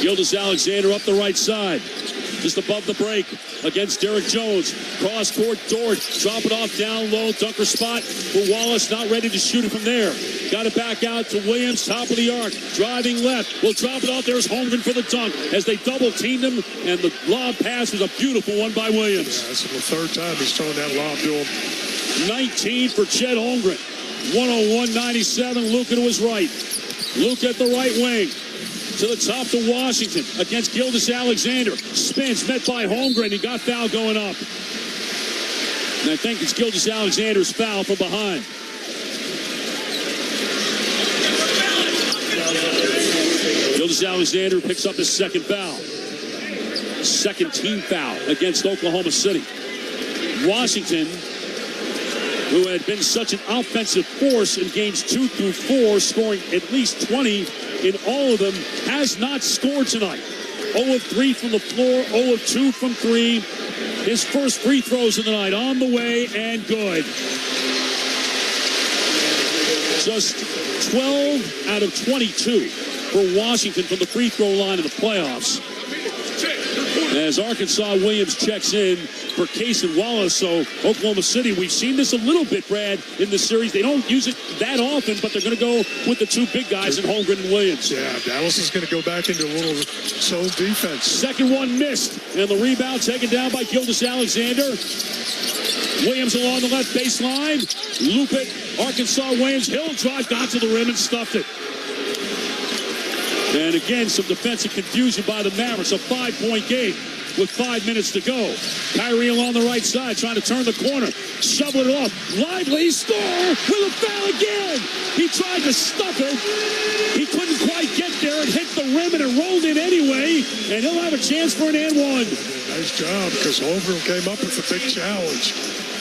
Gildas Alexander up the right side. Just above the break against Derek Jones. Cross court, Dort. Drop it off down low. Dunker spot for Wallace. Not ready to shoot it from there. Got it back out to Williams. Top of the arc. Driving left. Will drop it off. There's Holmgren for the dunk as they double teamed him. And the lob pass was a beautiful one by Williams. Yeah, this is the 3rd time he's thrown that lob to him. 19 for Chet Holmgren. 101-97. Luka to his right. Luka at the right wing. To the top to Washington against Gildas Alexander. Spins, met by Holmgren. He got foul going up. And I think it's Gildas Alexander's foul from behind. Gildas Alexander picks up his 2nd foul. 2nd team foul against Oklahoma City. Washington, who had been such an offensive force in games 2 through 4, scoring at least 20 in all of them, has not scored tonight. 0 of 3 from the floor, 0 of 2 from 3. His first free throws of the night on the way and good. Just 12 out of 22 for Washington from the free throw line in the playoffs. As Arkansas Williams checks in for Cason Wallace. So Oklahoma City, we've seen this a little bit, Brad, in the series. They don't use it that often, but they're going to go with the 2 big guys in Holmgren and Williams. Yeah, Dallas is going to go back into a little zone defense. 2nd one missed, and the rebound taken down by Gildas Alexander. Williams along the left baseline. Loop it. Arkansas Williams. Hill drive, got to the rim and stuffed it. And again, some defensive confusion by the Mavericks. A 5-point game with 5 minutes to go. Kyrie along the right side trying to turn the corner. Shoveling it off. Lively score with a foul again. He tried to stuff it. He couldn't quite get there. It hit the rim and it rolled in anyway. And he'll have a chance for an and one. Nice job because Holmgren came up with a big challenge.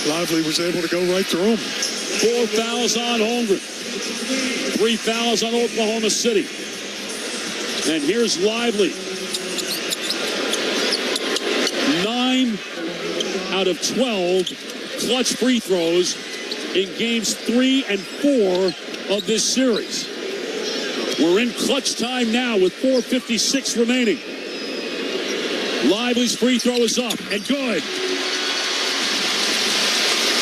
Lively was able to go right through him. 4 fouls on Holmgren. 3 fouls on Oklahoma City. And here's Lively. 9 out of 12 clutch free throws in games 3 and 4 of this series. We're in clutch time now with 4:56 remaining. Lively's free throw is up and good.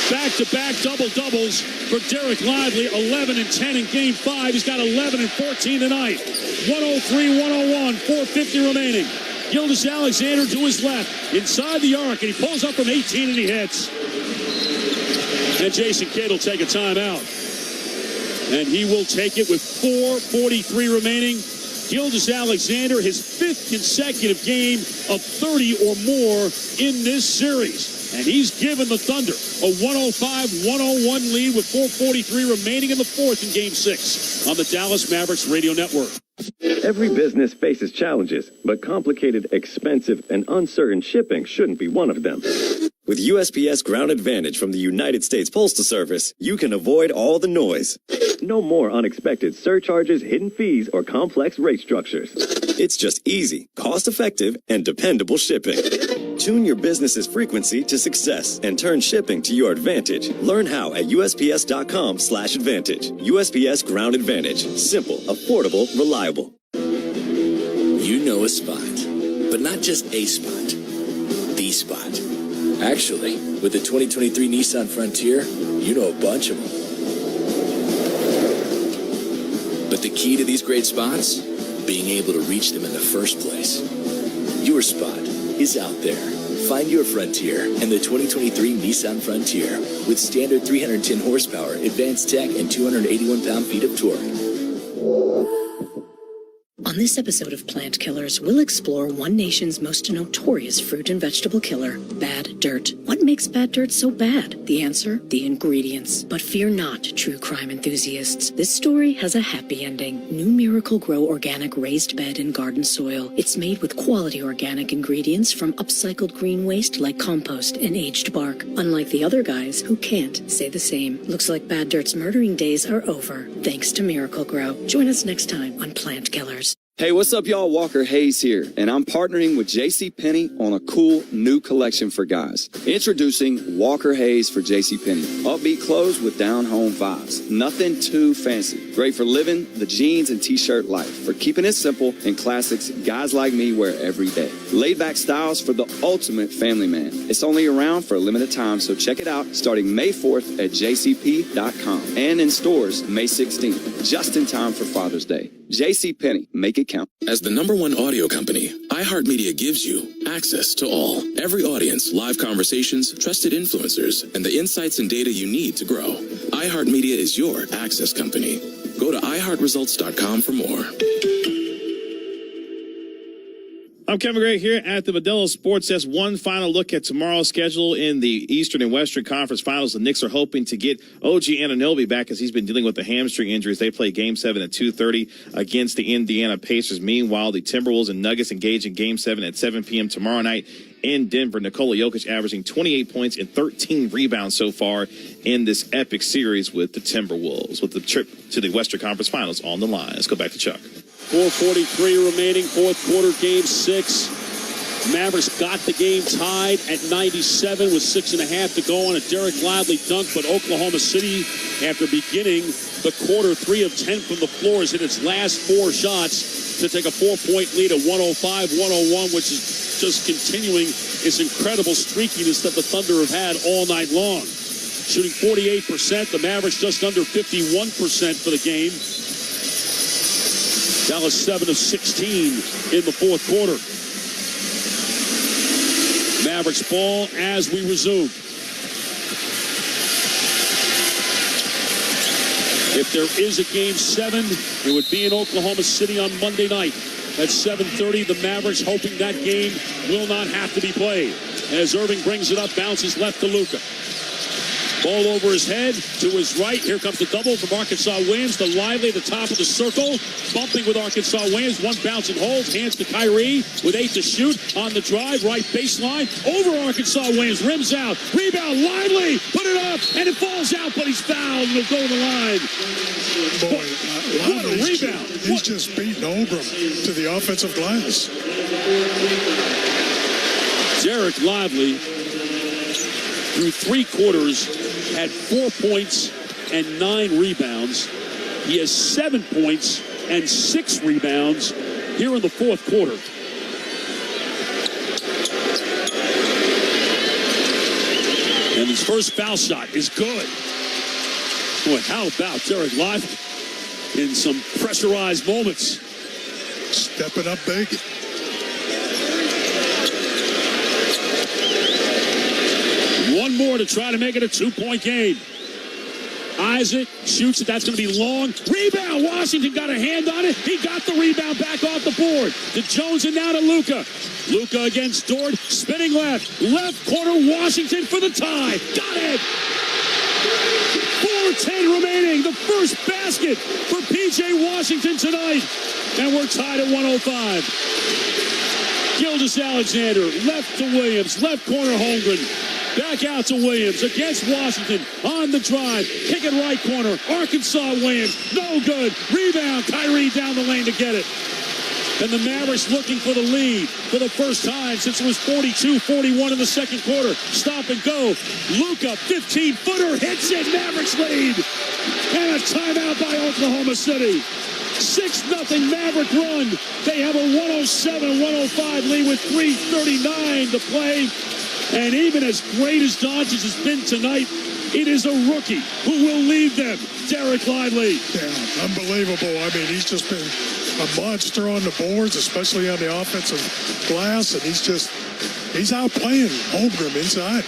Back-to-back double-doubles for Derek Lively. 11 and 10 in Game 5. He's got 11 and 14 tonight. 103-101, 4:50 remaining. Gildas Alexander to his left, inside the arc, and he pulls up from 18 and he hits. And Jason Kidd will take a timeout. And he will take it with 4:43 remaining. Gildas Alexander, his 5th consecutive game of 30 or more in this series. And he's given the Thunder a 105-101 lead with 4:43 remaining in the fourth in Game 6 on the Dallas Mavericks Radio Network. Every business faces challenges, but complicated, expensive, and uncertain shipping shouldn't be one of them. With USPS Ground Advantage from the United States Postal Service, you can avoid all the noise. No more unexpected surcharges, hidden fees, or complex rate structures. It's just easy, cost-effective, and dependable shipping. Tune your business's frequency to success and turn shipping to your advantage. Learn how at USPS.com/advantage. USPS Ground Advantage. Simple, affordable, reliable. You know a spot, but not just a spot. The spot. Actually, with the 2023 Nissan Frontier, you know a bunch of them. But the key to these great spots? Being able to reach them in the first place. Your spot is out there. Find your Frontier in the 2023 Nissan Frontier with standard 310 horsepower, advanced tech, and 281 pound-feet of torque. On this episode of Plant Killers, we'll explore one nation's most notorious fruit and vegetable killer, bad dirt. What makes bad dirt so bad? The answer? The ingredients. But fear not, true crime enthusiasts. This story has a happy ending. New Miracle Grow organic raised bed and garden soil. It's made with quality organic ingredients from upcycled green waste like compost and aged bark. Unlike the other guys who can't say the same. Looks like bad dirt's murdering days are over, thanks to Miracle Grow. Join us next time on Plant Killers. Hey, what's up, y'all? Walker Hayes here, and I'm partnering with JCPenney on a cool new collection for guys. Introducing Walker Hayes for JCPenney. Upbeat clothes with down-home vibes. Nothing too fancy. Great for living the jeans and t-shirt life. For keeping it simple and classics guys like me wear every day. Laid-back styles for the ultimate family man. It's only around for a limited time, so check it out starting May 4th at jcp.com and in stores May 16th, just in time for Father's Day. JCPenney, make it count. As the #1 audio company, iHeartMedia gives you access to all. Every audience, live conversations, trusted influencers, and the insights and data you need to grow. iHeartMedia is your access company. Go to iHeartResults.com for more. I'm Kevin Gray here at the Modelo Sports Desk. One final look at tomorrow's schedule in the Eastern and Western Conference Finals. The Knicks are hoping to get OG Anunoby back as he's been dealing with the hamstring injuries. They play Game 7 at 2:30 against the Indiana Pacers. Meanwhile, the Timberwolves and Nuggets engage in Game 7 at 7 p.m. tomorrow night in Denver. Nikola Jokic averaging 28 points and 13 rebounds so far in this epic series with the Timberwolves, with the trip to the Western Conference Finals on the line. Let's go back to Chuck. 4:43 remaining, fourth quarter, Game 6. Mavericks got the game tied at 97 with 6.5 to go on a Derek Lively dunk, but Oklahoma City, after beginning the quarter 3 of 10 from the floor, has hit its last 4 shots to take a 4-point lead at 105-101, which is just continuing its incredible streakiness that the Thunder have had all night long. Shooting 48%, the Mavericks just under 51% for the game. Dallas 7 of 16 in the fourth quarter. Mavericks ball as we resume. If there is a Game 7, it would be in Oklahoma City on Monday night at 7:30. The Mavericks hoping that game will not have to be played. As Irving brings it up, bounces left to Luka. Ball over his head, to his right. Here comes the double from Arkansas Williams. The Lively at the top of the circle. Bumping with Arkansas Williams. One bounce and holds. Hands to Kyrie with 8 to shoot. On the drive, right baseline. Over Arkansas Williams. Rims out. Rebound. Lively. Put it up. And it falls out, but he's fouled. And he'll go to the line. Boy, what a rebound. He's just beaten Obram to the offensive glass. Derek Lively, through 3 quarters, had 4 points and 9 rebounds. He has 7 points and 6 rebounds here in the fourth quarter. And his first foul shot is good. Boy, how about Derek Lively in some pressurized moments? Stepping up big. One more to try to make it a 2-point game. Eyes it, shoots it. That's going to be long. Rebound. Washington got a hand on it. He got the rebound back off the board. To Jones and now to Luka. Luka against Dort. Spinning left. Left corner. Washington for the tie. Got it. 4:10 remaining. The first basket for P.J. Washington tonight. And we're tied at 105. Gilgeous-Alexander, left to Williams, left corner Holmgren, back out to Williams, against Washington, on the drive, kick it right corner, Arkansas Williams, no good, rebound, Kyrie down the lane to get it. And the Mavericks looking for the lead for the first time since it was 42-41 in the second quarter. Stop and go. Luka, 15-footer, hits it, Mavericks lead. And a timeout by Oklahoma City. 6-0 Maverick run. They have a 107-105 lead with 3:39 to play. And even as great as Doncic has been tonight, it is a rookie who will lead them, Derek Lively. Yeah, unbelievable. I mean, he's just been a monster on the boards, especially on the offensive glass, and he's outplaying Holmgren inside.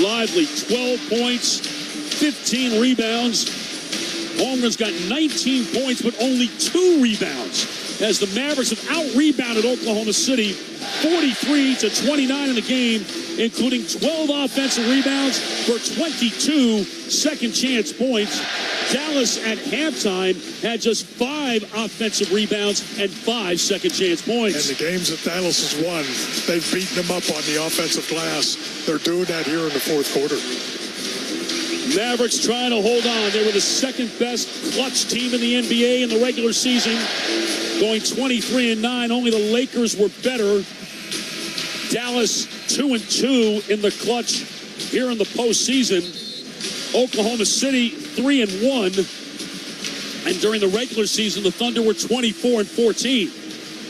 Lively, 12 points, 15 rebounds. Holmgren's got 19 points, but only 2 rebounds, as the Mavericks have out-rebounded Oklahoma City 43-29 in the game, including 12 offensive rebounds for 22 second-chance points. Dallas at halftime had just 5 offensive rebounds and 5 second-chance points. And the games that Dallas has won, they've beaten them up on the offensive glass. They're doing that here in the fourth quarter. Mavericks trying to hold on. They were the second-best clutch team in the NBA in the regular season, going 23-9. Only the Lakers were better. Dallas 2-2 in the clutch here in the postseason. Oklahoma City 3-1. And during the regular season, the Thunder were 24-14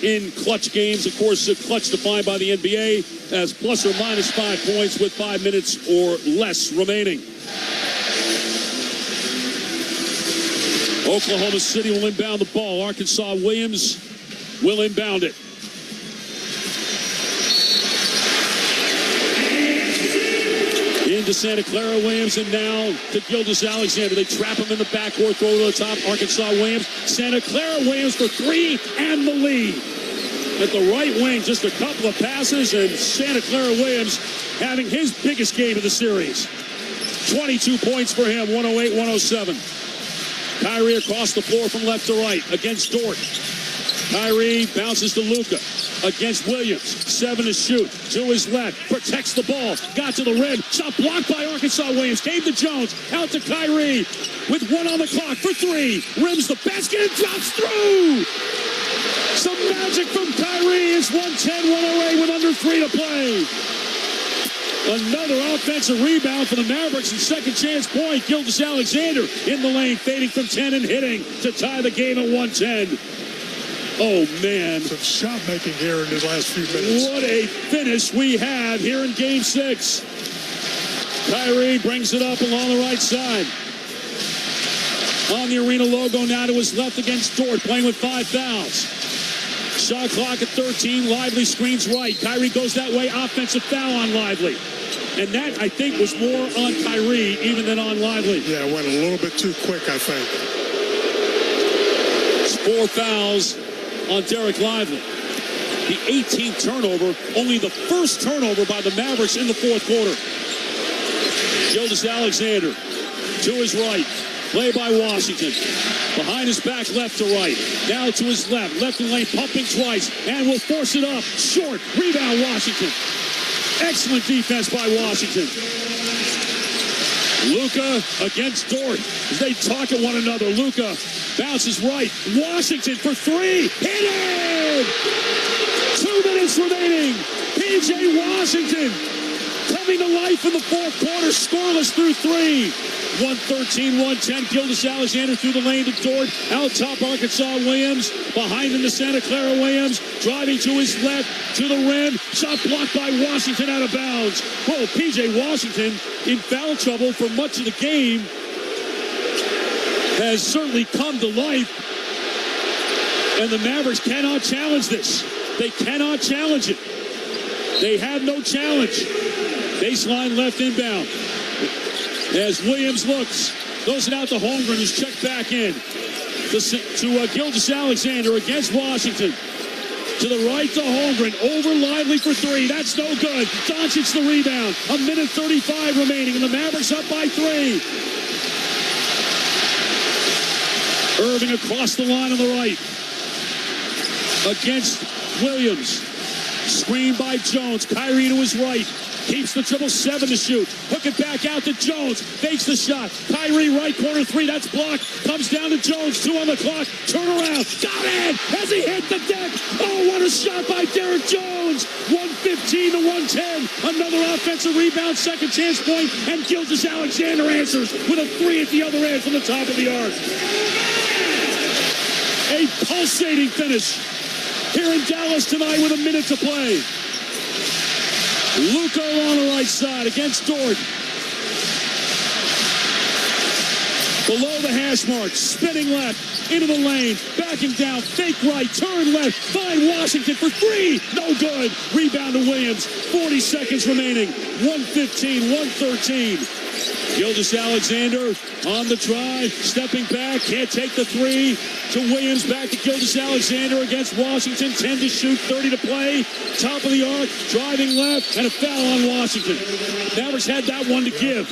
in clutch games. Of course, clutch defined by the NBA as plus or minus 5 points with 5 minutes or less remaining. Oklahoma City will inbound the ball. Arkansas Williams will inbound it. Into Santa Clara Williams, and now to Gilgeous-Alexander. They trap him in the backcourt, throw to the top. Arkansas Williams. Santa Clara Williams for 3 and the lead. At the right wing, just a couple of passes, and Santa Clara Williams having his biggest game of the series. 22 points for him, 108-107. Kyrie across the floor from left to right against Dort. Kyrie bounces to Luka against Williams. 7 to shoot. To his left. Protects the ball. Got to the rim. Shot blocked by Arkansas Williams. Came to Jones. Out to Kyrie. With 1 on the clock for 3. Rims the basket and drops through. Some magic from Kyrie. It's 110-108 with under 3 to play. Another offensive rebound for the Mavericks and second chance point. Gilgeous-Alexander in the lane, fading from 10 and hitting to tie the game at 110. Oh, man. Some shot making here in his last few minutes. What a finish we have here in Game 6. Kyrie brings it up along the right side. On the arena logo now to his left against Dort, playing with 5 fouls. Shot clock at 13. Lively screens right. Kyrie goes that way. Offensive foul on Lively. And that, I think, was more on Kyrie even than on Lively. Yeah, it went a little bit too quick, I think. It's 4 fouls on Derek Lively. The 18th turnover, only the first turnover by the Mavericks in the fourth quarter. Gilgeous-Alexander to his right. Play by Washington. Behind his back, left to right. Now to his left. Left in lane, pumping twice. And will force it up. Short. Rebound, Washington. Excellent defense by Washington. Luka against Dort. As they talk at one another. Luka bounces right. Washington for 3. Hit it! 2 minutes remaining. P.J. Washington coming to life in the fourth quarter. Scoreless through 3. 113-110. Gilgeous-Alexander through the lane to Dort. Out top, Arkansas Williams. Behind him to Santa Clara Williams. Driving to his left, to the rim. Shot blocked by Washington out of bounds. Whoa, P.J. Washington in foul trouble for much of the game. Has certainly come to life. And the Mavericks cannot challenge this. They cannot challenge it. They have no challenge. Baseline left inbound. As Williams looks, throws it out to Holmgren, who's checked back in. To Gilgeous-Alexander against Washington. To the right to Holmgren. Over Lively for three. That's no good. Doncic the rebound. 1:35 remaining, and the Mavericks up by 3. Irving across the line on the right. Against Williams. Screen by Jones. Kyrie to his right. Keeps the 7-7 to shoot. Hook it back out to Jones. Fakes the shot. Kyrie right corner 3. That's blocked. Comes down to Jones. 2 on the clock. Turn around. Got it as he hit the deck. Oh, what a shot by Derek Jones. 115 to 110. Another offensive rebound. Second chance point. And Gilgeous-Alexander answers with a 3 at the other end from the top of the arc. A pulsating finish here in Dallas tonight with a minute to play. Luka on the right side against Dort. Below the hash mark, spinning left, into the lane, backing down, fake right, turn left, find Washington for 3. No good. Rebound to Williams. 40 seconds remaining. 1:15, 1:13. Gilgeous-Alexander on the drive, stepping back, can't take the 3. To Williams, back to Gilgeous-Alexander against Washington. 10 to shoot, 30 to play. Top of the arc, driving left, and a foul on Washington. Mavericks had that one to give.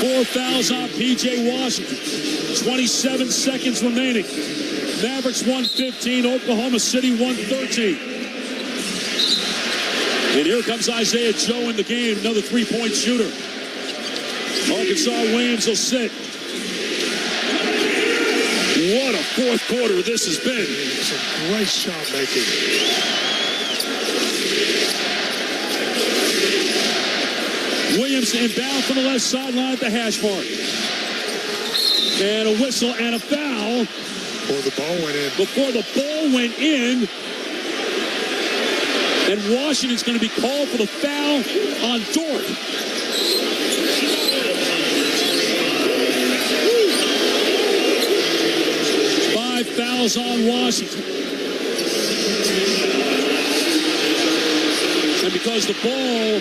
4 fouls on P.J. Washington. 27 seconds remaining. Mavericks 115, Oklahoma City 113. And here comes Isaiah Joe in the game, another three-point shooter. Arkansas Williams will sit. What a fourth quarter this has been. Some great shot making. Williams inbound from the left sideline at the hash mark. And a whistle and a foul. Before the ball went in. Before the ball went in. And Washington's going to be called for the foul on Dort. Fouls on Washington. And because the ball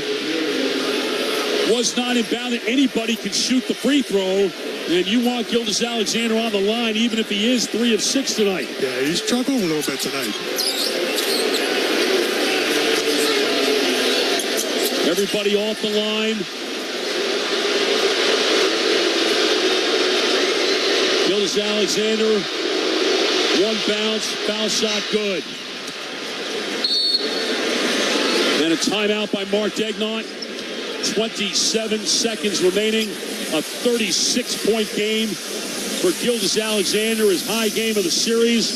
was not inbounded, anybody can shoot the free throw. And you want Gilgeous-Alexander on the line, even if he is 3 of 6 tonight. Yeah, he's struggled a little bit tonight. Everybody off the line. Gilgeous-Alexander. One bounce, foul shot good. And a timeout by Mark Daigneault. 27 seconds remaining. A 36-point game for Gilgeous-Alexander, his high game of the series.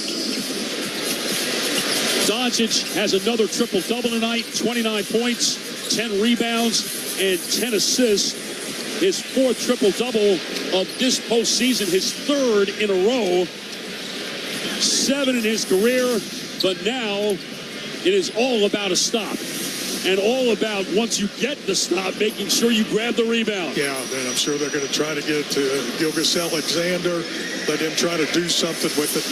Doncic has another triple-double tonight. 29 points, 10 rebounds, and 10 assists. His 4th triple-double of this postseason, his 3rd in a row. 7 in his career, but now it is all about a stop. And all about, once you get the stop, making sure you grab the rebound. Yeah, and I'm sure they're going to try to get it to Gilgeous-Alexander, let him try to do something with it.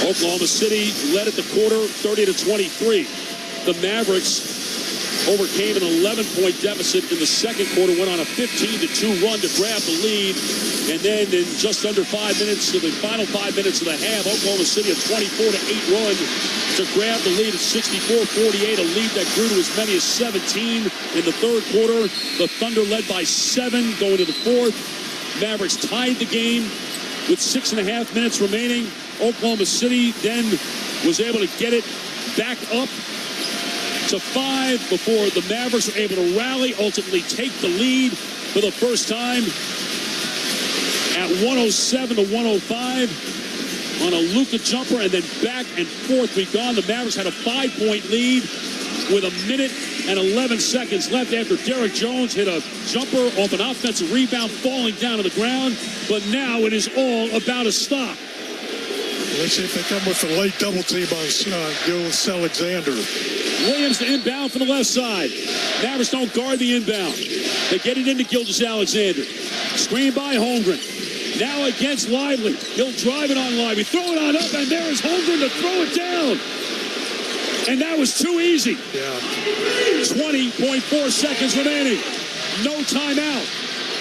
Oklahoma City led at the quarter, 30-23. The Mavericks overcame an 11-point deficit in the second quarter, went on a 15-2 run to grab the lead. And then in just under 5 minutes, to the final 5 minutes of the half, Oklahoma City a 24-8 run to grab the lead at 64-48, a lead that grew to as many as 17 in the third quarter. The Thunder led by 7 going to the fourth. Mavericks tied the game with 6.5 minutes remaining. Oklahoma City then was able to get it back up to 5 before the Mavericks were able to rally, ultimately take the lead for the first time at 107-105 on a Luka jumper, and then back and forth we've gone. The Mavericks had a 5-point lead with 1 minute and 11 seconds left after Derek Jones hit a jumper off an offensive rebound, falling down to the ground. But now it is all about a stop. Let's see if they come with the late double team on Gilgeous-Alexander. Williams to inbound from the left side. Mavericks don't guard the inbound. They get it into Gilgeous-Alexander. Screen by Holmgren. Now against Lively. He'll drive it on Lively. Throw it on up, and there is Holmgren to throw it down. And that was too easy. Yeah. 20.4 seconds remaining. No timeout.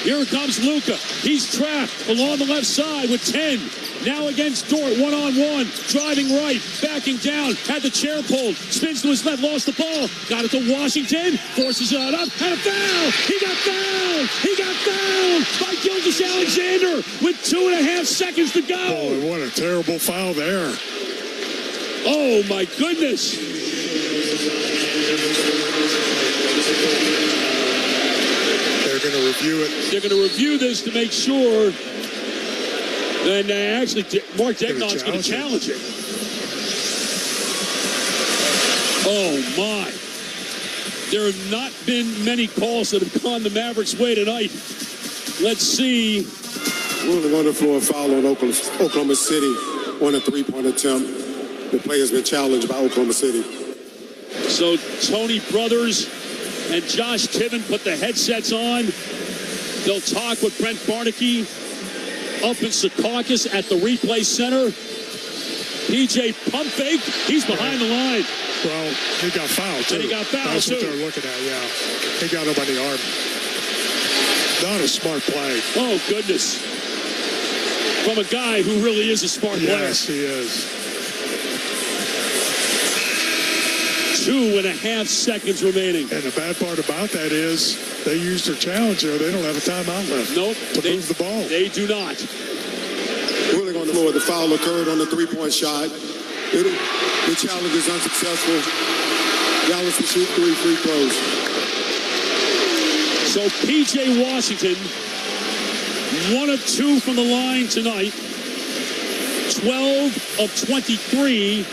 Here comes Luka. He's trapped along the left side with 10. Now against Dort, one-on-one, driving right, backing down, had the chair pulled, spins to his left, lost the ball, got it to Washington, forces it up, and a foul! He got fouled! He got fouled by Gilgeous-Alexander with 2.5 seconds to go! Oh, what a terrible foul there. Oh, my goodness! They're going to review it. They're going to review this to make sure. And actually, Mark Degnon's going to challenge it. Oh, my. There have not been many calls that have gone the Mavericks' way tonight. Let's see. We're going to floor foul on Oklahoma City on a three-point attempt. The play has been challenged by Oklahoma City. So Tony Brothers and Josh Tiven put the headsets on. They'll talk with Brent Barnaky up in Secaucus at the replay center. PJ pump fake. He's behind the line. Well, he got fouled, too. And he got fouled, That's too. what they're looking at, yeah. He got him on the arm. Not a smart play. Oh, goodness. From a guy who really is a smart player. Yes, he is. 2.5 seconds remaining. And the bad part about that is they used their challenge there. They don't have a timeout left. Nope. To move the ball. They do not. Ruling on the floor, the foul occurred on the three-point shot. The challenge is unsuccessful. Dallas will shoot 3 free throws. So P.J. Washington, 1 of 2 from the line tonight. 12 of 23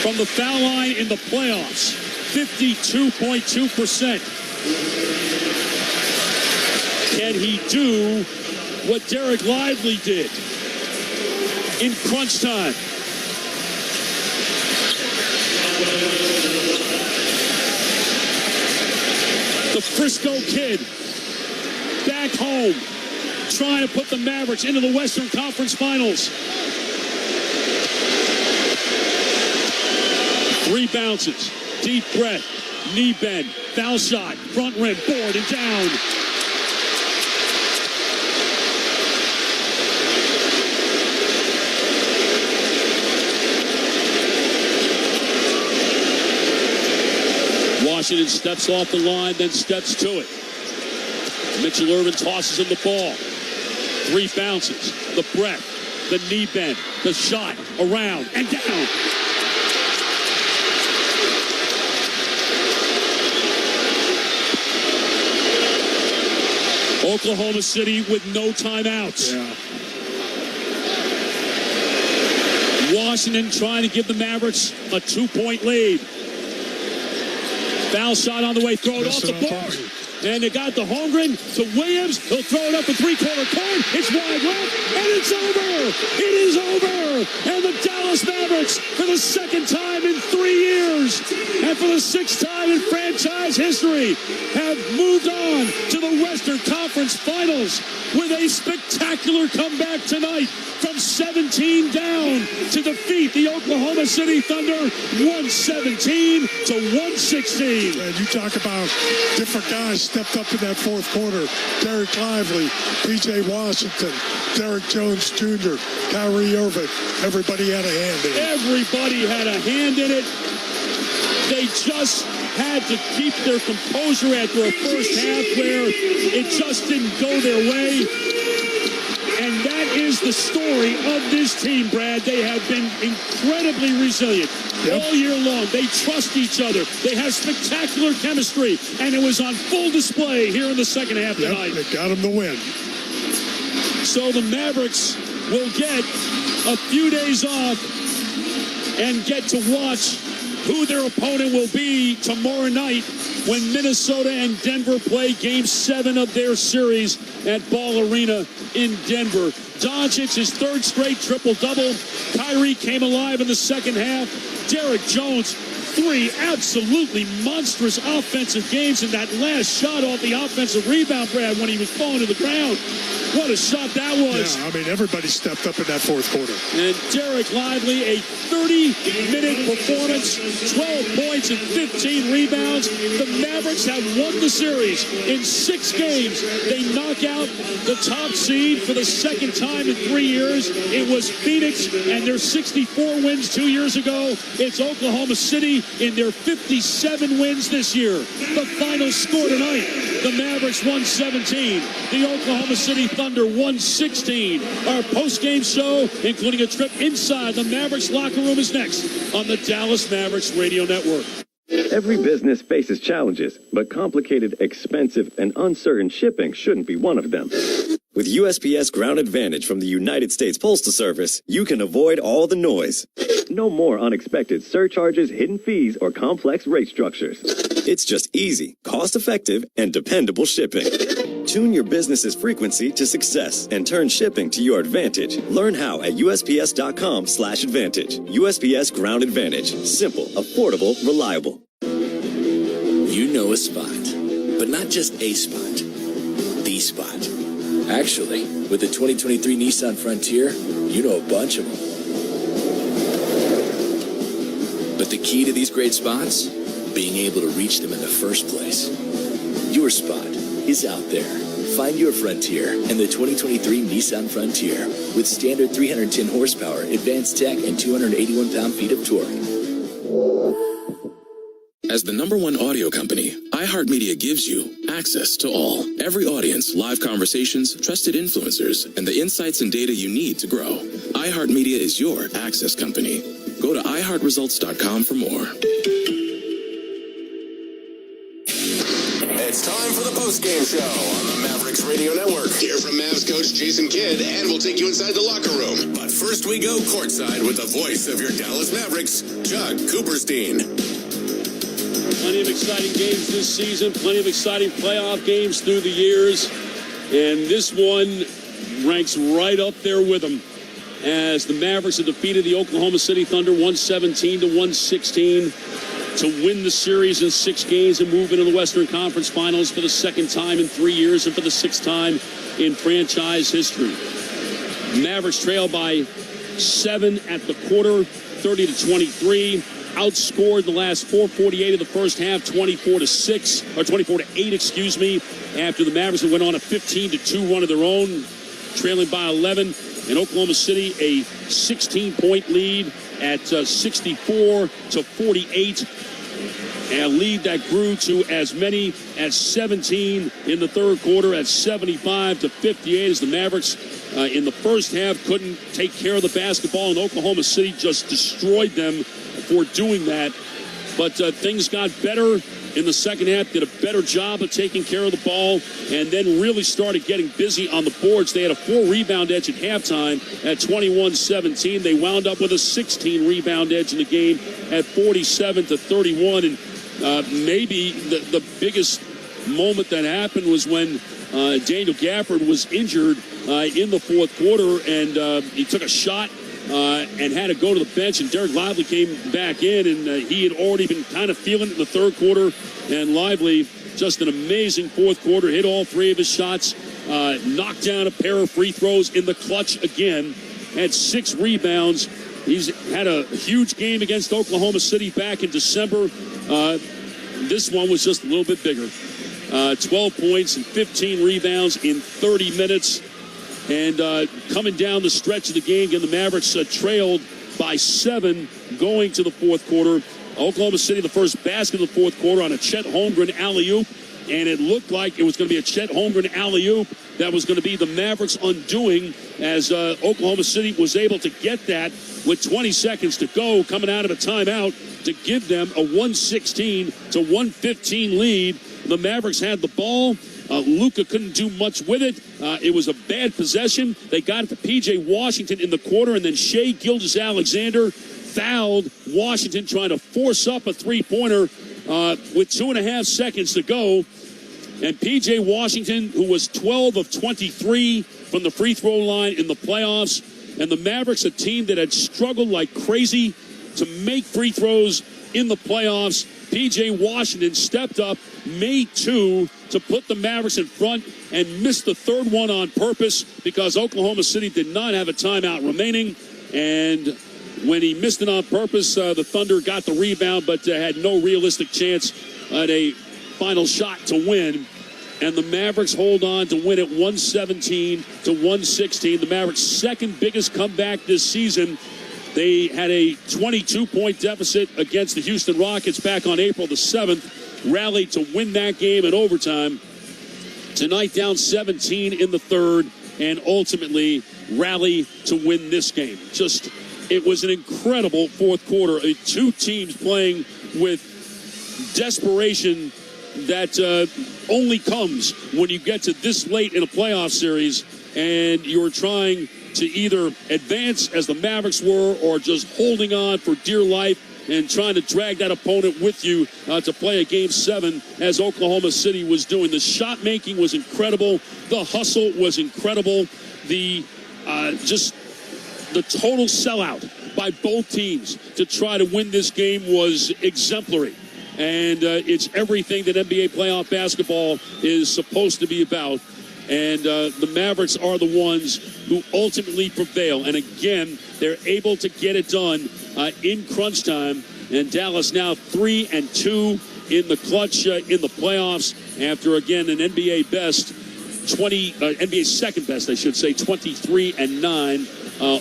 from the foul line in the playoffs. 52.2%. Can he do what Derek Lively did in crunch time? The Frisco kid back home trying to put the Mavericks into the Western Conference Finals. 3 bounces, deep breath, knee bend, foul shot, front rim, board and down. Washington steps off the line, then steps to it. Mitchell Irvin tosses him the ball. 3 bounces, the breath, the knee bend, the shot, around and down. Oklahoma City with no timeouts. Yeah. Washington trying to give the Mavericks a 2-point lead. Foul shot on the way, throw it off the board. And they got the Holmgren to Williams. He'll throw it up the 3-quarter court. It's wide left, and it's over. It is over. And the Dallas Mavericks, for the 2nd time in 3 years, and for the 6th time in franchise history, have moved on to the Western Conference Finals with a spectacular comeback tonight from 17 down to defeat the Oklahoma City Thunder 117 to 116. And you talk about different guys stepped up in that 4th quarter. Derek Lively, P.J. Washington, Derek Jones Jr., Kyrie Irving. Everybody had a hand in it. Everybody had a hand in it. They just had to keep their composure after a first half where it just didn't go their way. And that is the story of this team, Brad. They have been incredibly resilient all year long. They trust each other. They have spectacular chemistry. And it was on full display here in the second half tonight. They got them to win. So the Mavericks will get a few days off and get to watch who their opponent will be tomorrow night when Minnesota and Denver play Game 7 of their series at Ball Arena in Denver. Doncic, his 3rd straight triple-double. Kyrie came alive in the second half. Derek Jones, 3 absolutely monstrous offensive games, and that last shot off the offensive rebound, Brad, when he was falling to the ground. What a shot that was. Yeah, I mean, everybody stepped up in that fourth quarter. And Derek Lively, a 30-minute performance, 12 points and 15 rebounds. The Mavericks have won the series in 6 games. They knock out the top seed for the second time in 3 years. It was Phoenix and their 64 wins 2 years ago. It's Oklahoma City in their 57 wins this year. The final score tonight, the Mavericks 117. The Oklahoma City Thunder 116. Our post-game show, including a trip inside the Mavericks locker room, is next on the Dallas Mavericks Radio Network. Every business faces challenges, but complicated, expensive, and uncertain shipping shouldn't be one of them. With USPS Ground Advantage from the United States Postal Service, you can avoid all the noise. No more unexpected surcharges, hidden fees, or complex rate structures. It's just easy, cost-effective, and dependable shipping. Tune your business's frequency to success and turn shipping to your advantage. Learn how at USPS.com/advantage. USPS Ground Advantage. Simple, affordable, reliable. You know a spot, but not just a spot. The spot. Actually, with the 2023 Nissan Frontier, you know a bunch of them. But the key to these great spots? Being able to reach them in the first place. Your spot is out there. Find your Frontier in the 2023 Nissan Frontier with standard 310 horsepower, advanced tech, and 281 pound-feet of torque. As the #1 audio company, iHeartMedia gives you access to all. Every audience, live conversations, trusted influencers, and the insights and data you need to grow. iHeartMedia is your access company. Go to iHeartResults.com for more. It's time for the postgame show on the Mavericks Radio Network. Hear from Mavs coach Jason Kidd, and we'll take you inside the locker room. But first we go courtside with the voice of your Dallas Mavericks, Chuck Cooperstein. Plenty of exciting games this season, plenty of exciting playoff games through the years, and this one ranks right up there with them as the Mavericks have defeated the Oklahoma City Thunder 117-116 to win the series in 6 games and move into the Western Conference Finals for the second time in 3 years and for the 6th time in franchise history. Mavericks trail by 7 at the quarter, 30-23. Outscored the last 4:48 of the first half, 24-6 or 24-8, excuse me. After the Mavericks went on a 15-2 run of their own, trailing by 11. In Oklahoma City, a 16-point lead at 64-48. A lead that grew to as many as 17 in the third quarter at 75-58 as the Mavericks in the first half couldn't take care of the basketball, and Oklahoma City just destroyed them for doing that. But things got better in the second half, did a better job of taking care of the ball, and then really started getting busy on the boards. They had a 4-rebound edge at halftime at 21-17. They wound up with a 16-rebound edge in the game at 47-31. And maybe the biggest moment that happened was when Daniel Gafford was injured in the fourth quarter, and he took a shot and had to go to the bench, and Derek Lively came back in, and he had already been kind of feeling it in the third quarter, and Lively, just an amazing fourth quarter, hit all 3 of his shots, knocked down a pair of free throws in the clutch again, had 6 rebounds. He's had a huge game against Oklahoma City back in December. This one was just a little bit bigger. 12 points and 15 rebounds in 30 minutes. And coming down the stretch of the game, again, the Mavericks trailed by 7 going to the fourth quarter. Oklahoma City, the first basket of the fourth quarter on a Chet Holmgren alley-oop. And it looked like it was going to be a Chet Holmgren alley-oop that was going to be the Mavericks' undoing, as Oklahoma City was able to get that with 20 seconds to go, coming out of a timeout, to give them a 116-115 lead. The Mavericks had the ball. Luka couldn't do much with it. It was a bad possession. They got it to P.J. Washington in the corner, and then Shai Gilgeous-Alexander fouled Washington, trying to force up a three-pointer with 2.5 seconds to go. And P.J. Washington, who was 12 of 23 from the free throw line in the playoffs, and the Mavericks, a team that had struggled like crazy to make free throws in the playoffs. P.J. Washington stepped up, made two to put the Mavericks in front and missed the third one on purpose because Oklahoma City did not have a timeout remaining. And when he missed it on purpose, the Thunder got the rebound but had no realistic chance at a final shot to win. And the Mavericks hold on to win it 117-116. The Mavericks' second biggest comeback this season. They had a 22-point deficit against the Houston Rockets back on April the 7th, rallied to win that game in overtime. Tonight down 17 in the third, and ultimately rally to win this game. It was an incredible fourth quarter. Two teams playing with desperation that only comes when you get to this late in a playoff series and you're trying to either advance as the Mavericks were or just holding on for dear life and trying to drag that opponent with you to play a Game 7 as Oklahoma City was doing. The shot making was incredible. The hustle was incredible. The total sellout by both teams to try to win this game was exemplary. And it's everything that NBA playoff basketball is supposed to be about. And the Mavericks are the ones who ultimately prevail. And again, they're able to get it done in crunch time. And Dallas now 3-2 in the clutch in the playoffs after, again, an NBA second best, I should say, 23-9.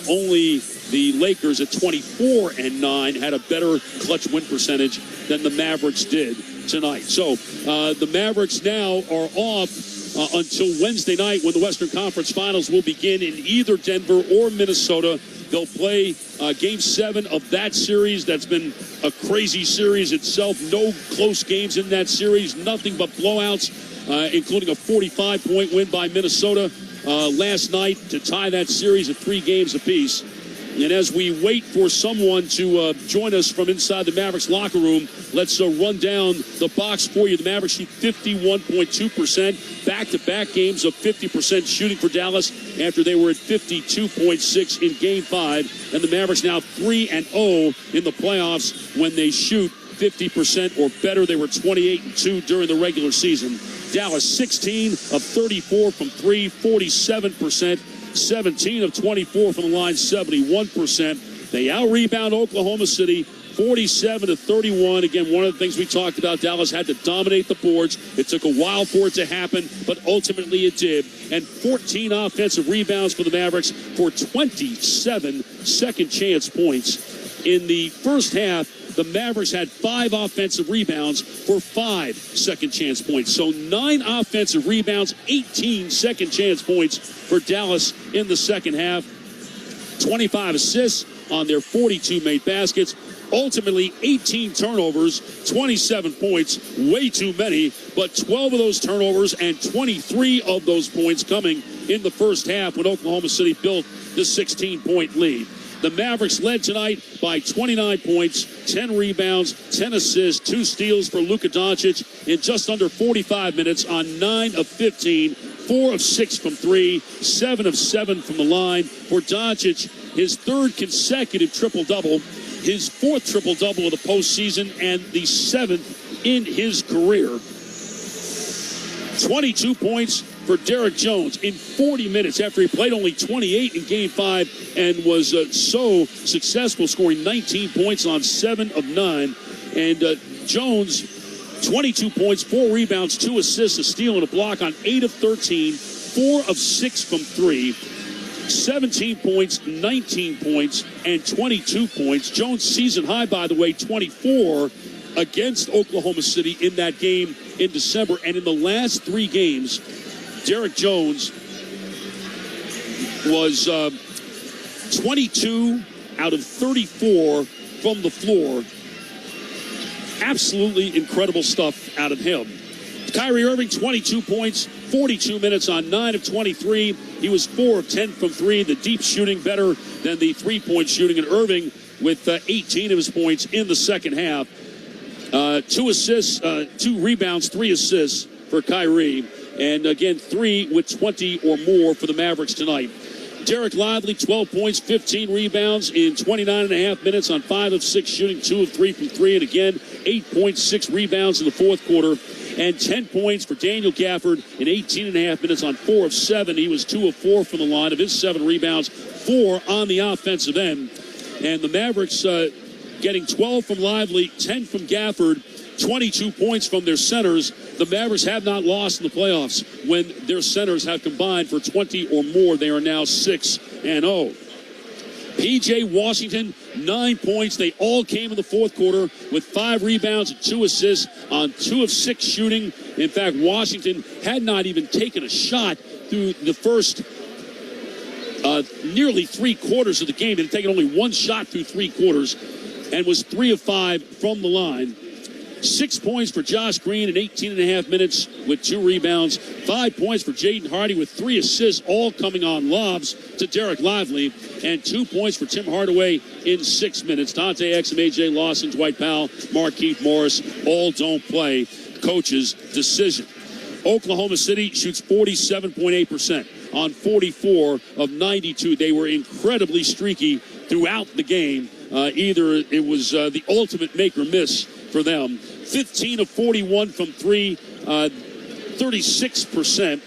Only the Lakers at 24-9 had a better clutch win percentage than the Mavericks did tonight. So the Mavericks now are off until Wednesday night when the Western Conference Finals will begin in either Denver or Minnesota. They'll play Game 7 of that series. That's been a crazy series itself. No close games in that series. Nothing but blowouts, including a 45-point win by Minnesota last night to tie that series at 3 games apiece. And as we wait for someone to join us from inside the Mavericks locker room, let's run down the box for you. The Mavericks shoot 51.2%, back-to-back games of 50% shooting for Dallas after they were at 52.6 in Game 5. And the Mavericks now 3-0 in the playoffs when they shoot 50% or better. They were 28-2 during the regular season. Dallas 16 of 34 from 3, 47%. 17 of 24 from the line, 71%. They out-rebound Oklahoma City 47-31. Again, one of the things we talked about, Dallas had to dominate the boards. It took a while for it to happen, but ultimately it did. And 14 offensive rebounds for the Mavericks for 27 second-chance points. In the first half, the Mavericks had 5 offensive rebounds for 5 second-chance points. So 9 offensive rebounds, 18 second-chance points for Dallas in the second half. 25 assists on their 42 made baskets. Ultimately, 18 turnovers, 27 points, way too many, but 12 of those turnovers and 23 of those points coming in the first half when Oklahoma City built the 16-point lead. The Mavericks led tonight by 29 points, 10 rebounds, 10 assists, 2 steals for Luka Doncic in just under 45 minutes on 9 of 15, 4 of 6 from 3, 7 of 7 from the line. For Doncic, his third consecutive triple-double, his fourth triple-double of the postseason, and the 7th in his career. 22 points for Derek Jones in 40 minutes after he played only 28 in Game 5 and was so successful, scoring 19 points on 7 of 9. And Jones, 22 points, 4 rebounds, 2 assists, a steal, and a block on 8 of 13, 4 of 6 from 3. 17 points, 19 points, and 22 points. Jones' season high, by the way, 24 against Oklahoma City in that game in December. And in the last 3 games, Derek Jones was 22 out of 34 from the floor. Absolutely incredible stuff out of him. Kyrie Irving, 22 points, 42 minutes on 9 of 23. He was 4 of 10 from 3. The deep shooting better than the three-point shooting. And Irving with 18 of his points in the second half. 2 assists, 2 rebounds, 3 assists for Kyrie. And again, 3 with 20 or more for the Mavericks tonight. Derek Lively, 12 points, 15 rebounds in 29.5 minutes on 5 of 6 shooting, 2 of 3 from 3. And again, 8.6 rebounds in the fourth quarter. And 10 points for Daniel Gafford in 18.5 minutes on 4 of 7. He was 2 of 4 from the line. Of his 7 rebounds, 4 on the offensive end. And the Mavericks getting 12 from Lively, 10 from Gafford, 22 points from their centers. The Mavericks have not lost in the playoffs when their centers have combined for 20 or more. They are now 6-0. P.J. Washington, 9 points. They all came in the fourth quarter with 5 rebounds and 2 assists on 2 of 6 shooting. In fact, Washington had not even taken a shot through the first nearly 3 quarters of the game. They had taken only 1 shot through 3 quarters and was 3 of 5 from the line. 6 points for Josh Green in 18.5 minutes with 2 rebounds. 5 points for Jaden Hardy with 3 assists, all coming on lobs to Derek Lively. And 2 points for Tim Hardaway in 6 minutes. Dante Exum, A.J. Lawson, Dwight Powell, Markieff Morris all don't play. Coach's decision. Oklahoma City shoots 47.8% on 44 of 92. They were incredibly streaky throughout the game. Either it was the ultimate make or miss for them. 15 of 41 from 3, 36%.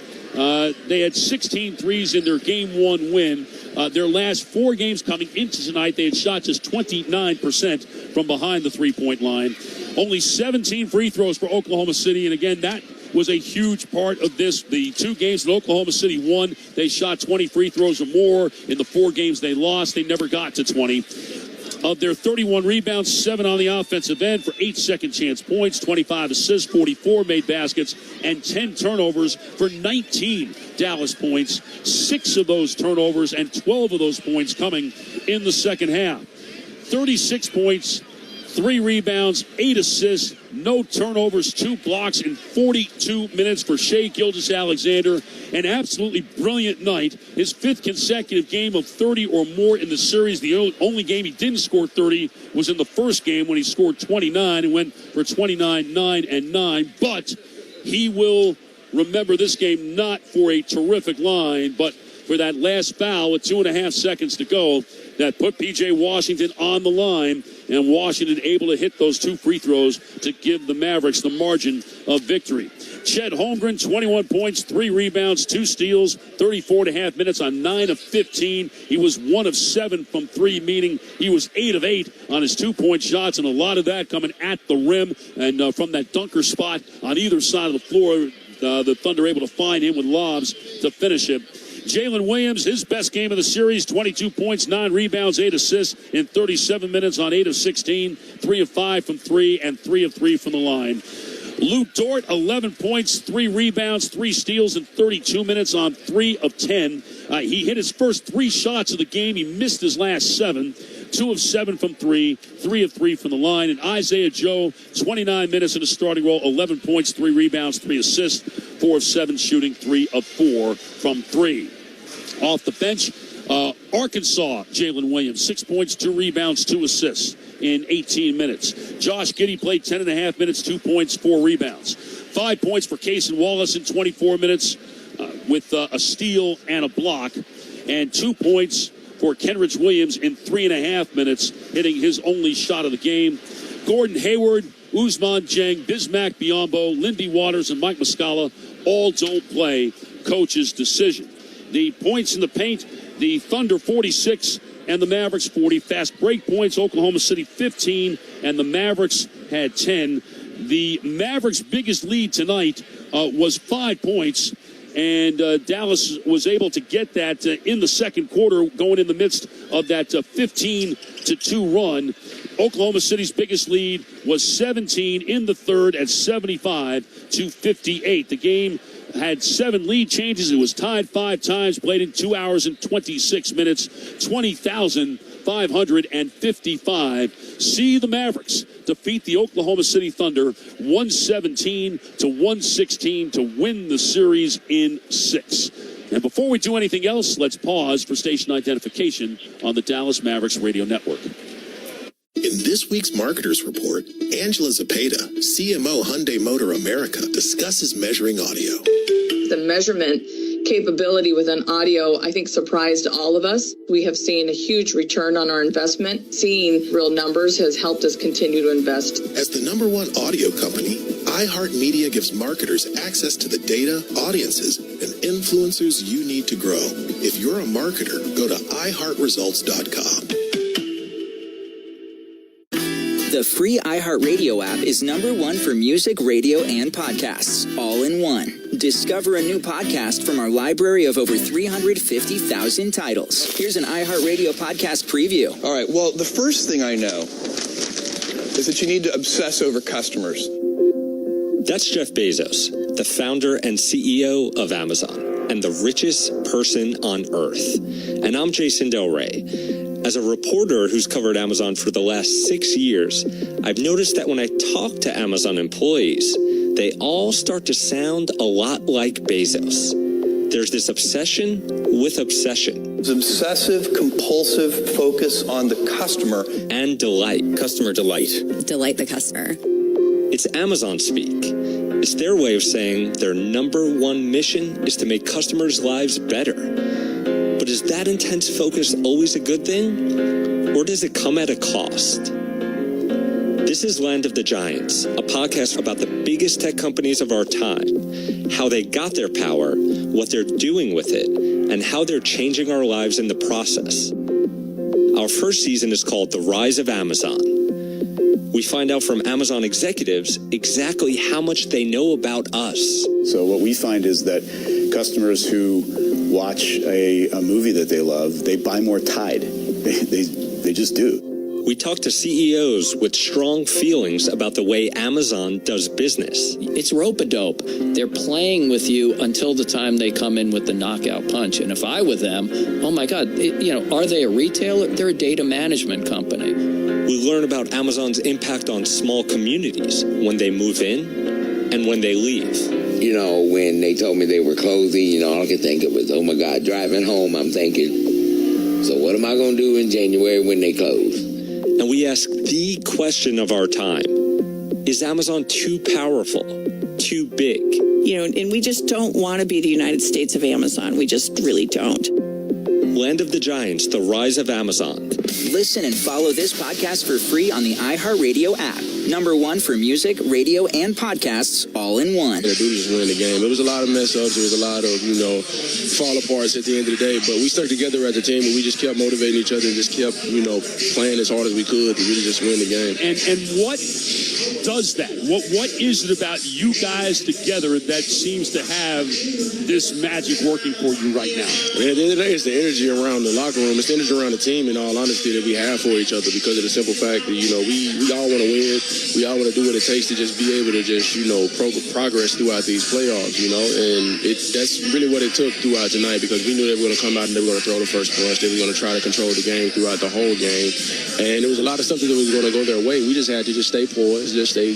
They had 16 threes in their Game 1 win. Their last 4 games coming into tonight, they had shot just 29% from behind the three-point line. Only 17 free throws for Oklahoma City, and again, that was a huge part of this. The 2 games that Oklahoma City won, they shot 20 free throws or more. In the 4 games they lost, they never got to 20. Of their 31 rebounds, 7 on the offensive end for 8 second-chance points, 25 assists, 44 made baskets, and 10 turnovers for 19 Dallas points. 6 of those turnovers and 12 of those points coming in the second half. 36 points, 3 rebounds, 8 assists, no turnovers, 2 blocks in 42 minutes for Shai Gilgeous-Alexander. An absolutely brilliant night. His 5th consecutive game of 30 or more in the series. The only game he didn't score 30 was in the first game when he scored 29 and went for 29, 9, and 9. But he will remember this game not for a terrific line, but for that last foul with 2.5 seconds to go that put P.J. Washington on the line, and Washington able to hit those 2 free throws to give the Mavericks the margin of victory. Chet Holmgren, 21 points, 3 rebounds, 2 steals, 34.5 minutes on 9 of 15. He was 1 of 7 from 3, meaning he was 8 of 8 on his 2-point shots, and a lot of that coming at the rim and from that dunker spot on either side of the floor. The Thunder able to find him with lobs to finish it. Jalen Williams, his best game of the series, 22 points, 9 rebounds, 8 assists in 37 minutes on 8 of 16, 3 of 5 from 3, and 3 of 3 from the line. Lou Dort, 11 points, 3 rebounds, 3 steals in 32 minutes on 3 of 10. He hit his first 3 shots of the game. He missed his last 7. 2 of 7 from 3, 3 of 3 from the line. And Isaiah Joe, 29 minutes in the starting role, 11 points, 3 rebounds, 3 assists, 4 of 7 shooting, 3 of 4 from 3. Off the bench, Arkansas, Jalen Williams, 6 points, 2 rebounds, 2 assists in 18 minutes. Josh Giddey played 10.5 minutes, 2 points, 4 rebounds. 5 points for Cason Wallace in 24 minutes with a steal and a block. And 2 points for Kenrich Williams in 3.5 minutes, hitting his only shot of the game. Gordon Hayward, Ousmane Dieng, Bismack Biyombo, Lindy Waters, and Mike Muscala all don't play. Coach's decision. The points in the paint, the Thunder 46 and the Mavericks 40. Fast break points, Oklahoma City 15 and the Mavericks had 10. The Mavericks' biggest lead tonight was 5 points, and Dallas was able to get that in the second quarter, going in the midst of that 15-2 run. Oklahoma City's biggest lead was 17 in the third at 75-58. The game had 7 lead changes. It was tied 5 times, played in 2 hours and 26 minutes, 20,555. See the Mavericks defeat the Oklahoma City Thunder 117-116 to win the series in 6. And before we do anything else, let's pause for station identification on the Dallas Mavericks Radio Network. In this week's Marketers Report, Angela Zapata, CMO Hyundai Motor America, discusses measuring audio. The measurement capability within audio, I think, surprised all of us. We have seen a huge return on our investment. Seeing real numbers has helped us continue to invest. As the #1 audio company, iHeartMedia gives marketers access to the data, audiences, and influencers you need to grow. If you're a marketer, go to iHeartResults.com. The free iHeartRadio app is #1 for music, radio, and podcasts, all in one. Discover a new podcast from our library of over 350,000 titles. Here's an iHeartRadio podcast preview. All right, well, the first thing I know is that you need to obsess over customers. That's Jeff Bezos, the founder and CEO of Amazon, and the richest person on earth. And I'm Jason Del Rey. As a reporter who's covered Amazon for the last 6 years, I've noticed that when I talk to Amazon employees, they all start to sound a lot like Bezos. There's this obsession with obsession. It's obsessive, compulsive focus on the customer. And delight. Customer delight. Delight the customer. It's Amazon speak. It's their way of saying their #1 mission is to make customers' lives better. But is that intense focus always a good thing? Or does it come at a cost? This is Land of the Giants, a podcast about the biggest tech companies of our time, how they got their power, what they're doing with it, and how they're changing our lives in the process. Our first season is called The Rise of Amazon. We find out from Amazon executives exactly how much they know about us. So what we find is that customers who watch a movie that they love, they buy more Tide. They just do. We talk to CEOs with strong feelings about the way Amazon does business. It's rope-a-dope. They're playing with you until the time they come in with the knockout punch. And if I were them, oh my God, are they a retailer? They're a data management company. We learn about Amazon's impact on small communities when they move in and when they leave. When they told me they were closing, all I could think of was, oh my God, driving home, I'm thinking, so what am I going to do in January when they close? And we ask the question of our time. Is Amazon too powerful? Too big? And we just don't want to be the United States of Amazon. We just really don't. Land of the Giants, The Rise of Amazon. Listen and follow this podcast for free on the iHeartRadio app. #1 for music, radio, and podcasts, all in one. The dude just win the game. It was a lot of mess ups. There was a lot of, fall aparts at the end of the day. But we stuck together as a team, and we just kept motivating each other and just kept, playing as hard as we could to really just win the game. And what does that? What is it about you guys together that seems to have this magic working for you right now? At the end of the day, it's the energy around the locker room. It's the energy around the team, in all honesty, that we have for each other because of the simple fact that, we all want to win. We all want to do what it takes to just be able to just, progress throughout these playoffs, and that's really what it took throughout tonight because we knew they were going to come out and they were going to throw the first punch. They were going to try to control the game throughout the whole game. And there was a lot of stuff that was going to go their way. We just had to just stay poised, just stay,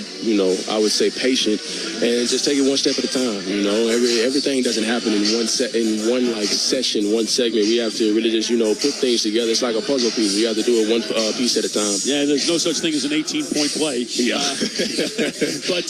I would say patient and just take it one step at a time. Everything doesn't happen in one session, one segment. We have to really just, put things together. It's like a puzzle piece. We have to do it one piece at a time. Yeah, there's no such thing as an 18-point play. Yeah. But,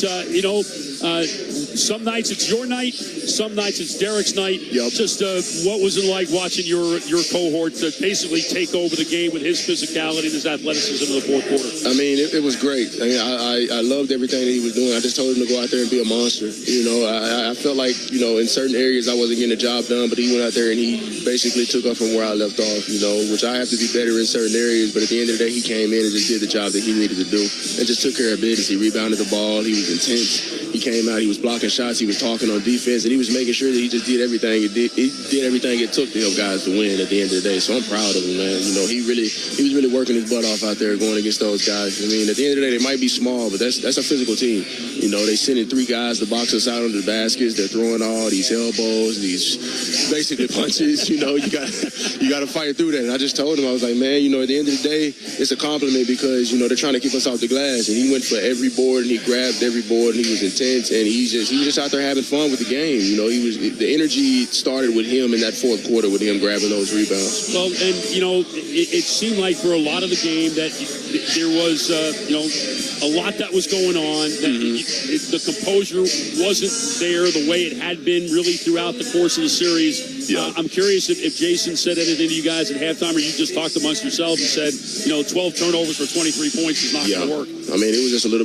some nights it's your night, some nights it's Derek's night. Yep. Just what was it like watching your cohort to basically take over the game with his physicality and his athleticism in the fourth quarter? I mean, it was great. I loved everything that he was doing. I just told him to go out there and be a monster. I felt like, in certain areas I wasn't getting the job done, but he went out there and he basically took up from where I left off, which I have to be better in certain areas. But at the end of the day, he came in and just did the job that he needed to do and just took care of business. He rebounded the ball. He was intense. He came out. He was blocking shots. He was talking on defense, and he was making sure that he just did everything. He did everything it took to help guys to win at the end of the day. So I'm proud of him, man. He was really working his butt off out there going against those guys. I mean, at the end of the day, they might be small, but that's a physical team. They sending 3 guys to box us out under the baskets. They're throwing all these elbows, these basically punches. You got to fight through that. And I just told him, I was like, man, at the end of the day, it's a compliment because they're trying to keep us off the glass. And he went for every board and he grabbed every board and he was intense and he was just out there having fun with the game. You know, the energy started with him in that fourth quarter with him grabbing those rebounds. Well, and, you know, it seemed like for a lot of the game that there was, you know, a lot that was going on, that the composure wasn't there the way it had been really throughout the course of the series. Yeah. I'm curious if Jason said anything to you guys at halftime, or you just talked amongst yourselves and said, you know, 12 turnovers for 23 points is not going to work. I mean, it was just a little bit